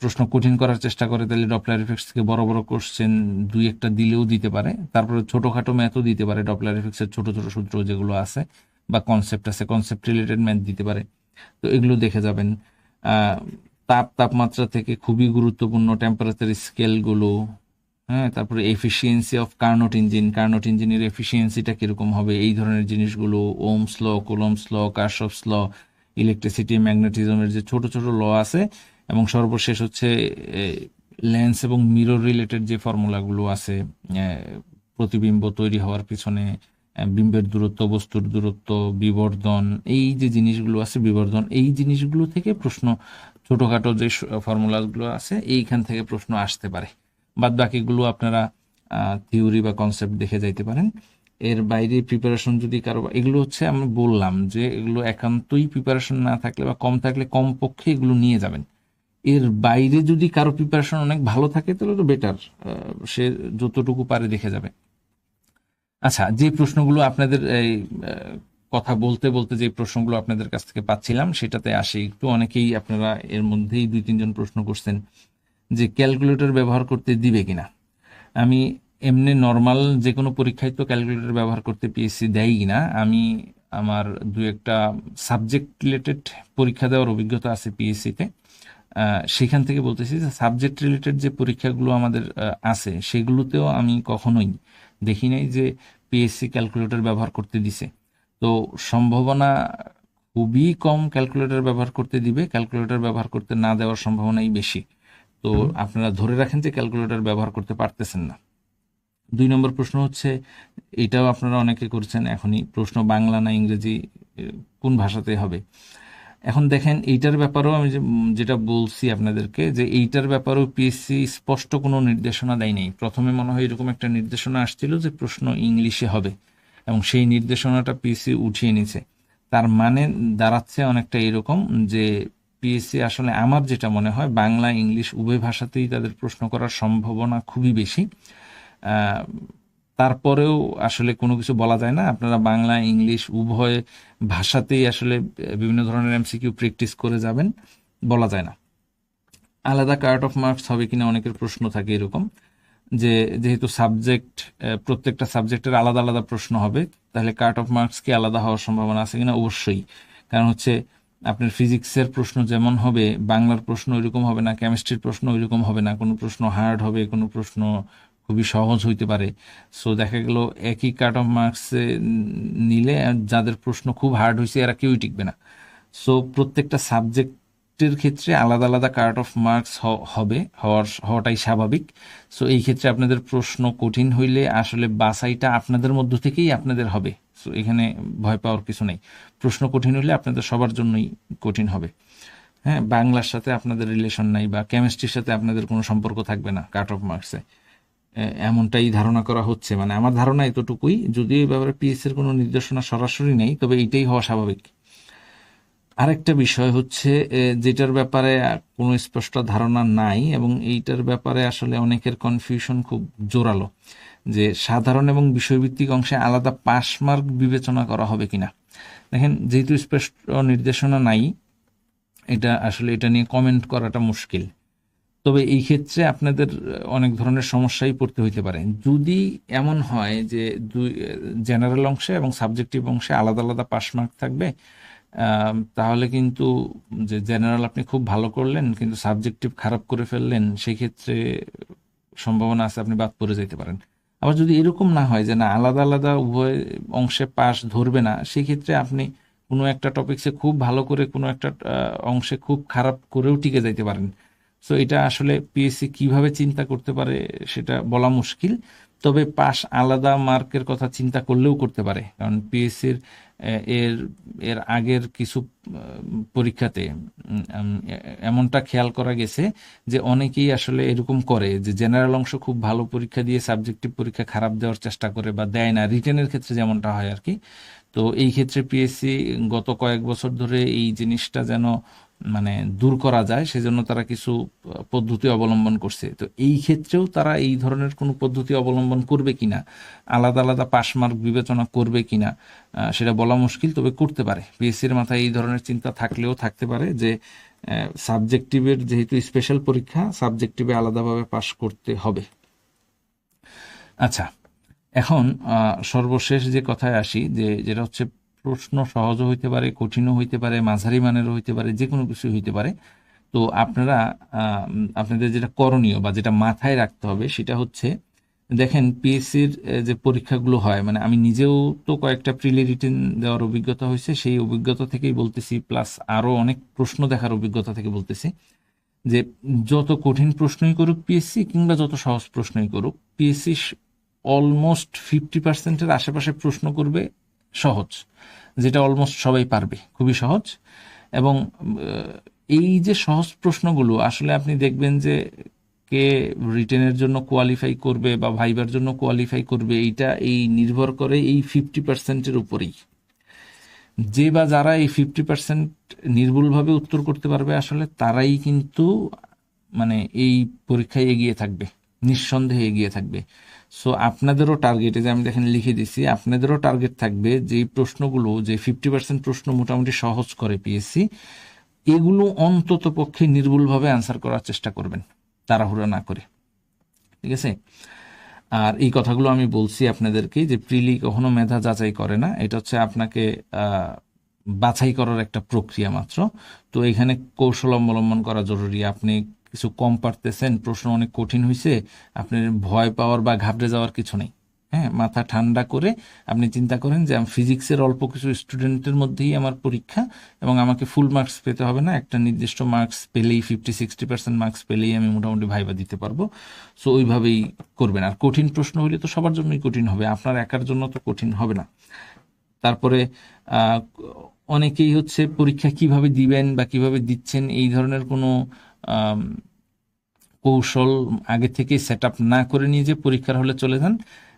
প্রশ্ন কঠিন করার চেষ্টা করে তাহলে ডপলার ইফেক্টস থেকে বড় বড় কোশ্চেন দুই একটা দিলেও দিতে পারে। তারপরে ছোটোখাটো ম্যাথও দিতে পারে, ডপলার ইফেক্টসের ছোট ছোট সূত্র যেগুলো আছে বা কনসেপ্ট আছে, কনসেপ্ট রিলেটেড ম্যাথ দিতে পারে। তো এগুলো দেখে যাবেন। তাপমাত্রা থেকে খুবই গুরুত্বপূর্ণ টেম্পারেচার স্কেলগুলো, হ্যাঁ, তারপরে এফিসিয়েন্সি অফ কার্নোট ইঞ্জিনের এফিসিয়েন্সিটা কিরকম হবে, এই ধরনের জিনিসগুলো, ওমস ল, কুলম্বস ল, কার্শফস ল, ইলেকট্রিসিটি, ম্যাগনেটিজমের যে ছোট ছোট ল আছে, এবং সর্বশেষ হচ্ছে লেন্স এবং মিরর রিলেটেড যে ফর্মুলাগুলো আছে, প্রতিবিম্ব তৈরি হওয়ার পিছনে বিম্বের দূরত্ব, বস্তুর দূরত্ব, বিবর্ধন, এই যে জিনিসগুলো আছে, বিবর্ধন, এই জিনিসগুলো থেকে প্রশ্ন, ছোটোখাটো যে ফর্মুলাগুলো আছে এইখান থেকে প্রশ্ন আসতে পারে। বাদ বাকিগুলো আপনারা থিওরি বা কনসেপ্ট দেখে যাইতে পারেন। এর বাইরে প্রিপারেশন যদি কারো, এগুলো হচ্ছে আমি বললাম যে এগুলো একান্তই প্রিপারেশন না থাকলে বা কম থাকলে কমপক্ষে এগুলো নিয়ে যাবেন। এর বাইরে যদি কারো প্রিপারেশন অনেক ভালো থাকে তাহলে তো বেটার, সে যতটুকু পারে দেখে যাবে। আচ্ছা, যে প্রশ্নগুলো আপনাদের এই কথা বলতে বলতে যে প্রশ্নগুলো আপনাদের কাছ থেকে পাচ্ছিলাম সেটাতে আসি একটু। অনেকেই আপনারা এর মধ্যেই 2-3 জন প্রশ্ন করছেন যে ক্যালকুলেটর ব্যবহার করতে দিবে কিনা। আমি এমনি নর্মাল যে কোনো পরীক্ষায় তো ক্যালকুলেটর ব্যবহার করতে পিএসসি দেয় কিনা, আমি আমার 2-1টা সাবজেক্ট রিলেটেড পরীক্ষা দেওয়ার অভিজ্ঞতা আছে পিএসসিতে, সেখান থেকে বলতেছি যে সাবজেক্ট রিলেটেড যে পরীক্ষাগুলো আমাদের আছে সেগুলোতেও আমি কখনোই দেখি নাই যে পিএসসি ক্যালকুলেটর ব্যবহার করতে দিছে। তো সম্ভাবনা খুবই কম ক্যালকুলেটর ব্যবহার করতে দিবে, ক্যালকুলেটর ব্যবহার করতে না দেওয়ার সম্ভাবনাই বেশি। তো আপনারা ধরে রাখেন যে ক্যালকুলেটর ব্যবহার করতে পারতেছেন না। 2 নম্বর প্রশ্ন হচ্ছে, এটাও আপনারা অনেকে করছেন এখনই, প্রশ্ন বাংলা না ইংরেজি, কোন ভাষাতে হবে। এখন দেখেন এইটার ব্যাপারেও আমি যেটা বলছি আপনাদেরকে, যে এইটার ব্যাপারেও পিএসসি স্পষ্ট কোনো নির্দেশনা দেয় নাই। প্রথমে মনে হয় এরকম একটা নির্দেশনা আসছিল যে প্রশ্ন ইংলিশে হবে, এবং সেই নির্দেশনাটা পিএসসি উঠিয়ে নিছে। তার মানে দাঁড়াচ্ছে অনেকটা এরকম যে পিএসসি আসলে, আমার যেটা মনে হয়, বাংলা ইংলিশ উভয় ভাষাতেই তাদের প্রশ্ন করার সম্ভাবনা খুবই বেশি। তারপরেও আসলে কোনো কিছু বলা যায় না, আপনারা বাংলা ইংলিশ উভয় ভাষাতেই আসলে বিভিন্ন ধরনের এমসিকিউ প্র্যাকটিস করে যাবেন, বলা যায় না। আলাদা কাট অফ মার্কস হবে কিনা অনেকের প্রশ্ন থাকে এরকম, যে যেহেতু সাবজেক্ট, প্রত্যেকটা সাবজেক্টের আলাদা আলাদা প্রশ্ন হবে, তাহলে কাট অফ মার্কস কি আলাদা হওয়ার সম্ভাবনা আছে কিনা। অবশ্যই, কারণ হচ্ছে আপনার ফিজিক্সের প্রশ্ন যেমন হবে, বাংলার প্রশ্ন ওইরকম হবে না, কেমিস্ট্রির প্রশ্ন ওইরকম হবে না, কোনো প্রশ্ন হার্ড হবে, কোনো প্রশ্ন খুবই সহজ হইতে পারে। সো দেখা গেল একই কাট অফ মার্কসে নিলে যাদের প্রশ্ন খুব হার্ড হয়েছে এরা কেউই টিকবে না। সো প্রত্যেকটা সাবজেক্টের ক্ষেত্রে আলাদা আলাদা কাট অফ মার্কস হওয়াটাই স্বাভাবিক। সো এই ক্ষেত্রে আপনাদের প্রশ্ন কঠিন হইলে আসলে বাছাইটা আপনাদের মধ্য থেকেই আপনাদের হবে। সো এখানে ভয় পাওয়ার কিছু নেই। প্রশ্ন কঠিন হইলে আপনাদের সবার জন্যই কঠিন হবে। হ্যাঁ, বাংলার সাথে আপনাদের রিলেশন নাই বা কেমিস্ট্রির সাথে আপনাদের কোনো সম্পর্ক থাকবে না কাট অফ মার্কসে, এমনটাই ধারণা করা হচ্ছে। মানে আমার ধারণা এতটুকুই, যদিও এই ব্যাপারে পিএসসির কোনো নির্দেশনা সরাসরি নেই, তবে এইটাই হওয়া স্বাভাবিক। আরেকটা বিষয় হচ্ছে যেটার ব্যাপারে কোনো স্পষ্ট ধারণা নাই এবং এইটার ব্যাপারে আসলে অনেকের কনফিউশন খুব জোরালো, যে সাধারণ এবং বিষয়ভিত্তিক অংশে আলাদা পাস মার্ক বিবেচনা করা হবে কিনা। দেখেন, যেহেতু স্পষ্ট নির্দেশনা নাই, এটা নিয়ে কমেন্ট করাটা মুশকিল। তবে এই ক্ষেত্রে আপনাদের অনেক ধরনের সমস্যাই পড়তে হইতে পারে। যদি এমন হয় যে জেনারেল অংশে এবং সাবজেক্টিভ অংশে আলাদা আলাদা পাস মার্ক থাকবে, তাহলে কিন্তু যে জেনারেল আপনি খুব ভালো করলেন কিন্তু সাবজেক্টিভ খারাপ করে ফেললেন, সেই ক্ষেত্রে সম্ভাবনা আছে আপনি বাদ পড়ে যেতে পারেন। আবার যদি এরকম না হয় যে না, আলাদা আলাদা উভয় অংশে পাস ধরবে না, সেই ক্ষেত্রে আপনি কোনো একটা টপিকসে খুব ভালো করে কোনো একটা অংশে খুব খারাপ করেও টিকে যাইতে পারেন। সো এটা আসলে পিএসসি কিভাবে চিন্তা করতে পারে সেটা বলা মুশকিল। তবে পাস আলাদা মার্কের কথা চিন্তা করলেও করতে পারে, কারণ পিএসসির এর এর আগের কিছু পরীক্ষাতে এমনটা খেয়াল করা গেছে যে অনেকেই আসলে এরকম করে যে জেনারেল অংশ খুব ভালো পরীক্ষা দিয়ে সাবজেক্টিভ পরীক্ষা খারাপ দেওয়ার চেষ্টা করে বা দেয় না, রিটেনের ক্ষেত্রে যেমনটা হয় আর কি। তো এই ক্ষেত্রে পিএসসি গত কয়েক বছর ধরে এই জিনিসটা যেন মানে দূর করা যায় সেজন্য তারা কিছু পদ্ধতি অবলম্বন করছে। তো এই ক্ষেত্রেও তারা এই ধরনের কোনো পদ্ধতি অবলম্বন করবে কিনা, আলাদা আলাদা পাস মার্ক বিবেচনা করবে কিনা, সেটা বলা মুশকিল। তবে করতে পারে, পিএসসির মাথায় এই ধরনের চিন্তা থাকলেও থাকতে পারে যে সাবজেক্টিভের যেহেতু স্পেশাল পরীক্ষা, সাবজেক্টিভে আলাদাভাবে পাস করতে হবে। আচ্ছা, এখন সর্বশেষ যে কথায় আসি, যেটা হচ্ছে প্রশ্ন সহজও হইতে পারে, কঠিনও হইতে পারে, মাঝারি মানেরও হইতে পারে, যে কোনো কিছু হইতে পারে। তো আপনাদের যেটা করণীয় বা যেটা মাথায় রাখতে হবে সেটা হচ্ছে, দেখেন পিএসসির যে পরীক্ষাগুলো হয়, মানে আমি নিজেও তো কয়েকটা প্রিলি রিটেন দেওয়ার অভিজ্ঞতা হয়েছে, সেই অভিজ্ঞতা থেকেই বলতেছি, প্লাস আরও অনেক প্রশ্ন দেখার অভিজ্ঞতা থেকে বলতেছি যে যত কঠিন প্রশ্নই করুক পিএসসি কিংবা যত সহজ প্রশ্নই করুক, পিএসসি অলমোস্ট 50%-এর আশেপাশে প্রশ্ন করবে সহজ, যেটা অলমোস্ট সবাই পারবে, খুবই সহজ। এবং এই যে সহজ প্রশ্নগুলো আসলে আপনি দেখবেন যে কে রিটেনের জন্য কোয়ালিফাই করবে বা ভাইবার জন্য কোয়ালিফাই করবে, এই নির্ভর করে এই 50%-এর উপরেই। যে বা যারা এই 50% নির্ভুলভাবে উত্তর করতে পারবে আসলে তারাই কিন্তু মানে এই পরীক্ষায় এগিয়ে থাকবে, নিঃসন্দেহে এগিয়ে থাকবে। সো আপনাদেরও টার্গেট, যে আমি দেখেন লিখে দিছি, আপনাদেরও টার্গেট থাকবে যে প্রশ্নগুলো, যে 50% প্রশ্ন মোটামুটি সহজ করে পিএসসি, এগুলো অন্তত পক্ষে নির্ভুলভাবে আনসার করার চেষ্টা করবেন, তাড়াহুড়া না করে। ঠিক আছে? আর এই কথাগুলো আমি বলছি আপনাদেরকে যে প্রিলি কখনো মেধা যাচাই করে না, এটা হচ্ছে আপনাকে বাছাই করার একটা প্রক্রিয়া মাত্র। তো এখানে কৌশল অবলম্বন করা জরুরি। আপনি কিছু কম পারতেছেন, প্রশ্ন অনেক কঠিন হয়েছে, আপনি ভয় পাওয়ার বা ঘাবড়ে যাওয়ার কিছু নেই। হ্যাঁ, মাথা ঠান্ডা করে আপনি চিন্তা করেন যে আমি ফিজিক্সের অল্প কিছু স্টুডেন্টের মধ্যেই আমার পরীক্ষা এবং আমাকে ফুল মার্কস পেতে হবে না, একটা নির্দিষ্ট মার্কস পেলেই 50-60% মার্কস পেলেই আমি মোটামুটি ভাইবা দিতে পারবো। সো ওইভাবেই করবেন। আর কঠিন প্রশ্ন হলে তো সবার জন্যই কঠিন হবে, আপনার একার জন্য তো কঠিন হবে না। তারপরে অনেকেই হচ্ছে পরীক্ষা কিভাবে দিবেন বা কিভাবে দিচ্ছেন এই ধরনের কোনো কৌশল আগে থেকে সেট আপ না করে নিয়ে যে পরীক্ষার হলে চলে যান।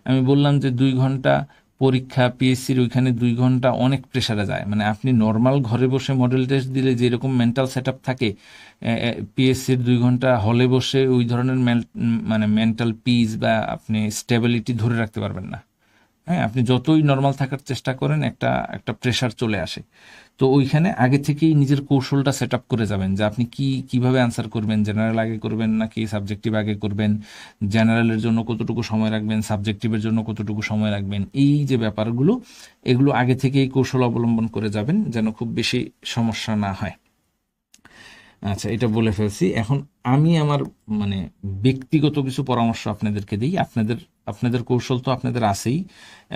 আমি বললাম যে 2 ঘন্টা পরীক্ষা, পিএসসির ওইখানে 2 ঘন্টা অনেক প্রেশারে যায়। মানে আপনি নর্মাল ঘরে বসে মডেল টেস্ট দিলে যেরকম মেন্টাল সেট আপ থাকে, পিএসসির 2 ঘন্টা হলে বসে ওই ধরনের মানে মেন্টাল পিস বা আপনি স্টেবিলিটি ধরে রাখতে পারবেন না। হ্যাঁ, আপনি যতই নর্মাল থাকার চেষ্টা করেন একটা প্রেশার চলে আসে। তো ওইখানে আগে থেকেই নিজের কৌশলটা সেট আপ করে যাবেন যে আপনি কিভাবে আনসার করবেন, জেনারেল আগে করবেন নাকি সাবজেক্টিভ আগে করবেন, জেনারেলের জন্য কতটুকু সময় রাখবেন, সাবজেক্টিভের জন্য কতটুকু সময় রাখবেন, এই যে ব্যাপারগুলো, এগুলো আগে থেকেই কৌশল অবলম্বন করে যাবেন যেন খুব বেশি সমস্যা না হয়। আচ্ছা, এটা বলে ফেলছি। এখন আমি আমার মানে ব্যক্তিগত কিছু পরামর্শ আপনাদেরকে দিই। আপনাদের আপনাদের কৌশল তো আপনাদের আছেই,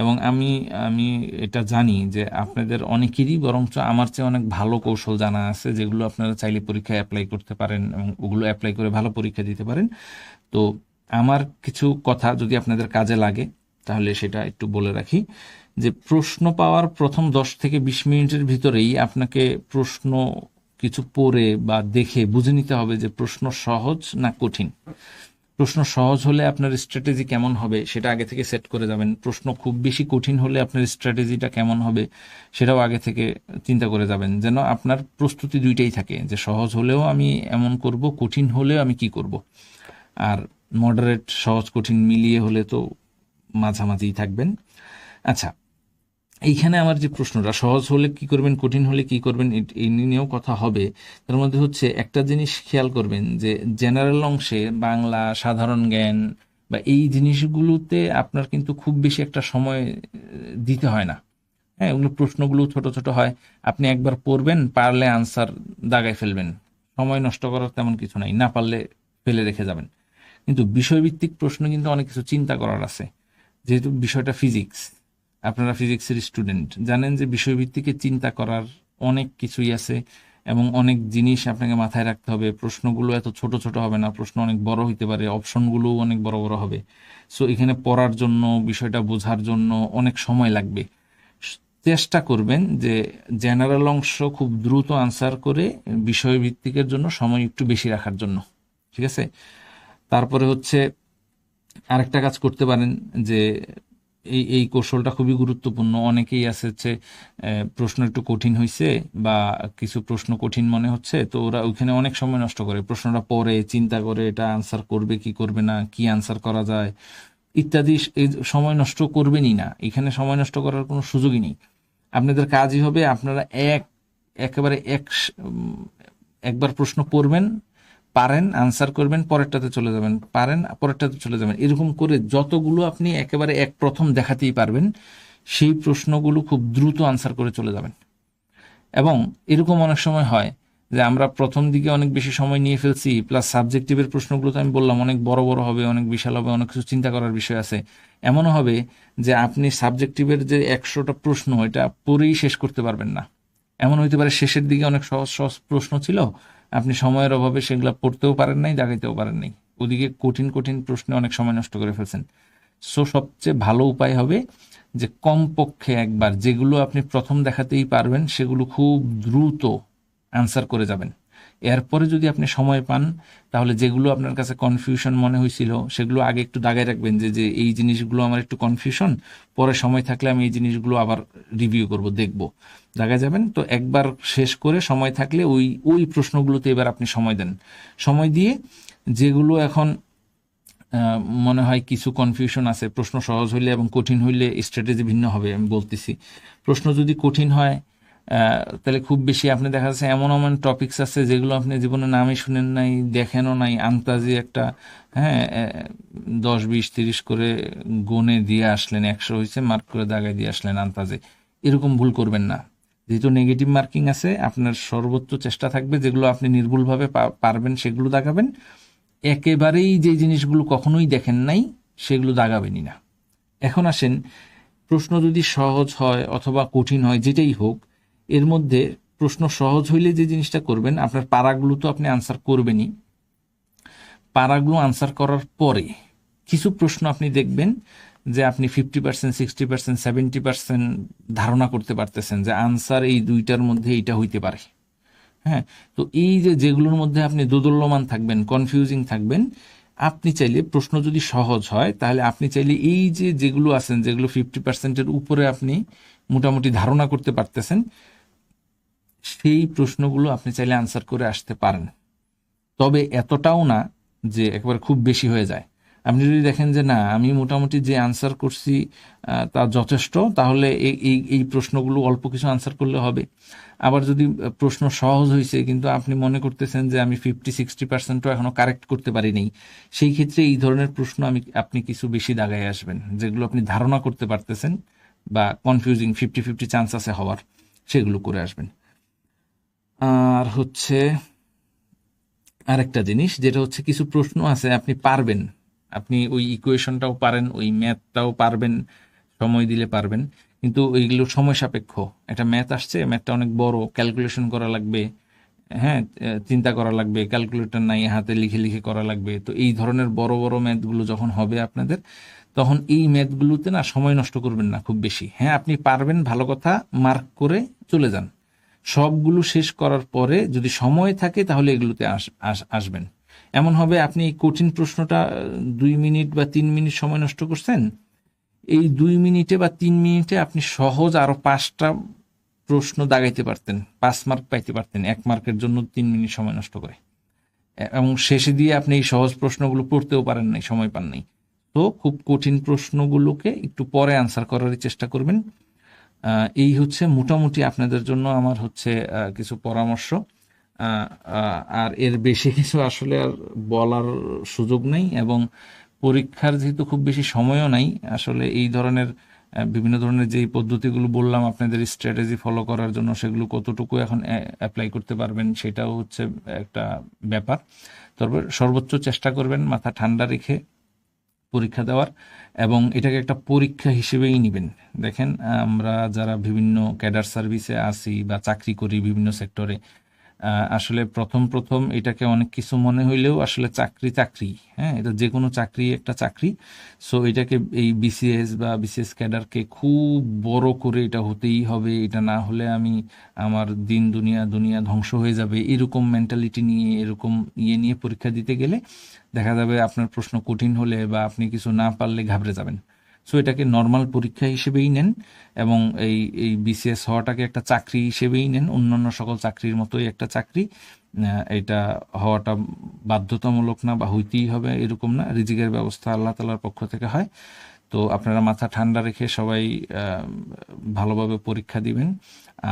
এবং আমি আমি এটা জানি যে আপনাদের অনেকেরই বরঞ্চ আমার চেয়ে অনেক ভালো কৌশল জানা আছে, যেগুলো আপনারা চাইলে পরীক্ষায় অ্যাপ্লাই করতে পারেন এবং ওগুলো অ্যাপ্লাই করে ভালো পরীক্ষা দিতে পারেন। তো আমার কিছু কথা যদি আপনাদের কাজে লাগে তাহলে সেটা একটু বলে রাখি। যে প্রশ্ন পাওয়ার প্রথম 10 থেকে 20 মিনিটের ভিতরেই আপনাকে প্রশ্ন কিছু পড়ে বা দেখে বুঝে নিতে হবে যে প্রশ্ন সহজ না কঠিন। প্রশ্ন সহজ হলে আপনার স্ট্র্যাটেজি কেমন হবে সেটা আগে থেকে সেট করে যাবেন। প্রশ্ন খুব বেশি কঠিন হলে আপনার স্ট্র্যাটেজিটা কেমন হবে সেটাও আগে থেকে চিন্তা করে যাবেন, যেন আপনার প্রস্তুতি দুইটাই থাকে, যে সহজ হলেও আমি এমন করব, কঠিন হলেও আমি কি করব। আর মডারেট সহজ কঠিন মিলিয়ে হলে তো মাঝামাঝিই থাকবেন। আচ্ছা, এইখানে আমার যে প্রশ্নটা, সহজ হলে কি করবেন, কঠিন হলে কি করবেন, এই নিয়েও কথা হবে। তার মধ্যে হচ্ছে একটা জিনিস খেয়াল করবেন যে জেনারেল অংশে বাংলা, সাধারণ জ্ঞান বা এই জিনিসগুলোতে আপনার কিন্তু খুব বেশি একটা সময় দিতে হয় না। হ্যাঁ, ওগুলো প্রশ্নগুলো ছোট ছোট হয়, আপনি একবার পড়বেন, পারলে আনসার দাগায় ফেলবেন, সময় নষ্ট করার তেমন কিছু নাই, না পারলে ফেলে রেখে যাবেন। কিন্তু বিষয়ভিত্তিক প্রশ্ন কিন্তু অনেক কিছু চিন্তা করার আছে। যেহেতু বিষয়টা ফিজিক্স, আপনারা ফিজিক্সের স্টুডেন্ট, জানেন যে বিষয়ভিত্তিকে চিন্তা করার অনেক কিছুই আছে এবং অনেক জিনিস আপনাকে মাথায় রাখতে হবে। প্রশ্নগুলো এত ছোট ছোট হবে না, প্রশ্ন অনেক বড় হইতে পারে, অপশনগুলোও অনেক বড় বড় হবে। সো এখানে পড়ার জন্য, বিষয়টা বোঝার জন্য অনেক সময় লাগবে। চেষ্টা করবেন যে জেনারেল অংশ খুব দ্রুত আনসার করে বিষয়ভিত্তিকের জন্য সময় একটু বেশি রাখার জন্য। ঠিক আছে? তারপরে হচ্ছে আরেকটা কাজ করতে পারেন যে এই এই কৌশলটা খুবই গুরুত্বপূর্ণ। অনেকেই আছে হচ্ছে প্রশ্ন একটু কঠিন হয়েছে বা কিছু প্রশ্ন কঠিন মনে হচ্ছে, তো ওরা ওইখানে অনেক সময় নষ্ট করে, প্রশ্নটা পড়ে চিন্তা করে এটা আনসার করবে কি করবে না, কি আনসার করা যায় ইত্যাদি। এই সময় নষ্ট করবেনই না, এখানে সময় নষ্ট করার কোনো সুযোগই নেই। আপনাদের কাজই হবে আপনারা একেবারে একবার প্রশ্ন পড়বেন, পারেন আনসার করবেন, পরেরটাতে চলে যাবেন, পারেন পরেরটাতে চলে যাবেন, এরকম করে যতগুলো আপনি একেবারে প্রথম দেখাতেই পারবেন সেই প্রশ্নগুলো খুব দ্রুত আনসার করে চলে যাবেন। এবং এরকম অনেক সময় হয় যে আমরা প্রথম দিকে অনেক বেশি সময় নিয়ে ফেলছি, প্লাস সাবজেক্টিভের প্রশ্নগুলো তো আমি বললাম অনেক বড় বড় হবে, অনেক বিশাল হবে, অনেক কিছু চিন্তা করার বিষয় আছে। এমনও হবে যে আপনি সাবজেক্টিভের যে 100টা প্রশ্ন এটা পড়েই শেষ করতে পারবেন না। এমন হইতে পারে শেষের দিকে অনেক সহজ সহজ প্রশ্ন ছিল, আপনি সময়ের অভাবে সেগুলো পড়তেও পারেন নাই, দাগাইতেও পারেন নাই, ওদিকে কঠিন কঠিন প্রশ্নে অনেক সময় নষ্ট করে ফেলছেন। সো সবচেয়ে ভালো উপায় হবে যে কমপক্ষে একবার যেগুলো আপনি প্রথম দেখাতেই পারবেন সেগুলো খুব দ্রুত অ্যান্সার করে যাবেন। এরপরে যদি আপনি সময় পান তাহলে যেগুলো আপনার কাছে কনফিউশন মনে হয়েছিল সেগুলো আগে একটু দাগায় রাখবেন, যে যে এই জিনিসগুলো আমার একটু কনফিউশন, পরে সময় থাকলে আমি এই জিনিসগুলো আবার রিভিউ করব, দেখব, দাগায় যাবেন। তো একবার শেষ করে সময় থাকলে ওই ওই প্রশ্নগুলোতে এবার আপনি সময় দেন। সময় দিয়ে যেগুলো এখন মনে হয় কিছু কনফিউশন আছে, প্রশ্ন সহজ হইলে এবং কঠিন হইলে স্ট্র্যাটেজি ভিন্ন হবে, আমি বলতেছি। প্রশ্ন যদি কঠিন হয় তাহলে খুব বেশি আপনি দেখা যাচ্ছে এমন এমন টপিকস আছে যেগুলো আপনি জীবনে নামই শুনেন নাই, দেখেনও নাই, আন্তাজি একটা, হ্যাঁ, 10 20 30 করে গুনে দিয়ে আসলেন, 100 হয়েছে মার্ক করে দাগায় দিয়ে আসলেন আন্তাজে। এরকম ভুল করবেন না। যেহেতু নেগেটিভ মার্কিং আছে, আপনার সর্বোচ্চ চেষ্টা থাকবে যেগুলো আপনি নির্ভুলভাবে পারবেন সেগুলো দাগাবেন। একেবারেই যে জিনিসগুলো কখনোই দেখেন নাই সেগুলো দাগাবেনই না। এখন আসেন, প্রশ্ন যদি সহজ হয় অথবা কঠিন হয় যেটাই হোক, এর মধ্যে প্রশ্ন সহজ হইলে যে জিনিসটা করবেন, আপনার পারাগুলো তো আপনি আনসার করবেনই। পারাগুলো আনসার করার পরে কিছু প্রশ্ন আপনি দেখবেন যে আপনি 50% 60% 70% ধারণা করতে পারতেছেন যে আনসার এই দুইটার মধ্যে এইটা হইতে পারে। হ্যাঁ, তো এই যে যেগুলোর মধ্যে আপনি দোদুল্যমান থাকবেন, কনফিউজিং থাকবেন, আপনি চাইলে প্রশ্ন যদি সহজ হয় তাহলে আপনি চাইলে এই যে যেগুলো আছেন, যেগুলো 50%-এর উপরে আপনি মোটামুটি ধারণা করতে পারতেছেন, সেই প্রশ্নগুলো আপনি চাইলে আনসার করে আসতে পারেন। তবে এতটাও না যে একবার খুব বেশি হয়ে যায়। আপনি যদি দেখেন যে না, আমি মোটামুটি যে আনসার করছি তা যথেষ্ট, তাহলে এই এই এই প্রশ্নগুলো অল্প কিছু আনসার করলে হবে। আবার যদি প্রশ্ন সহজ হয়েছে কিন্তু আপনি মনে করতেছেন যে আমি 50-60%ও এখনো কারেক্ট করতে পারিনি, সেই ক্ষেত্রে এই ধরনের প্রশ্ন আপনি কিছু বেশি দাগায় আসবেন, যেগুলো আপনি ধারণা করতে পারতেছেন বা কনফিউজিং 50-50 চান্স আছে হওয়ার, সেগুলো করে আসবেন। আর হচ্ছে আরেকটা জিনিস যেটা হচ্ছে, কিছু প্রশ্ন আছে আপনি পারবেন, আপনি ওই ইকুয়েশনটাও পারেন, ওই ম্যাথটাও পারবেন, সময় দিলে পারবেন, কিন্তু ওইগুলো সময় সাপেক্ষ। একটা ম্যাথ আসছে, ম্যাথটা অনেক বড়, ক্যালকুলেশন করা লাগবে, হ্যাঁ, চিন্তা করা লাগবে, ক্যালকুলেটর নাই, হাতে লিখে লিখে করা লাগবে। তো এই ধরনের বড় বড় ম্যাথগুলো যখন হবে আপনাদের, তখন এই ম্যাথগুলোতে না সময় নষ্ট করবেন না খুব বেশি। হ্যাঁ, আপনি পারবেন, ভালো কথা, মার্ক করে চলে যান। সবগুলো শেষ করার পরে যদি সময় থাকে তাহলে এগুলোতে আসবেন। এমন হবে আপনি এই কঠিন প্রশ্নটা 2 মিনিট বা 3 মিনিট সময় নষ্ট করছেন, এই 2 মিনিটে বা 3 মিনিটে আপনি সহজ আরো 5টা প্রশ্ন দাগাইতে পারতেন, 5 মার্ক পাইতে পারতেন 1 মার্কের জন্য 3 মিনিট সময় নষ্ট করে। এবং শেষে দিয়ে আপনি এই সহজ প্রশ্নগুলো পড়তেও পারেন নাই, সময় পান নাই। তো খুব কঠিন প্রশ্নগুলোকে একটু পরে আনসার করারই চেষ্টা করবেন। এই হচ্ছে মোটামুটি আপনাদের জন্য আমার হচ্ছে কিছু পরামর্শ। আর এর বেশি কিছু আসলে আর বলার সুযোগ নেই, এবং পরীক্ষার যেহেতু খুব বেশি সময়ও নাই, আসলে এই ধরনের বিভিন্ন ধরনের যেই পদ্ধতিগুলো বললাম আপনাদের স্ট্র্যাটেজি ফলো করার জন্য, সেগুলো কতটুকু এখন অ্যাপ্লাই করতে পারবেন সেটাও হচ্ছে একটা ব্যাপার। তবে সর্বোচ্চ চেষ্টা করবেন মাথা ঠান্ডা রেখে পরীক্ষা দেওয়ার, এবং এটাকে একটা পরীক্ষা হিসেবেই নেবেন। দেখেন, আমরা যারা বিভিন্ন ক্যাডার সার্ভিসে আছি বা চাকরি করি বিভিন্ন সেক্টরে, আসলে প্রথম প্রথম এটাকে অনেক কিছু মনে হইলেও আসলে চাকরি চাকরি, হ্যাঁ, এটা যে কোনো চাকরি একটা চাকরি। সো এটাকে, এই বিসিএস বা বিসিএস ক্যাডারকে খুব বড় করে এটা হতেই হবে, এটা না হলে আমি, আমার দিন দুনিয়া দুনিয়া ধ্বংস হয়ে যাবে, এরকম মেন্টালিটি নিয়ে, এরকম ইয়ে নিয়ে পরীক্ষা দিতে গেলে দেখা যাবে আপনার প্রশ্ন কঠিন হলে বা আপনি কিছু না পারলে ঘাবড়ে যাবেন। সো এটাকে নর্মাল পরীক্ষা হিসেবেই নেন, এবং এই এই বিসিএস হওয়াটাকে একটা চাকরি হিসেবেই নেন, অন্যান্য সকল চাকরির মতোই একটা চাকরি। এটা হওয়াটা বাধ্যতামূলক না বা হইতেই হবে এরকম না, রিজিকের ব্যবস্থা আল্লাহ তাআলার পক্ষ থেকে হয়। তো আপনারা মাথা ঠান্ডা রেখে সবাই ভালোভাবে পরীক্ষা দিবেন।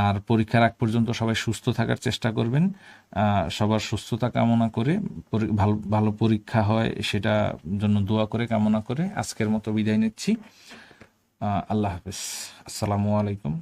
আর পরীক্ষার আগ পর্যন্ত সবাই সুস্থ থাকার চেষ্টা করবেন। সবার সুস্থতা কামনা করে, ভালো ভালো পরীক্ষা হয় সেটা জন্য দোয়া করে, কামনা করে আজকের মতো বিদায় নিচ্ছি। আল্লাহ হাফেজ। আসসালামু আলাইকুম।